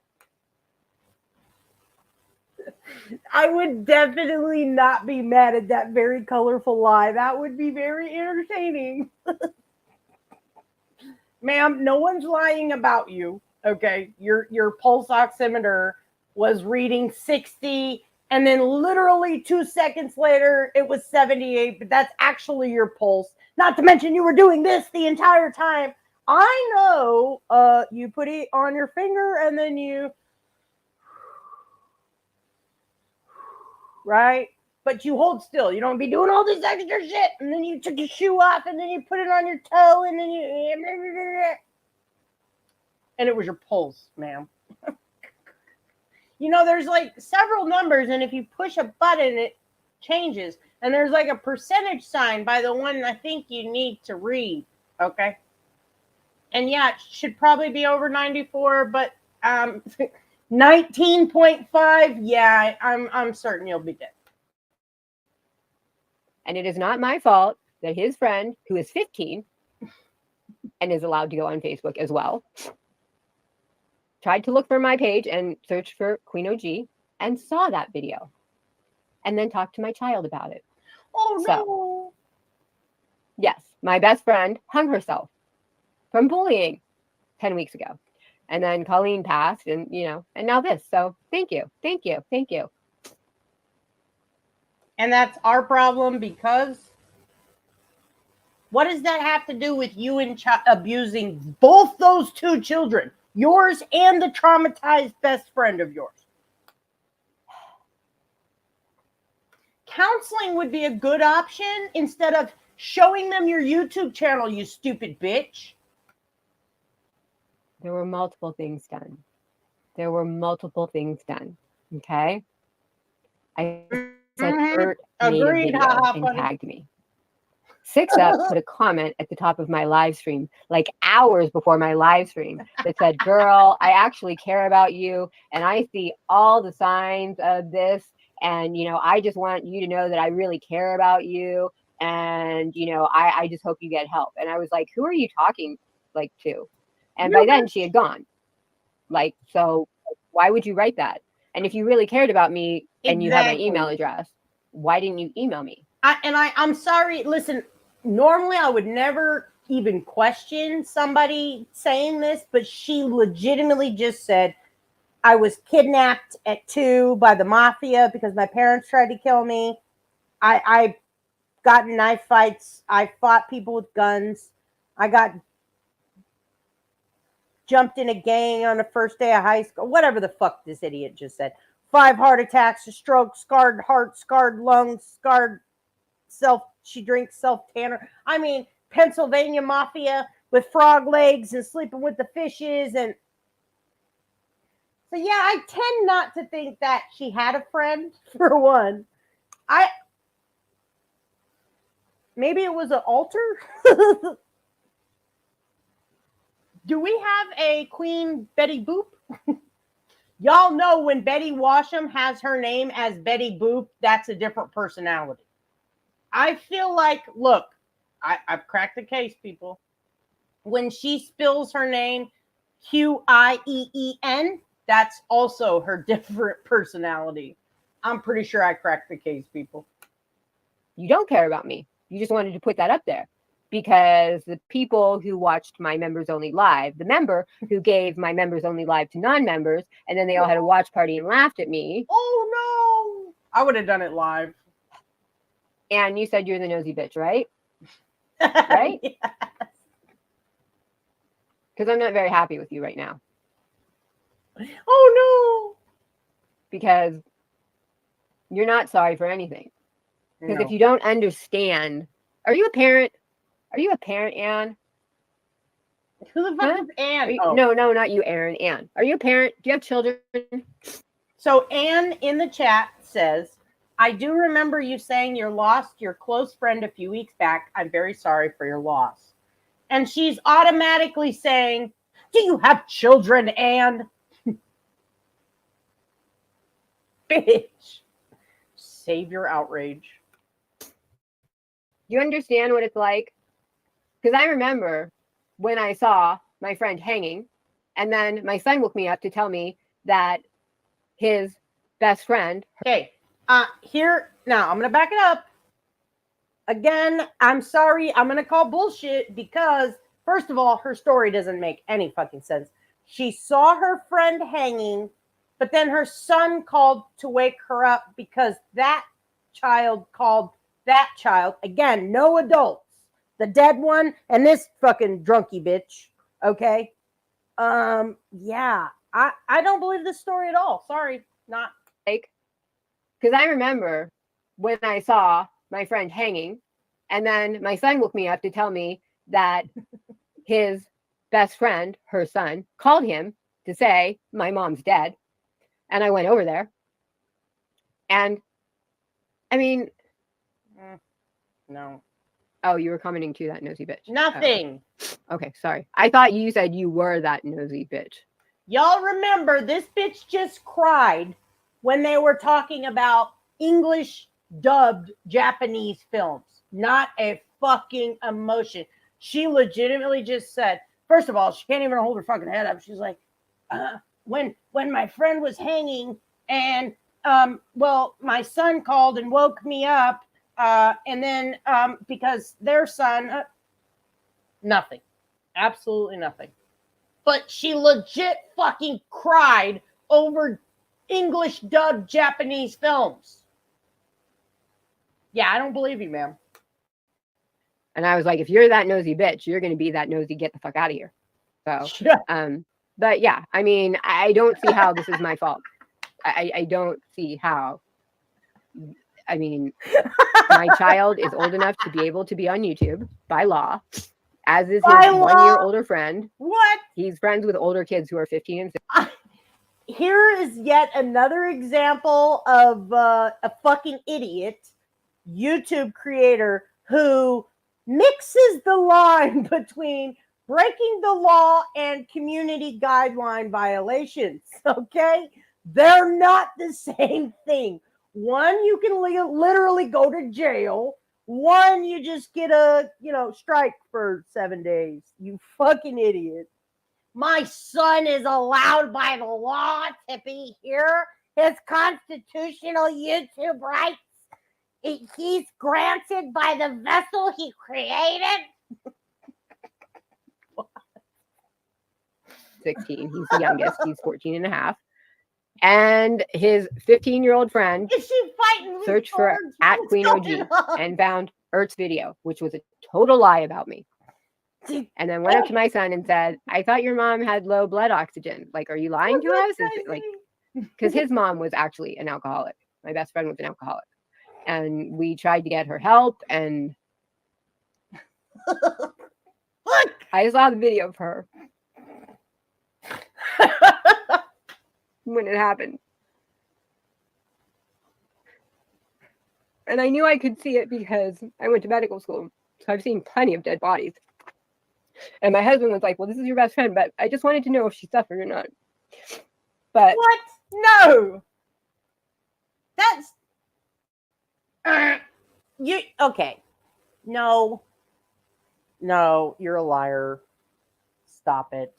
I would definitely not be mad at that very colorful lie. That would be very entertaining. Ma'am, no one's lying about you. Okay. Your pulse oximeter was reading 60, and then literally 2 seconds later it was 78, but that's actually your pulse. Not to mention you were doing this the entire time. I know you put it on your finger and then you right? But you hold still. You don't be doing all this extra shit. And then you took your shoe off and then you put it on your toe and then you... And it was your pulse, ma'am. You know, there's like several numbers, and if you push a button, it changes. And there's like a percentage sign by the one I think you need to read, okay? And yeah, it should probably be over 94, but 19.5, yeah, I'm certain you'll be dead. And it is not my fault that his friend, who is 15 and is allowed to go on Facebook as well, tried to look for my page and searched for Queen OG and saw that video and then talked to my child about it. Oh, so, no. Yes, my best friend hung herself from bullying 10 weeks ago. And then Colleen passed and, you know, and now this. So thank you. Thank you. Thank you. And that's our problem, because what does that have to do with you and abusing both those two children, yours and the traumatized best friend of yours? Counseling would be a good option instead of showing them your YouTube channel, you stupid bitch. There were multiple things done. There were multiple things done. Okay? I said, Ert made a video and tagged me. Six Up put a comment at the top of my live stream, like hours before my live stream, that said, girl, I actually care about you, and I see all the signs of this, and, you know, I just want you to know that I really care about you, and, you know, I just hope you get help. And I was like, who are you talking, like, to? And by then, she had gone. Like, so why would you write that? And if you really cared about me and you have my email address, why didn't you email me? I'm sorry. Listen, normally I would never even question somebody saying this, but she legitimately just said, I was kidnapped at 2 by the mafia because my parents tried to kill me. I got in knife fights. I fought people with guns. I got jumped in a gang on the first day of high school. Whatever the fuck this idiot just said. 5 heart attacks, a stroke, scarred heart, scarred lungs, scarred she drinks self-tanner. I mean, Pennsylvania mafia with frog legs and sleeping with the fishes. And so, yeah, I tend not to think that she had a friend, for one. Maybe it was an altar. Do we have a Queen Betty Boop? Y'all know when Betty Washam has her name as Betty Boop, that's a different personality. I feel like, look, I've cracked the case, people. when she spills her name, Quien, that's also her different personality. I'm pretty sure I cracked the case, people. You don't care about me. You just wanted to put that up there because the people who watched my members only live, the member who gave my members only live to non-members, and then they all had a watch party and laughed at me. Oh no! I would have done it live. And you said you're the nosy bitch, right? Right? Yes. Because I'm not very happy with you right now. Oh Because you're not sorry for anything. no! Because if you don't understand, are you a parent? Are you a parent, Anne? Who the fuck is Anne? No, not you, Aaron. Anne. Are you a parent? Do you have children? So Anne in the chat says, I do remember you saying you lost your close friend a few weeks back. I'm very sorry for your loss. And she's automatically saying, do you have children, Anne? Bitch. Save your outrage. You understand what it's like? Because I remember when I saw my friend hanging, and then my son woke me up to tell me that his best friend. Okay, here, now I'm going to back it up. Again, I'm sorry, I'm going to call bullshit because, first of all, her story doesn't make any fucking sense. She saw her friend hanging, but then her son called to wake her up because that child called that child. Again, no adults. The dead one and this fucking drunky bitch. Okay. Yeah. I don't believe this story at all. Sorry. Not like, because I remember when I saw my friend hanging, and then my son woke me up to tell me that his best friend, her son, called him to say my mom's dead. And I went over there. And I mean, no. Oh, you were commenting to that nosy bitch. Nothing. Oh. Okay, sorry. I thought you said you were that nosy bitch. Y'all remember this bitch just cried when they were talking about English dubbed Japanese films. Not a fucking emotion. She legitimately just said, first of all, she can't even hold her fucking head up. She's like, when my friend was hanging and well, my son called and woke me up. And then because their son, nothing, absolutely nothing. But she legit fucking cried over English dubbed Japanese films. Yeah, I don't believe you, ma'am. And I was like, if you're that nosy bitch, you're going to be that nosy, get the fuck out of here. So, but yeah, I mean, I don't see how this is my fault. I don't see how. I mean, my child is old enough to be able to be on YouTube by law, as is his 1 year older friend. What? He's friends with older kids who are 15 and 16. Here is yet another example of a fucking idiot YouTube creator who mixes the line between breaking the law and community guideline violations. Okay? They're not the same thing. One, you can literally go to jail. One, you just get a, strike for 7 days. You fucking idiot. My son is allowed by the law to be here. His constitutional YouTube rights. He's granted by the vessel he created. 16. He's the youngest. He's 14 and a half. And his 15-year-old friend searched for @QueenOG and found Ert's video, which was a total lie about me. And then went up to my son and said, I thought your mom had low blood oxygen. Like, are you lying to us? Because his mom was actually an alcoholic. My best friend was an alcoholic. And we tried to get her help. And I saw the video of her when it happened. And I knew I could see it because I went to medical school. So I've seen plenty of dead bodies. And my husband was like, well, this is your best friend, but I just wanted to know if she suffered or not. But what? No. That's you okay. No, you're a liar. Stop it.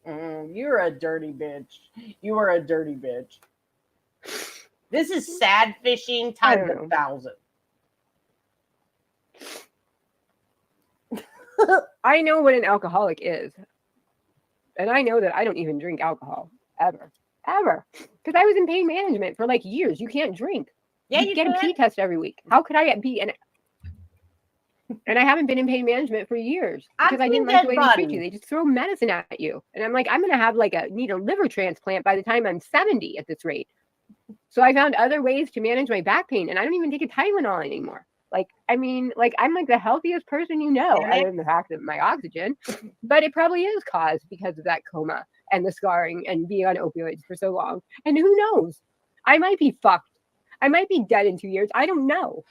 You're a dirty bitch. You are a dirty bitch. This is sad fishing times 1,000. I know what an alcoholic is. And I know that I don't even drink alcohol ever. Because I was in pain management for like years. You can't drink. Yeah, you get a pee test every week. How could I get pee? And I haven't been in pain management for years because I didn't like the way they treat you. They just throw medicine at you. And I'm like, I'm going to have need a liver transplant by the time I'm 70 at this rate. So I found other ways to manage my back pain. And I don't even take a Tylenol anymore. I'm like the healthiest person you know, other than the fact that my oxygen. But it probably is caused because of that coma and the scarring and being on opioids for so long. And who knows? I might be fucked. I might be dead in 2 years. I don't know.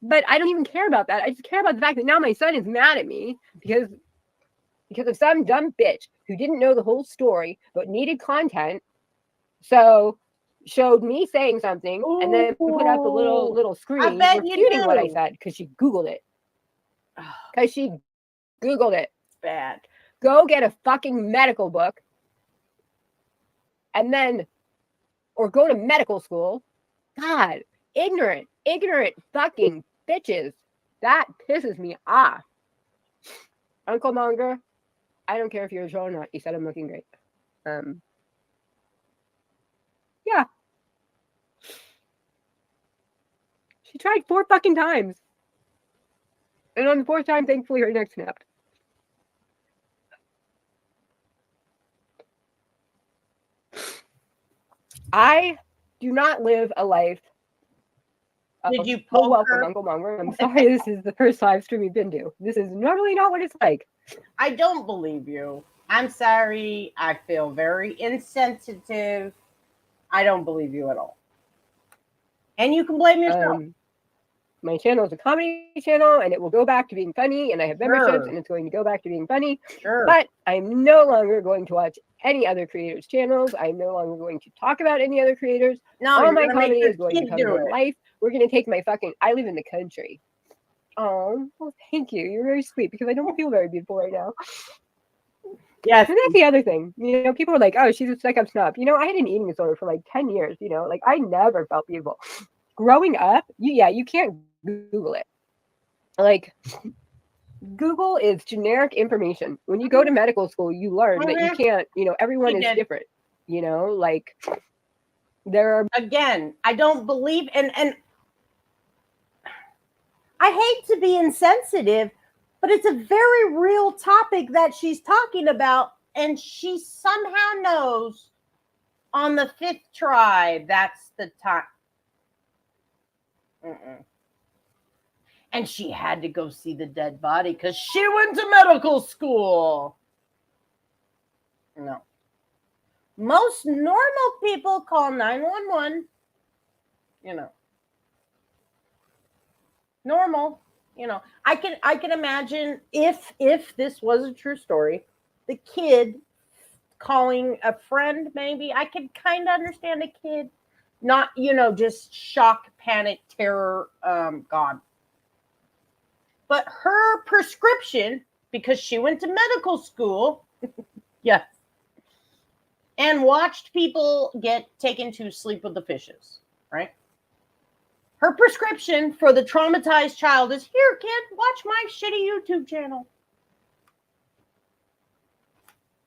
But I don't even care about that. I just care about the fact that now my son is mad at me because of some dumb bitch who didn't know the whole story but needed content. So showed me saying something and then put up a little screen refuting what I said because she Googled it. Because she Googled it. Bad. Go get a fucking medical book and then, or go to medical school. God, ignorant fucking bitches. That pisses me off. Uncle Monger, I don't care if you're a troll or not. You said I'm looking great. Yeah. She tried 4 fucking times. And on the 4th time, thankfully, her neck snapped. I do not live a life. Did you poke welcome, her? Uncle Monger. I'm sorry this is the first live stream you've been to. This is normally not what it's like. I don't believe you. I'm sorry. I feel very insensitive. I don't believe you at all. And you can blame yourself. My channel is a comedy channel, and it will go back to being funny, and I have memberships, and it's going to go back to being funny. Sure. But I'm no longer going to watch any other creators' channels. I'm no longer going to talk about any other creators. No, all my comedy is going to come from life. We're going to take my fucking... I live in the country. Oh, well, thank you. You're very sweet, because I don't feel very beautiful right now. Yes. And that's the other thing. You know, people are like, oh, she's a stuck-up snob. You know, I had an eating disorder for like 10 years, you know? Like, I never felt beautiful. Growing up, you can't Google it. Like, Google is generic information. When you go to medical school, you learn that you can't, you know, everyone is different. You know, like, there are... Again, I don't believe, and I hate to be insensitive, but it's a very real topic that she's talking about, and she somehow knows on the 5th try that's the time. And she had to go see the dead body because she went to medical school. No. Most normal people call 911. You know. Normal. You know. I can imagine if this was a true story, the kid calling a friend, maybe. I could kind of understand a kid. Not, you know, just shock, panic, terror, God. But her prescription, because she went to medical school, yes, and watched people get taken to sleep with the fishes, right? Her prescription for the traumatized child is, here, kid, watch my shitty YouTube channel.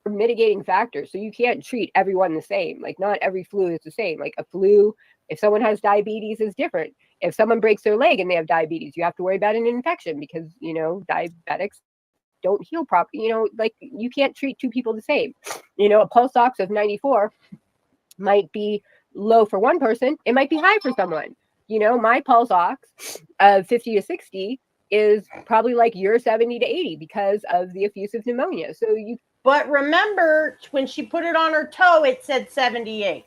Mitigating factors. So you can't treat everyone the same. Like, not every flu is the same. Like, a flu, if someone has diabetes, is different. If someone breaks their leg and they have diabetes, you have to worry about an infection because, you know, diabetics don't heal properly. You know, like, you can't treat 2 people the same. You know, a pulse ox of 94 might be low for one person. It might be high for someone. You know, my pulse ox of 50 to 60 is probably like your 70 to 80 because of the effusive pneumonia. So you... But remember, when she put it on her toe, it said 78.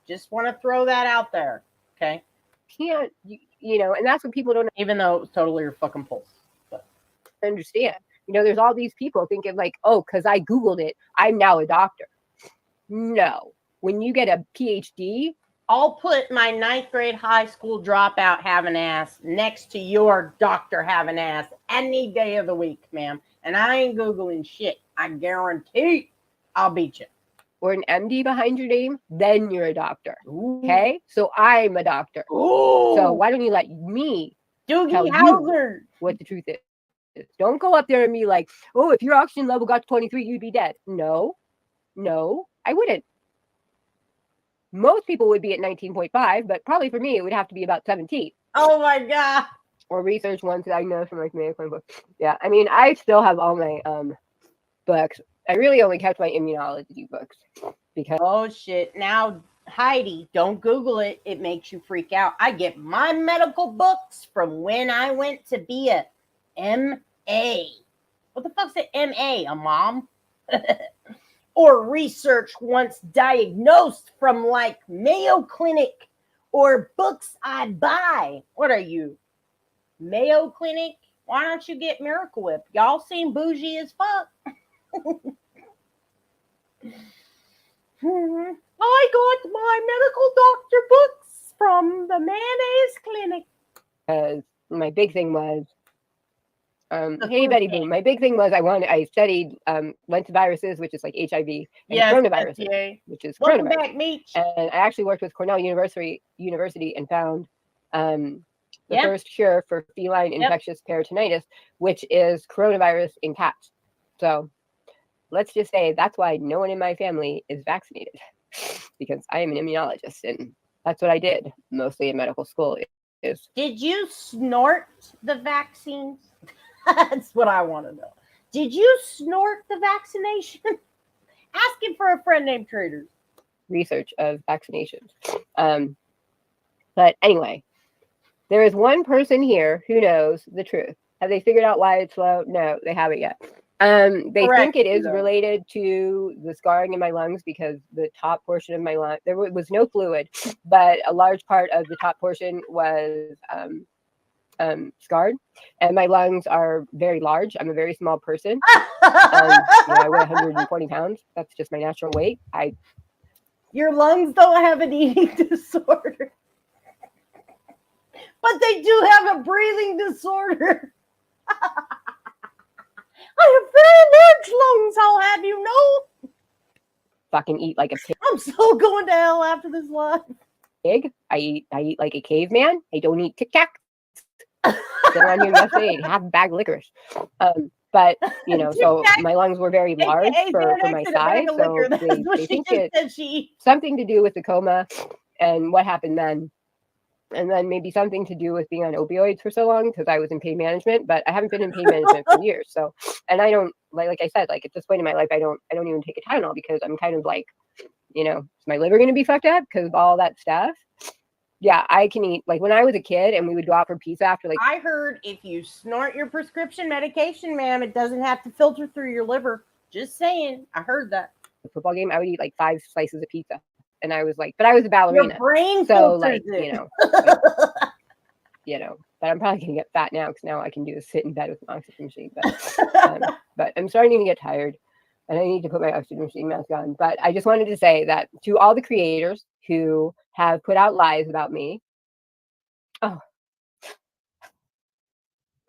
Just want to throw that out there. Okay. Can't, you know, and that's what people don't... Even though it's totally your fucking pulse. But understand. You know, there's all these people thinking like, oh, because I Googled it, I'm now a doctor. No. When you get a PhD, I'll put my 9th grade high school dropout having ass next to your doctor having ass any day of the week, ma'am. And I ain't Googling shit. I guarantee I'll beat you. Or an MD behind your name, then you're a doctor. Ooh. Okay? So I'm a doctor. Ooh. So why don't you let me tell Doogie you Howser. what the truth is? Don't go up there and be like, oh, if your oxygen level got to 23, you'd be dead. No, I wouldn't. Most people would be at 19.5, but probably for me, it would have to be about 17. Oh my God. Or research ones that I know from like Mayo Clinic books. Yeah, I mean, I still have all my books. I really only kept my immunology books because. Oh shit. Now, Heidi, don't Google it. It makes you freak out. I get my medical books from when I went to be a MA. What the fuck's an MA? A mom? Or research once diagnosed from like Mayo Clinic or books I buy. What are you? Mayo Clinic? Why don't you get Miracle Whip? Y'all seem bougie as fuck. I got my medical doctor books from the Mayonnaise Clinic. Because my big thing was, hey Betty Boom, my big thing was I studied lentiviruses, which is like HIV, and coronaviruses, FDA. which is Welcome coronavirus. back, Meech. And I actually worked with Cornell University and found the Yep. first cure for feline infectious peritonitis, which is coronavirus in cats. So let's just say that's why no one in my family is vaccinated, because I am an immunologist, and that's what I did mostly in medical school. Did you snort the vaccines? That's what I want to know. Did you snort the vaccination? Asking for a friend named Trader. Research of vaccinations. But anyway, there is one person here who knows the truth. Have they figured out why it's slow? No, they haven't yet. They think it is related to the scarring in my lungs, because the top portion of my lung, there was no fluid, but a large part of the top portion was scarred, and my lungs are very large. I'm a very small person. I weigh 140 pounds. That's just my natural weight. Your lungs don't have an eating disorder, but they do have a breathing disorder. I have very large lungs, I'll have you know. Fucking eat like a pig. I'm so going to hell after this live. I eat like a caveman. I don't eat Tic Tacs. Sit around here yesterday and have a bag of licorice. But so my lungs were very large for my size. So they think it's something to do with the coma and what happened then. And then maybe something to do with being on opioids for so long, because I was in pain management, but I haven't been in pain management for years. So, and I don't like I said, like at this point in my life, I don't even take a Tylenol, because I'm kind of like, is my liver going to be fucked up because of all that stuff? Yeah, I can eat. Like when I was a kid and we would go out for pizza after, like, I heard if you snort your prescription medication, ma'am, it doesn't have to filter through your liver. Just saying. I heard that. The football game, I would eat like 5 slices of pizza. And I was like, but I was a ballerina. Your brain so filters like, but I'm probably going to get fat now, because now I can do is sit in bed with an oxygen machine. But I'm starting to get tired and I need to put my oxygen machine mask on. But I just wanted to say that to all the creators who have put out lies about me. Oh,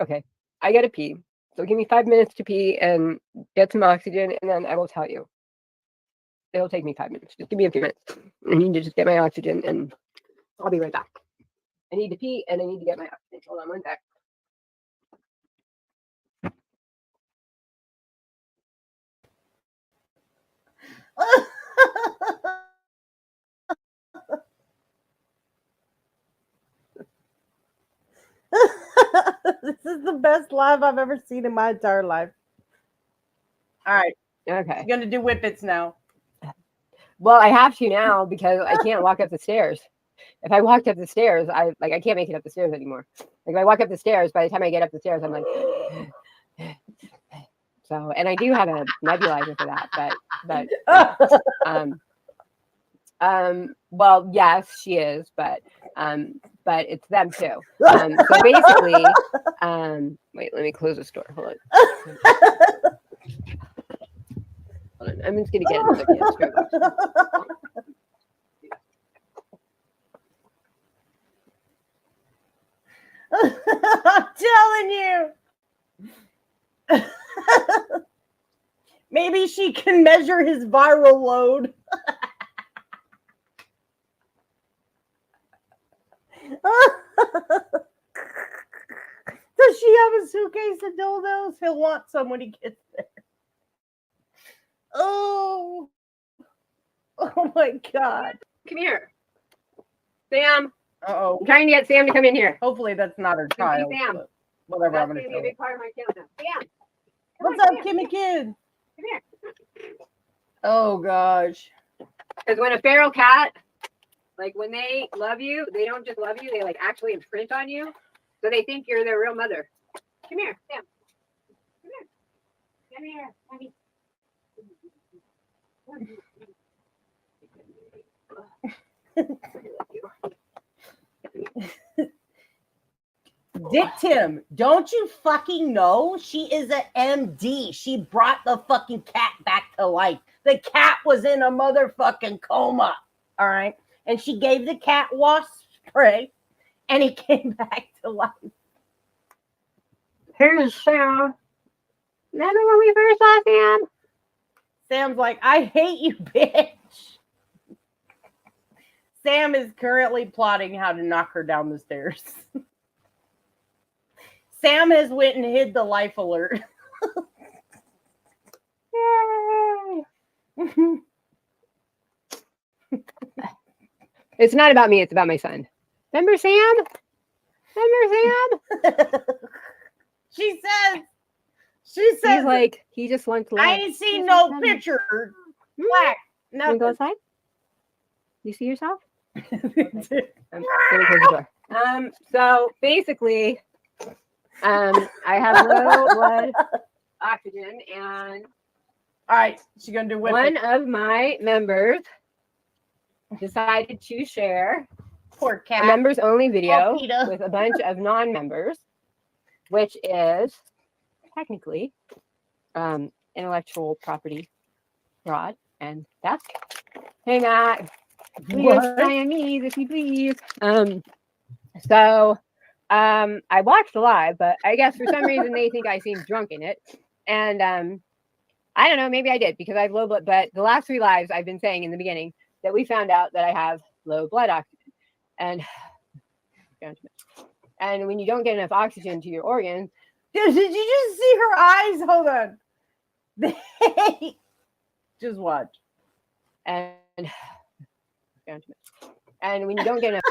okay. I got to pee. So give me 5 minutes to pee and get some oxygen, and then I will tell you. It'll take me 5 minutes. Just give me a few minutes. I need to just get my oxygen, and I'll be right back. I need to pee, and I need to get my oxygen. Hold on one sec. This is the best live I've ever seen in my entire life. All right. Okay. I'm going to do whippets now. Well, I have to now, because I can't walk up the stairs. If I walked up the stairs, I can't make it up the stairs anymore. Like if I walk up the stairs, by the time I get up the stairs, I'm like, so, and I do have a nebulizer for that, well, yes, she is, but it's them too. So basically, wait, let me close this door. Hold on. I'm just gonna get another canister of oxygen. I'm telling you. Maybe she can measure his viral load. Does she have a suitcase of dildos? He'll want some when he gets there. Oh my God. Come here. Sam. Uh-oh. I'm trying to get Sam to come in here. Hopefully that's not her child. Sam. Whatever. That's I'm going going to be a to big part of my channel now. Sam. What's up, Kimmy Kid? Come here. Oh gosh. Because when a feral cat, like when they love you, they don't just love you, they like actually imprint on you. So they think you're their real mother. Come here, Sam. Come here. Come here. Dick Tim, don't you fucking know? She is an MD. She brought the fucking cat back to life. The cat was in a motherfucking coma. All right. And she gave the cat wasp spray and he came back to life. Here's Sam. Remember when we first saw Sam? Sam's like, I hate you, bitch. Sam is currently plotting how to knock her down the stairs. Sam has went and hid the life alert. It's not about me, it's about my son. Remember Sam? She says, He's like, he just wants love. I ain't seen no picture. Black. Can we go Nothing. outside? You see yourself? Let me close the door. So basically, I have low blood oxygen, and All right, she's gonna do one of my members decided to share Poor a cat. members only video Oh, Peter. with a bunch of non-members, which is technically intellectual property fraud, and that's hey Matt. We are Siamese, if you please. So I watched the live, but I guess for some reason they think I seemed drunk in it. And I don't know, maybe I did because I have low blood. But the last 3 lives I've been saying in the beginning that we found out that I have low blood oxygen. And when you don't get enough oxygen to your organs. Did you just see her eyes? Hold on. Just watch. And when you don't get enough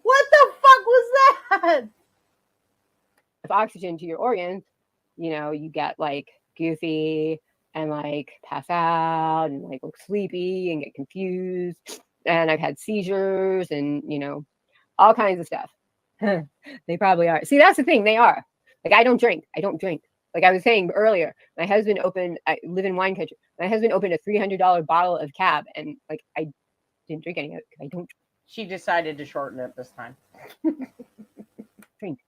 What the fuck was that? oxygen to your organs, you know, you get like goofy and like pass out and like look sleepy and get confused. And I've had seizures and, you know, all kinds of stuff. They probably are. See, that's the thing. They are. Like, I don't drink. Like I was saying earlier, my husband I live in wine country. My husband opened a $300 bottle of cab and like I didn't drink any of it because I don't She decided to shorten it this time. drink.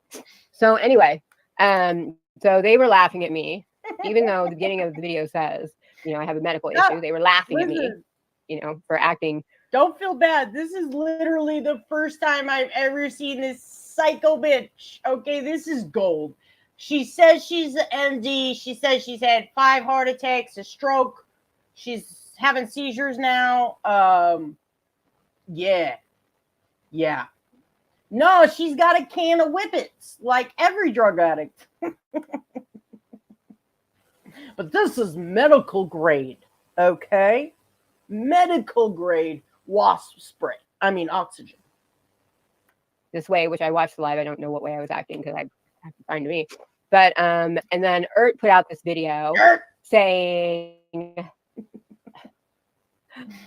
So anyway, so they were laughing at me, even though the beginning of the video says, you know, I have a medical issue. They were laughing at me, you know, for acting. Don't feel bad. This is literally the first time I've ever seen this psycho bitch. Okay, this is gold. She says she's an MD. She says she's had 5 heart attacks, a stroke. She's having seizures now. Yeah. No, she's got a can of Whippets, like every drug addict. But this is medical grade, okay? Medical grade wasp spray. I mean, oxygen. This way, which I watched live. I don't know what way I was acting because I have to find me. But and then Ert put out this video saying, yeah,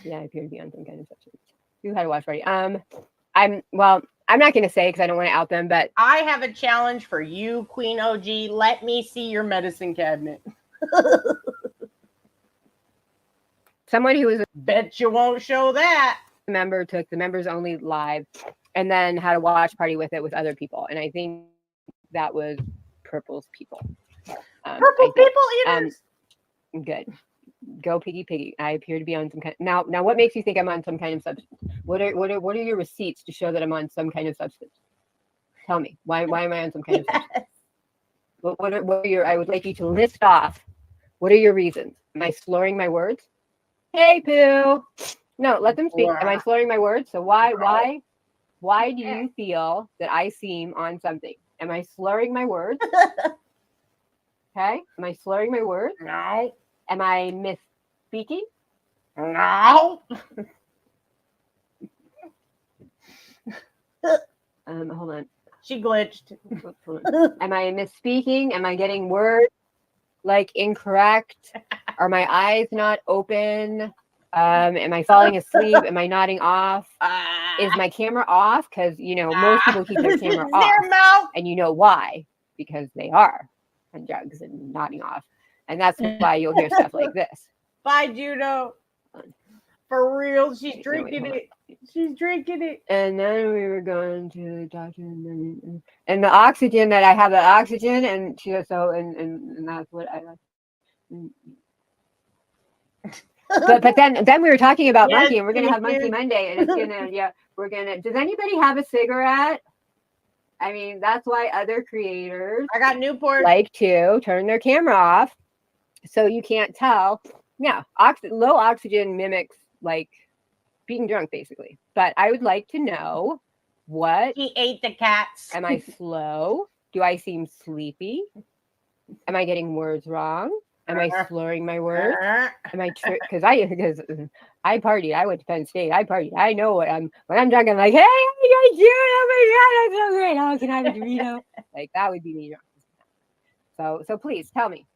I appear to be on some kind of substance. You had to watch already. I'm not going to say because I don't want to out them, but I have a challenge for you, Queen OG. Let me see your medicine cabinet. someone who was Bet you won't show that. a member took the members only live and then had a watch party with it with other people. And I think that was Purple's people. Purple people eaters. Good. Go piggy. I appear to be on some kind. Now, what makes you think I'm on some kind of substance? What are your receipts to show that I'm on some kind of substance? Tell me. Why am I on some kind of substance? What are your? I would like you to list off. What are your reasons? Am I slurring my words? Hey, Pooh. No, let them speak. Am I slurring my words? So why do you feel that I seem on something? Am I slurring my words? Okay. Am I slurring my words? No. Am I misspeaking? No. Hold on. She glitched. Am I misspeaking? Am I getting words like incorrect? Are my eyes not open? Am I falling asleep? Am I nodding off? Is my camera off? Because most people keep their camera off, Their mouth. and you know why? Because they are on drugs and nodding off, and that's why you'll hear stuff like this. Bye, Judo. For real, she's drinking it. She's drinking it. And then we were going to the doctor, and the oxygen that I have the oxygen, and she goes, so, and that's what I like. But then we were talking about Yes, Monkey, and we're gonna have yes. Monkey Monday, and it's gonna we're gonna. Does anybody have a cigarette? I mean, that's why other creators I got Newport. like to turn their camera off, so you can't tell. Yeah, low oxygen mimics like being drunk, basically. But I would like to know what. He ate the cats. Am I slow? Do I seem sleepy? Am I getting words wrong? Am I slurring my words? Am I because I partied. I went to Penn State. I partied. I know what when I'm drunk. I'm like, hey, how you guys doing? Oh my god, I'm so great. Oh, can I have a Dorito? Like that would be me drunk. So please tell me.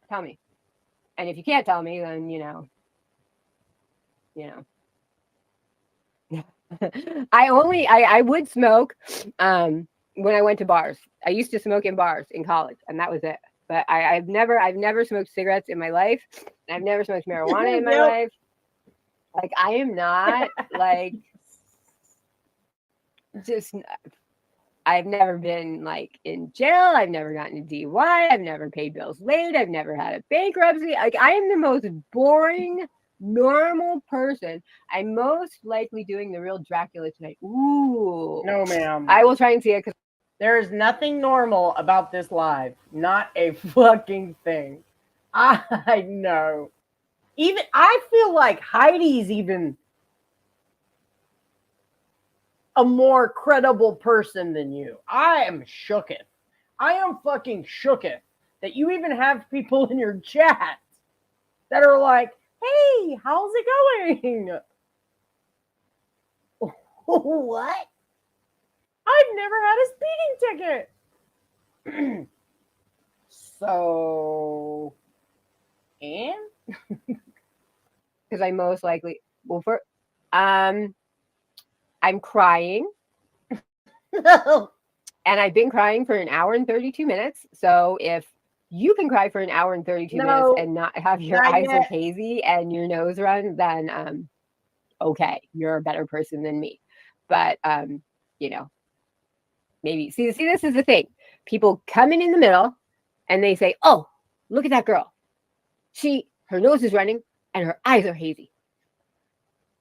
And if you can't tell me, then I would smoke when I went to bars. I used to smoke in bars in college, and that was it. But I've never smoked cigarettes in my life. I've never smoked marijuana in my life. Like I am not like just. I've never been like in jail. I've never gotten a DUI. I've never paid bills late. I've never had a bankruptcy. Like I am the most boring, normal person. I'm most likely doing the real Dracula tonight. Ooh. No, ma'am. I will try and see it because there is nothing normal about this live. Not a fucking thing. I know. Even I feel like Heidi's even a more credible person than you. I am shooketh. I am fucking shooketh that you even have people in your chat that are like, hey, how's it going? What? I've never had a speeding ticket. So, and? because I most likely I'm crying. And I've been crying for an hour and 32 minutes. So if you can cry for an hour and 32 minutes and not have your eyes look hazy and your nose run, then okay, you're a better person than me. But maybe see this is the thing. People come in the middle and they say, oh, look at that girl. Her nose is running and her eyes are hazy.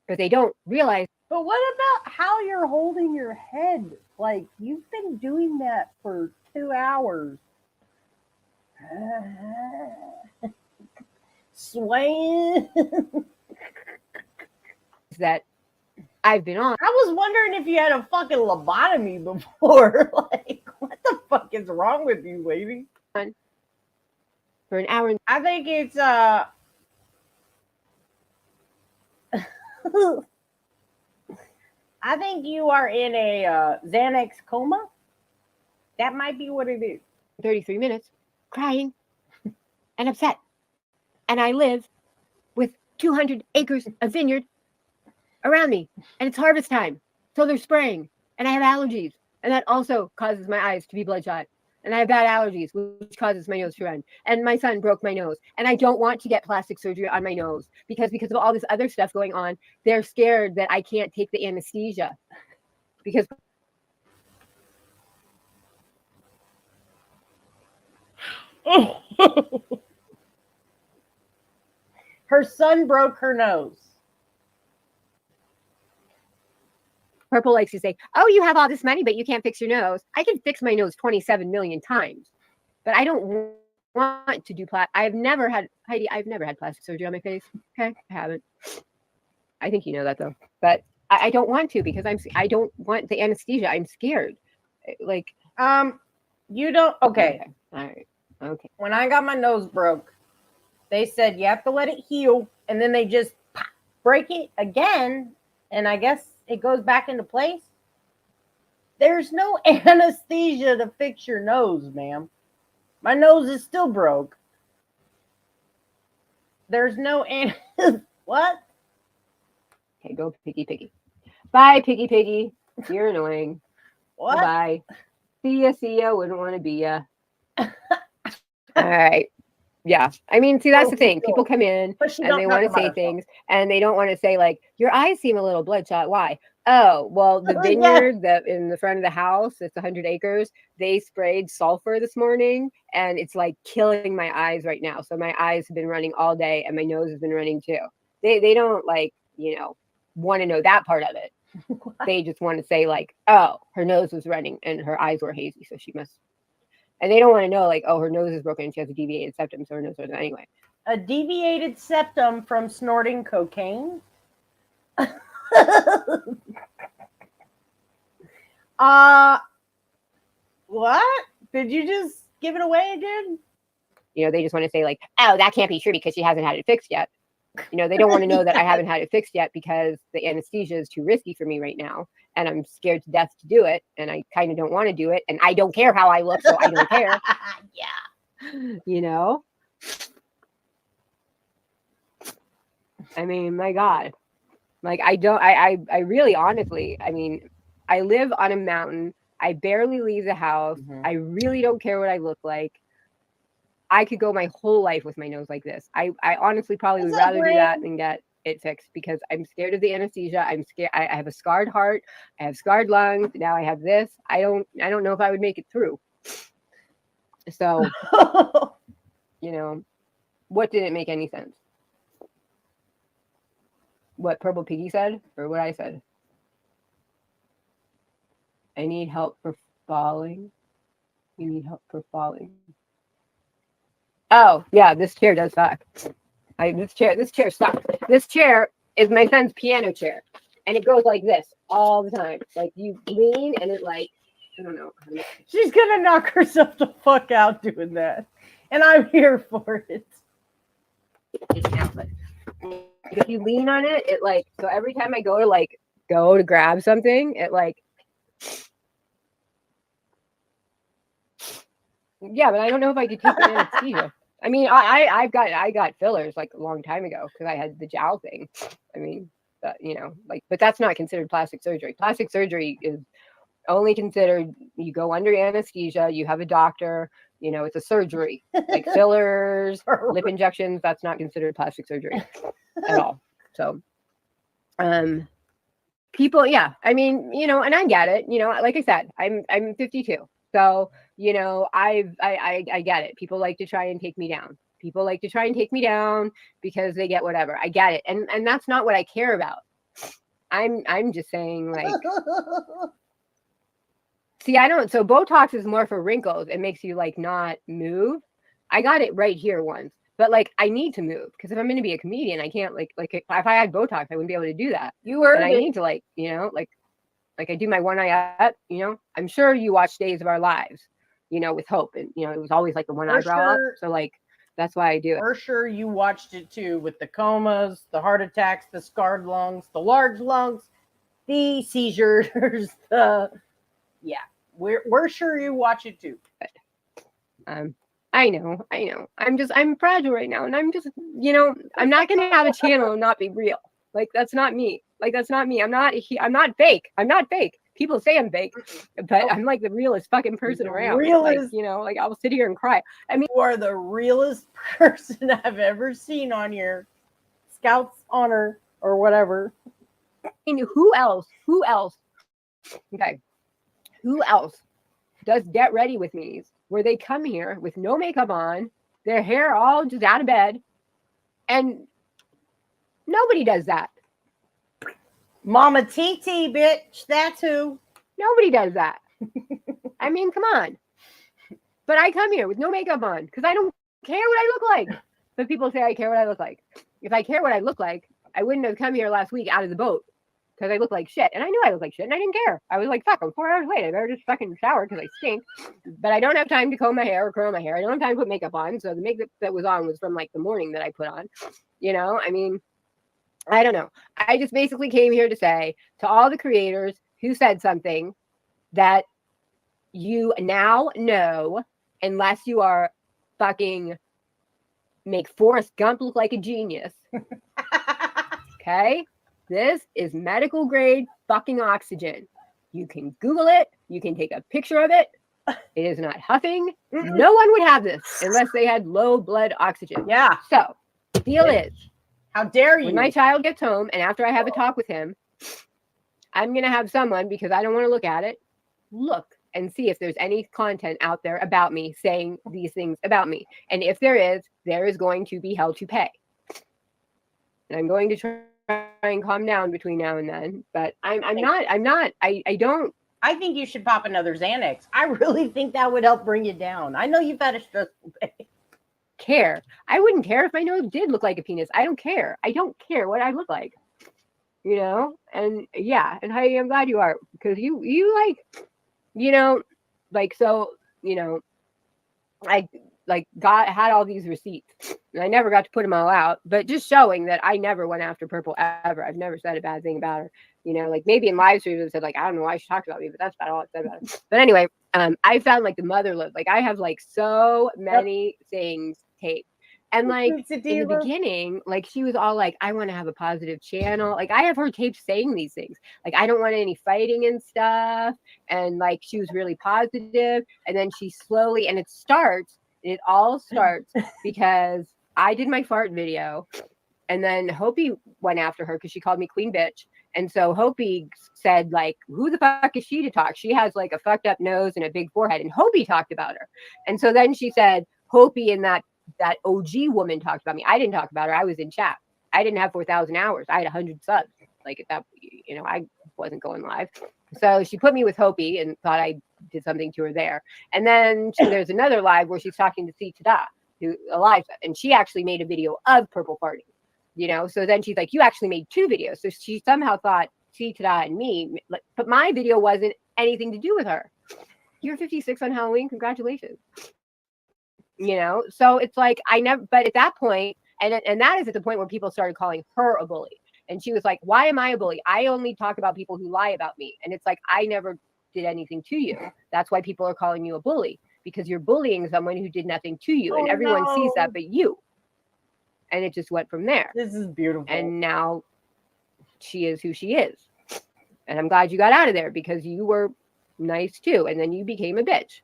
But they don't realize. But what about how you're holding your head? Like, you've been doing that for 2 hours. Swaying. That I've been on. I was wondering if you had a fucking lobotomy before. Like, what the fuck is wrong with you, lady? For an hour. I think it's I think you are in a Xanax coma. That might be what it is. 33 minutes crying and upset. And I live with 200 acres of vineyard around me. And it's harvest time. So they're spraying. And I have allergies. And that also causes my eyes to be bloodshot. And I have bad allergies, which causes my nose to run. And my son broke my nose. And I don't want to get plastic surgery on my nose because of all this other stuff going on. They're scared that I can't take the anesthesia. Because Her son broke her nose. Purple likes to say, "Oh, you have all this money, but you can't fix your nose." I can fix my nose 27 million times, but I don't want to do I've never had plastic surgery on my face. Okay, I haven't. I think you know that though, but I don't want to because I don't want the anesthesia. I'm scared. Like, you don't. Okay. All right. Okay. When I got my nose broke, they said you have to let it heal, and then they just break it again, and I guess it goes back into place. There's no anesthesia to fix your nose, ma'am. My nose is still broke. There's no what? Okay, go Piggy. Bye, Piggy. You're annoying. What? Bye. See ya. Wouldn't want to be ya. All right. Yeah. I mean, see, that's the thing. People come in and they want to say things and they don't want to say, like, your eyes seem a little bloodshot. Why? Oh, well, the vineyard that in the front of the house, it's 100 acres. They sprayed sulfur this morning and it's like killing my eyes right now. So my eyes have been running all day and my nose has been running too. They don't like, want to know that part of it. They just want to say, like, oh, her nose was running and her eyes were hazy. So she must. And they don't want to know, like, oh, her nose is broken and she has a deviated septum, so her nose was anyway. A deviated septum from snorting cocaine? What? Did you just give it away again? They just want to say, like, oh, that can't be true because she hasn't had it fixed yet. They don't want to know that I haven't had it fixed yet because the anesthesia is too risky for me right now. And I'm scared to death to do it. And I kind of don't want to do it. And I don't care how I look, so I don't care. Yeah. I mean, my God. Like, I really, honestly, I mean, I live on a mountain. I barely leave the house. Mm-hmm. I really don't care what I look like. I could go my whole life with my nose like this. I honestly probably would rather do that than get it fixed because I'm scared of the anesthesia. I'm scared. I have a scarred heart. I have scarred lungs. Now I have this. I don't know if I would make it through. So, what didn't make any sense? What Purple Piggy said or what I said? I need help for falling. You need help for falling. Oh, yeah, this chair does suck. This chair sucks. This chair is my son's piano chair. And it goes like this all the time. Like, you lean and it, like, I don't know. She's going to knock herself the fuck out doing that. And I'm here for it. If you lean on it, it, like, so every time I go to grab something, it, like, yeah, but I don't know if I could take the anesthesia. I mean, I got fillers like a long time ago because I had the jowl thing. I mean, but that's not considered plastic surgery. Plastic surgery is only considered you go under anesthesia, you have a doctor, it's a surgery. Like fillers, lip injections, that's not considered plastic surgery at all. So, people, yeah, I mean, and I get it. Like I said, I'm 52. So, I get it. People like to try and take me down. People like to try and take me down because they get whatever. I get it. And that's not what I care about. I'm just saying, like, see, so Botox is more for wrinkles. It makes you like not move. I got it right here once, but like I need to move because if I'm going to be a comedian, I can't like if I had Botox, I wouldn't be able to do that. I need to like I do my one eye up, I'm sure you watch Days of Our Lives, with Hope. And, it was always like the one eyebrow up. So like, that's why I do it. For sure you watched it too with the comas, the heart attacks, the scarred lungs, the large lungs, the seizures, yeah. We're sure you watch it too. I know. I'm fragile right now. And I'm just, I'm not going to have a channel and not be real. Like, that's not me. I'm not fake. People say I'm fake, but I'm like the realest fucking person around. Realest. Like I'll sit here and cry. I mean, you are the realest person I've ever seen on your Scouts honor or whatever. I mean, who else? Okay. Who else does get ready with me where they come here with no makeup on, their hair all just out of bed, and Nobody does that. Mama TT, bitch. That's who. Nobody does that. I mean, come on. But I come here with no makeup on because I don't care what I look like. But people say I care what I look like. If I care what I look like, I wouldn't have come here last week out of the boat because I look like shit. And I knew I looked like shit and I didn't care. I was like, fuck, I'm 4 hours late. I better just fucking shower because I stink. But I don't have time to comb my hair or curl my hair. I don't have time to put makeup on. So the makeup that was on was from like the morning that I put on. You know, I mean, I don't know. I just basically came here to say to all the creators who said something that you now know, unless you are fucking make Forrest Gump look like a genius. Okay? This is medical grade fucking oxygen. You can Google it. You can take a picture of it. It is not huffing. No one would have this unless they had low blood oxygen. Yeah. So the deal is, how dare you? when my child gets home and after I have a talk with him, I'm going to have someone, because I don't want to look at it, look and see if there's any content out there about me saying these things about me. And if there is going to be hell to pay. And I'm going to try and calm down between now and then, but I don't. I think you should pop another Xanax. I really think that would help bring you down. I know you've had a stressful day. Care. I wouldn't care if my nose did look like a penis. I don't care. I don't care what I look like. You know? And yeah, and Heidi, I'm glad you are, because you like, you know, like, so, you know, I like had all these receipts and I never got to put them all out, but just showing that I never went after Purple ever. I've never said a bad thing about her, you know, like maybe in live streams I said like, I don't know why she talked about me, but that's about all I said about her. But anyway, I found like the mother lode, like I have like so many things taped. And like in the beginning, like she was all like, I want to have a positive channel. Like I have her taped saying these things. Like I don't want any fighting and stuff. And like she was really positive. And then she slowly, and it all starts because I did my fart video. And then Hopi went after her because she called me queen bitch. And so Hopi said, like, who the fuck is she to talk? She has like a fucked up nose and a big forehead. And Hopi talked about her. And so then she said, Hopi and that OG woman talked about me. I didn't talk about her. I was in chat. I didn't have 4,000 hours. I had 100 subs. Like at that, you know, I wasn't going live. So she put me with Hopi and thought I did something to her there. And then there's another live where she's talking to C Tada, who Eliza, and she actually made a video of purple farting. You know, so then she's like, you actually made 2 videos. So she somehow thought C Tada and me, but my video wasn't anything to do with her. You're 56 on Halloween. Congratulations. You know, so it's like but at that point, and that is at the point where people started calling her a bully. And she was like, why am I a bully? I only talk about people who lie about me. And it's like, I never did anything to you. That's why people are calling you a bully, because you're bullying someone who did nothing to you. And everyone sees that but you. And it just went from there. This is beautiful. And now she is who she is. And I'm glad you got out of there because you were nice too. And then you became a bitch.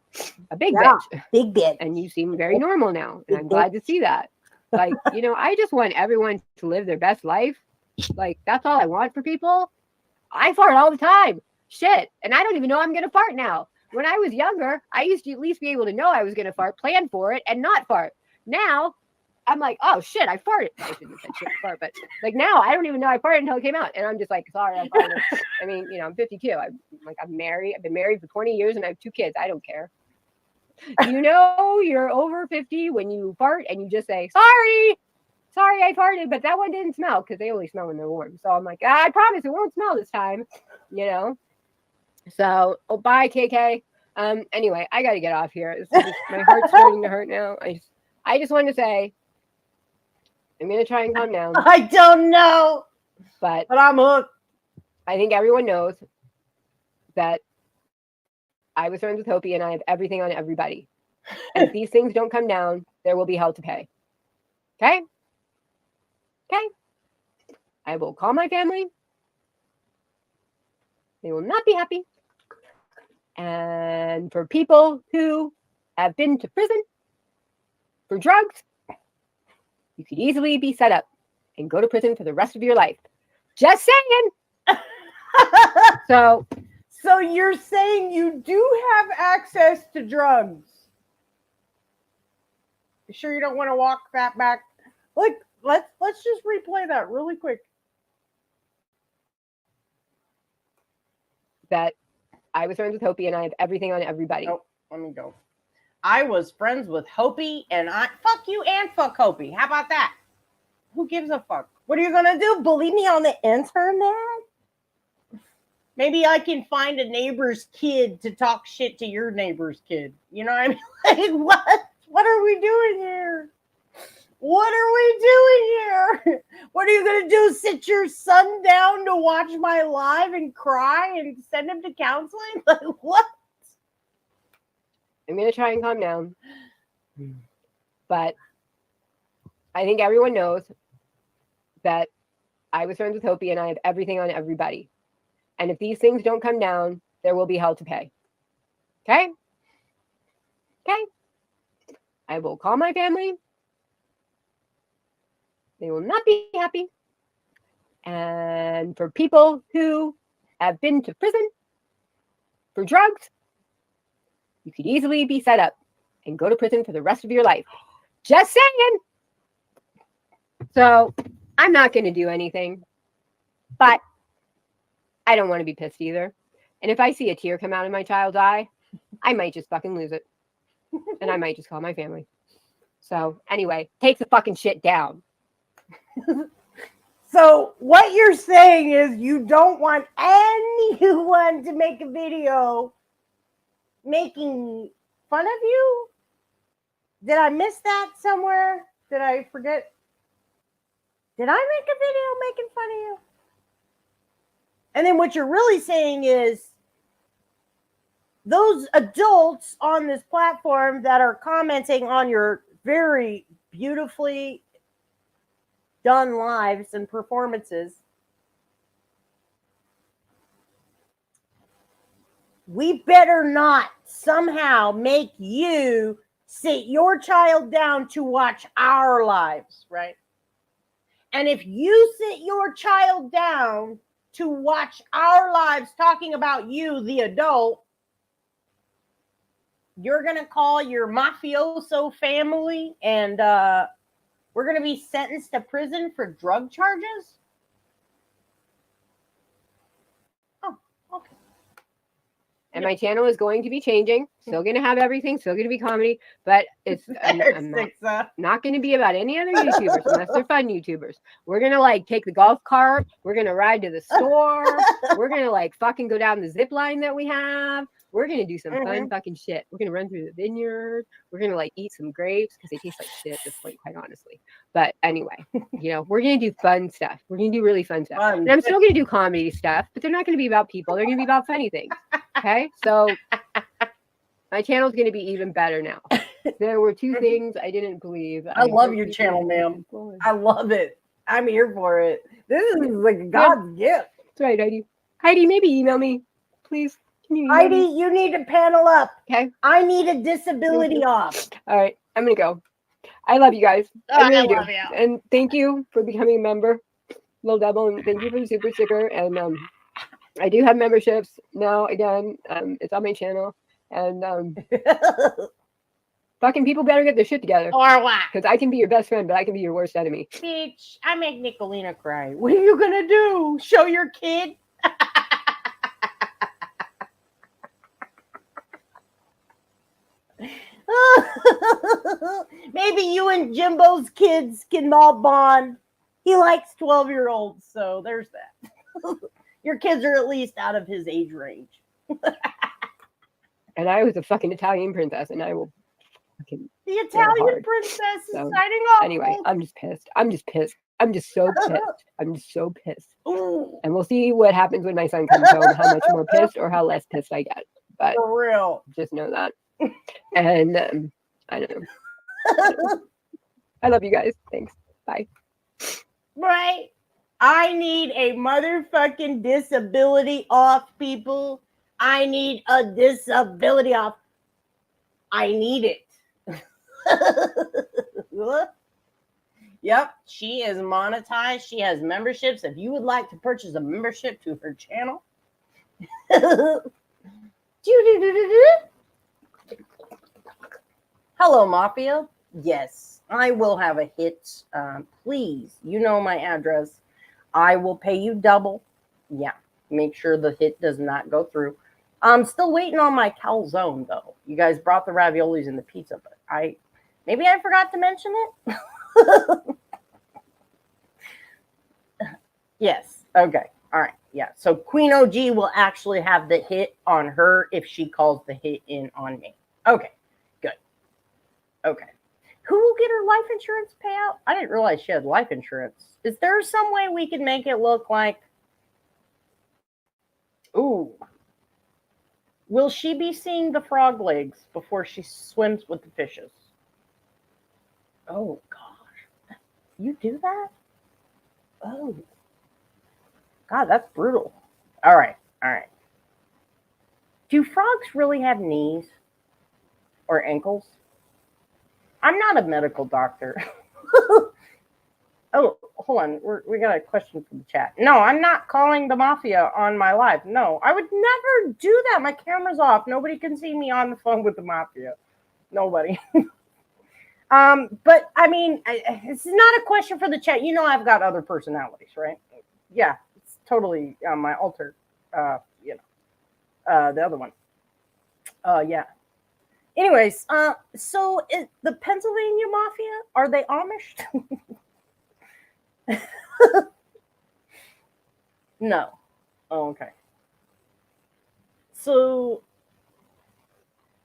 A big bitch. Big bitch. And you seem very normal now. And I'm glad to see that. Like, you know, I just want everyone to live their best life. Like, that's all I want for people. I fart all the time. Shit. And I don't even know I'm going to fart now. When I was younger, I used to at least be able to know I was going to fart, plan for it, and not fart. Now, I'm like, oh shit, I farted. I shouldn't have said shit, fart, but like now I don't even know I farted until it came out. And I'm just like, sorry, I farted. I mean, you know, I'm 52. I'm married. I've been married for 20 years and I have 2 kids. I don't care. You know, you're over 50 when you fart and you just say, sorry, I farted, but that one didn't smell because they only smell when they're warm. So I'm like, I promise it won't smell this time, you know? So, bye, KK. Anyway, I got to get off here. My heart's starting to hurt now. I just wanted to say, I'm going to try and calm down. I don't know. But I'm hooked. I think everyone knows that I was friends with Hopi and I have everything on everybody. And if these things don't come down, there will be hell to pay. Okay? Okay? I will call my family. They will not be happy. And for people who have been to prison for drugs, you could easily be set up and go to prison for the rest of your life. Just saying. So you're saying you do have access to drugs? You sure you don't want to walk that back? Like, let's just repeat play that really quick. That I was friends with Hopi and I have everything on everybody. Oh, let me go. I was friends with Hopi and I fuck you and fuck Hopi. How about that? Who gives a fuck? What are you gonna do? Bully me on the internet? Maybe I can find a neighbor's kid to talk shit to your neighbor's kid. You know what I mean? Like, what? What are we doing here? What are we doing here? What are you going to do? Sit your son down to watch my live and cry and send him to counseling? Like, what? I'm going to try and calm down. But I think everyone knows that I was friends with Hopi and I have everything on everybody. And if these things don't come down, there will be hell to pay. Okay? Okay? I will call my family. They will not be happy. And for people who have been to prison for drugs, you could easily be set up and go to prison for the rest of your life. Just saying. So I'm not going to do anything. But I don't want to be pissed either. And if I see a tear come out of my child's eye, I might just fucking lose it. And I might just call my family. So anyway, take the fucking shit down. So what you're saying is you don't want anyone to make a video making fun of you? Did I miss that somewhere? Did I forget? Did I make a video making fun of you? And then what you're really saying is those adults on this platform that are commenting on your very beautifully done lives and performances, we better not somehow make you sit your child down to watch our lives, right? And if you sit your child down to watch our lives talking about you, the adult, you're going to call your mafioso family and we're going to be sentenced to prison for drug charges? Oh, okay. And my channel is going to be changing. Still going to have everything. Still going to be comedy. But it's I'm not going to be about any other YouTubers unless they're fun YouTubers. We're going to like take the golf cart. We're going to ride to the store. We're going to like fucking go down the zip line that we have. We're going to do some fun fucking shit. We're going to run through the vineyard. We're going to like eat some grapes because they taste like shit at this point, quite honestly. But anyway, you know, we're going to do fun stuff. We're going to do really fun stuff. And I'm still going to do comedy stuff, but they're not going to be about people. They're going to be about funny things. Okay? So my channel's going to be even better now. There were two things I didn't believe. I love your channel, ma'am. I love it. I'm here for it. This is like God's gift. That's right, Heidi. Heidi, maybe email me, please. Heidi, you need to panel up. Okay. I need a disability off. All right. I'm going to go. I love you guys. I really love do. you. And thank you for becoming a member, Little Devil. And thank you for the super sticker. And I do have memberships now. Again, it's on my channel. And fucking people better get their shit together. Or what? Because I can be your best friend, but I can be your worst enemy. Bitch, I make Nicolina cry. What are you going to do? Show your kid? Maybe you and Jimbo's kids can all bond. He likes 12-year-olds, so there's that. Your kids are at least out of his age range. And I was a fucking Italian princess, and I will fucking. The Italian princess is signing off. Anyway, I'm just pissed. I'm just so pissed. I'm just so pissed. Ooh. And we'll see what happens when my son comes home, how much more pissed or how less pissed I get. But for real. Just know that. And I don't know. I love you guys. Thanks. Bye. Right. I need a motherfucking disability off, people. I need a disability off. I need it. Yep, she is monetized. She has memberships. If you would like to purchase a membership to her channel, hello, Mafia. Yes, I will have a hit. Please, you know my address. I will pay you double. Yeah, make sure the hit does not go through. I'm still waiting on my calzone though. You guys brought the raviolis and the pizza, but maybe I forgot to mention it. Yes. Okay. All right. Yeah. So Queen OG will actually have the hit on her if she calls the hit in on me. Okay. Good. Okay. Who will get her life insurance payout? I didn't realize she had life insurance. Is there some way we can make it look like, ooh, will she be seeing the frog legs before she swims with the fishes? Oh, gosh. You do that? Oh, God, that's brutal. All right. All right. Do frogs really have knees or ankles? I'm not a medical doctor. Oh, hold on. We got a question from the chat. No, I'm not calling the mafia on my live. No, I would never do that. My camera's off. Nobody can see me on the phone with the mafia. Nobody. But I mean, it's not a question for the chat. You know, I've got other personalities, right? Yeah, it's totally my alter. The other one. Yeah. Anyways, so the Pennsylvania mafia, are they Amish? No. Oh, okay. So,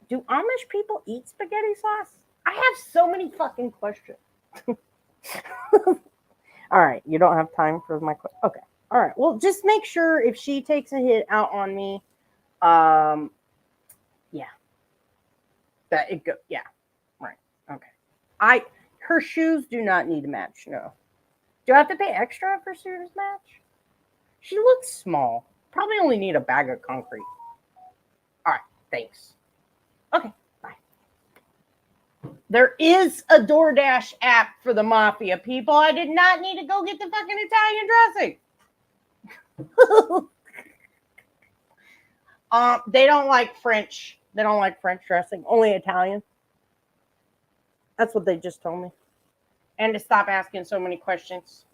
do Amish people eat spaghetti sauce? I have so many fucking questions. All right, you don't have time for my question. Okay. All right. Well, just make sure if she takes a hit out on me, yeah, that it go. Yeah. Right. Okay. Her shoes do not need to match. No. Do I have to pay extra for shoes match? She looks small. Probably only need a bag of concrete. All right, thanks. Okay, bye. There is a DoorDash app for the mafia, people. I did not need to go get the fucking Italian dressing. They don't like French. They don't like French dressing. Only Italian. That's what they just told me. And to stop asking so many questions.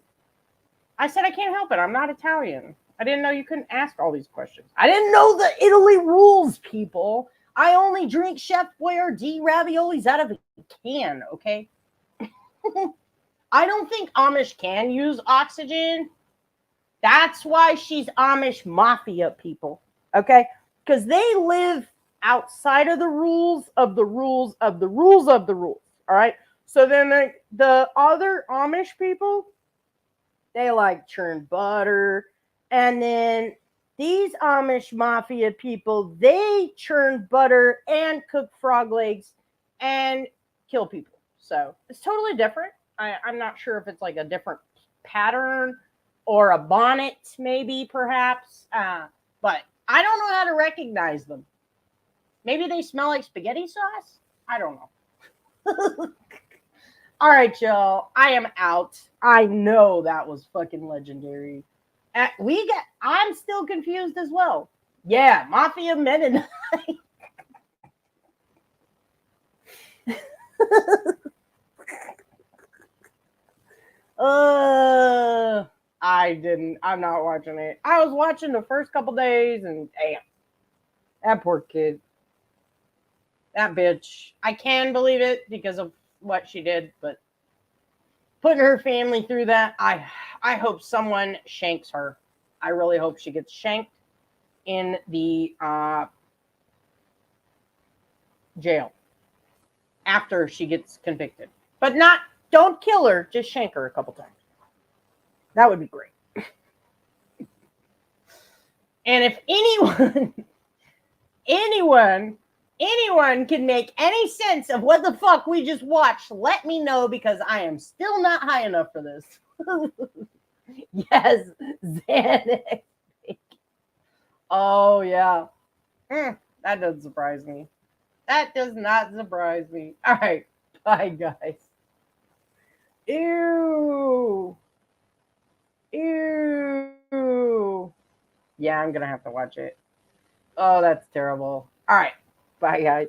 I said I can't help it. I'm not Italian. I didn't know you couldn't ask all these questions. I didn't know the Italy rules, people. I only drink Chef Boyardee raviolis out of a can, okay? I don't think Amish can use oxygen. That's why she's Amish mafia, people, okay? Because they live outside of the rules of the rules of the rules of the rules, all right? So then the other Amish people, they like churned butter. And then these Amish mafia people, they churn butter and cook frog legs and kill people. So it's totally different. I'm not sure if it's like a different pattern or a bonnet, maybe, perhaps. But I don't know how to recognize them. Maybe they smell like spaghetti sauce? I don't know. All right, y'all. I am out. I know that was fucking legendary. I'm still confused as well. Yeah, Mafia Mennonite. I'm not watching it. I was watching the first couple days and damn. That poor kid. That bitch. I can believe it because of what she did, but putting her family through that, I hope someone shanks her. I really hope she gets shanked in the jail after she gets convicted. But don't kill her, just shank her a couple times. That would be great. And if anyone can make any sense of what the fuck we just watched, let me know because I am still not high enough for this. Yes, Xanax. Oh, yeah. That doesn't surprise me. That does not surprise me. All right. Bye, guys. Ew. Yeah, I'm going to have to watch it. Oh, that's terrible. All right. Bye, guys.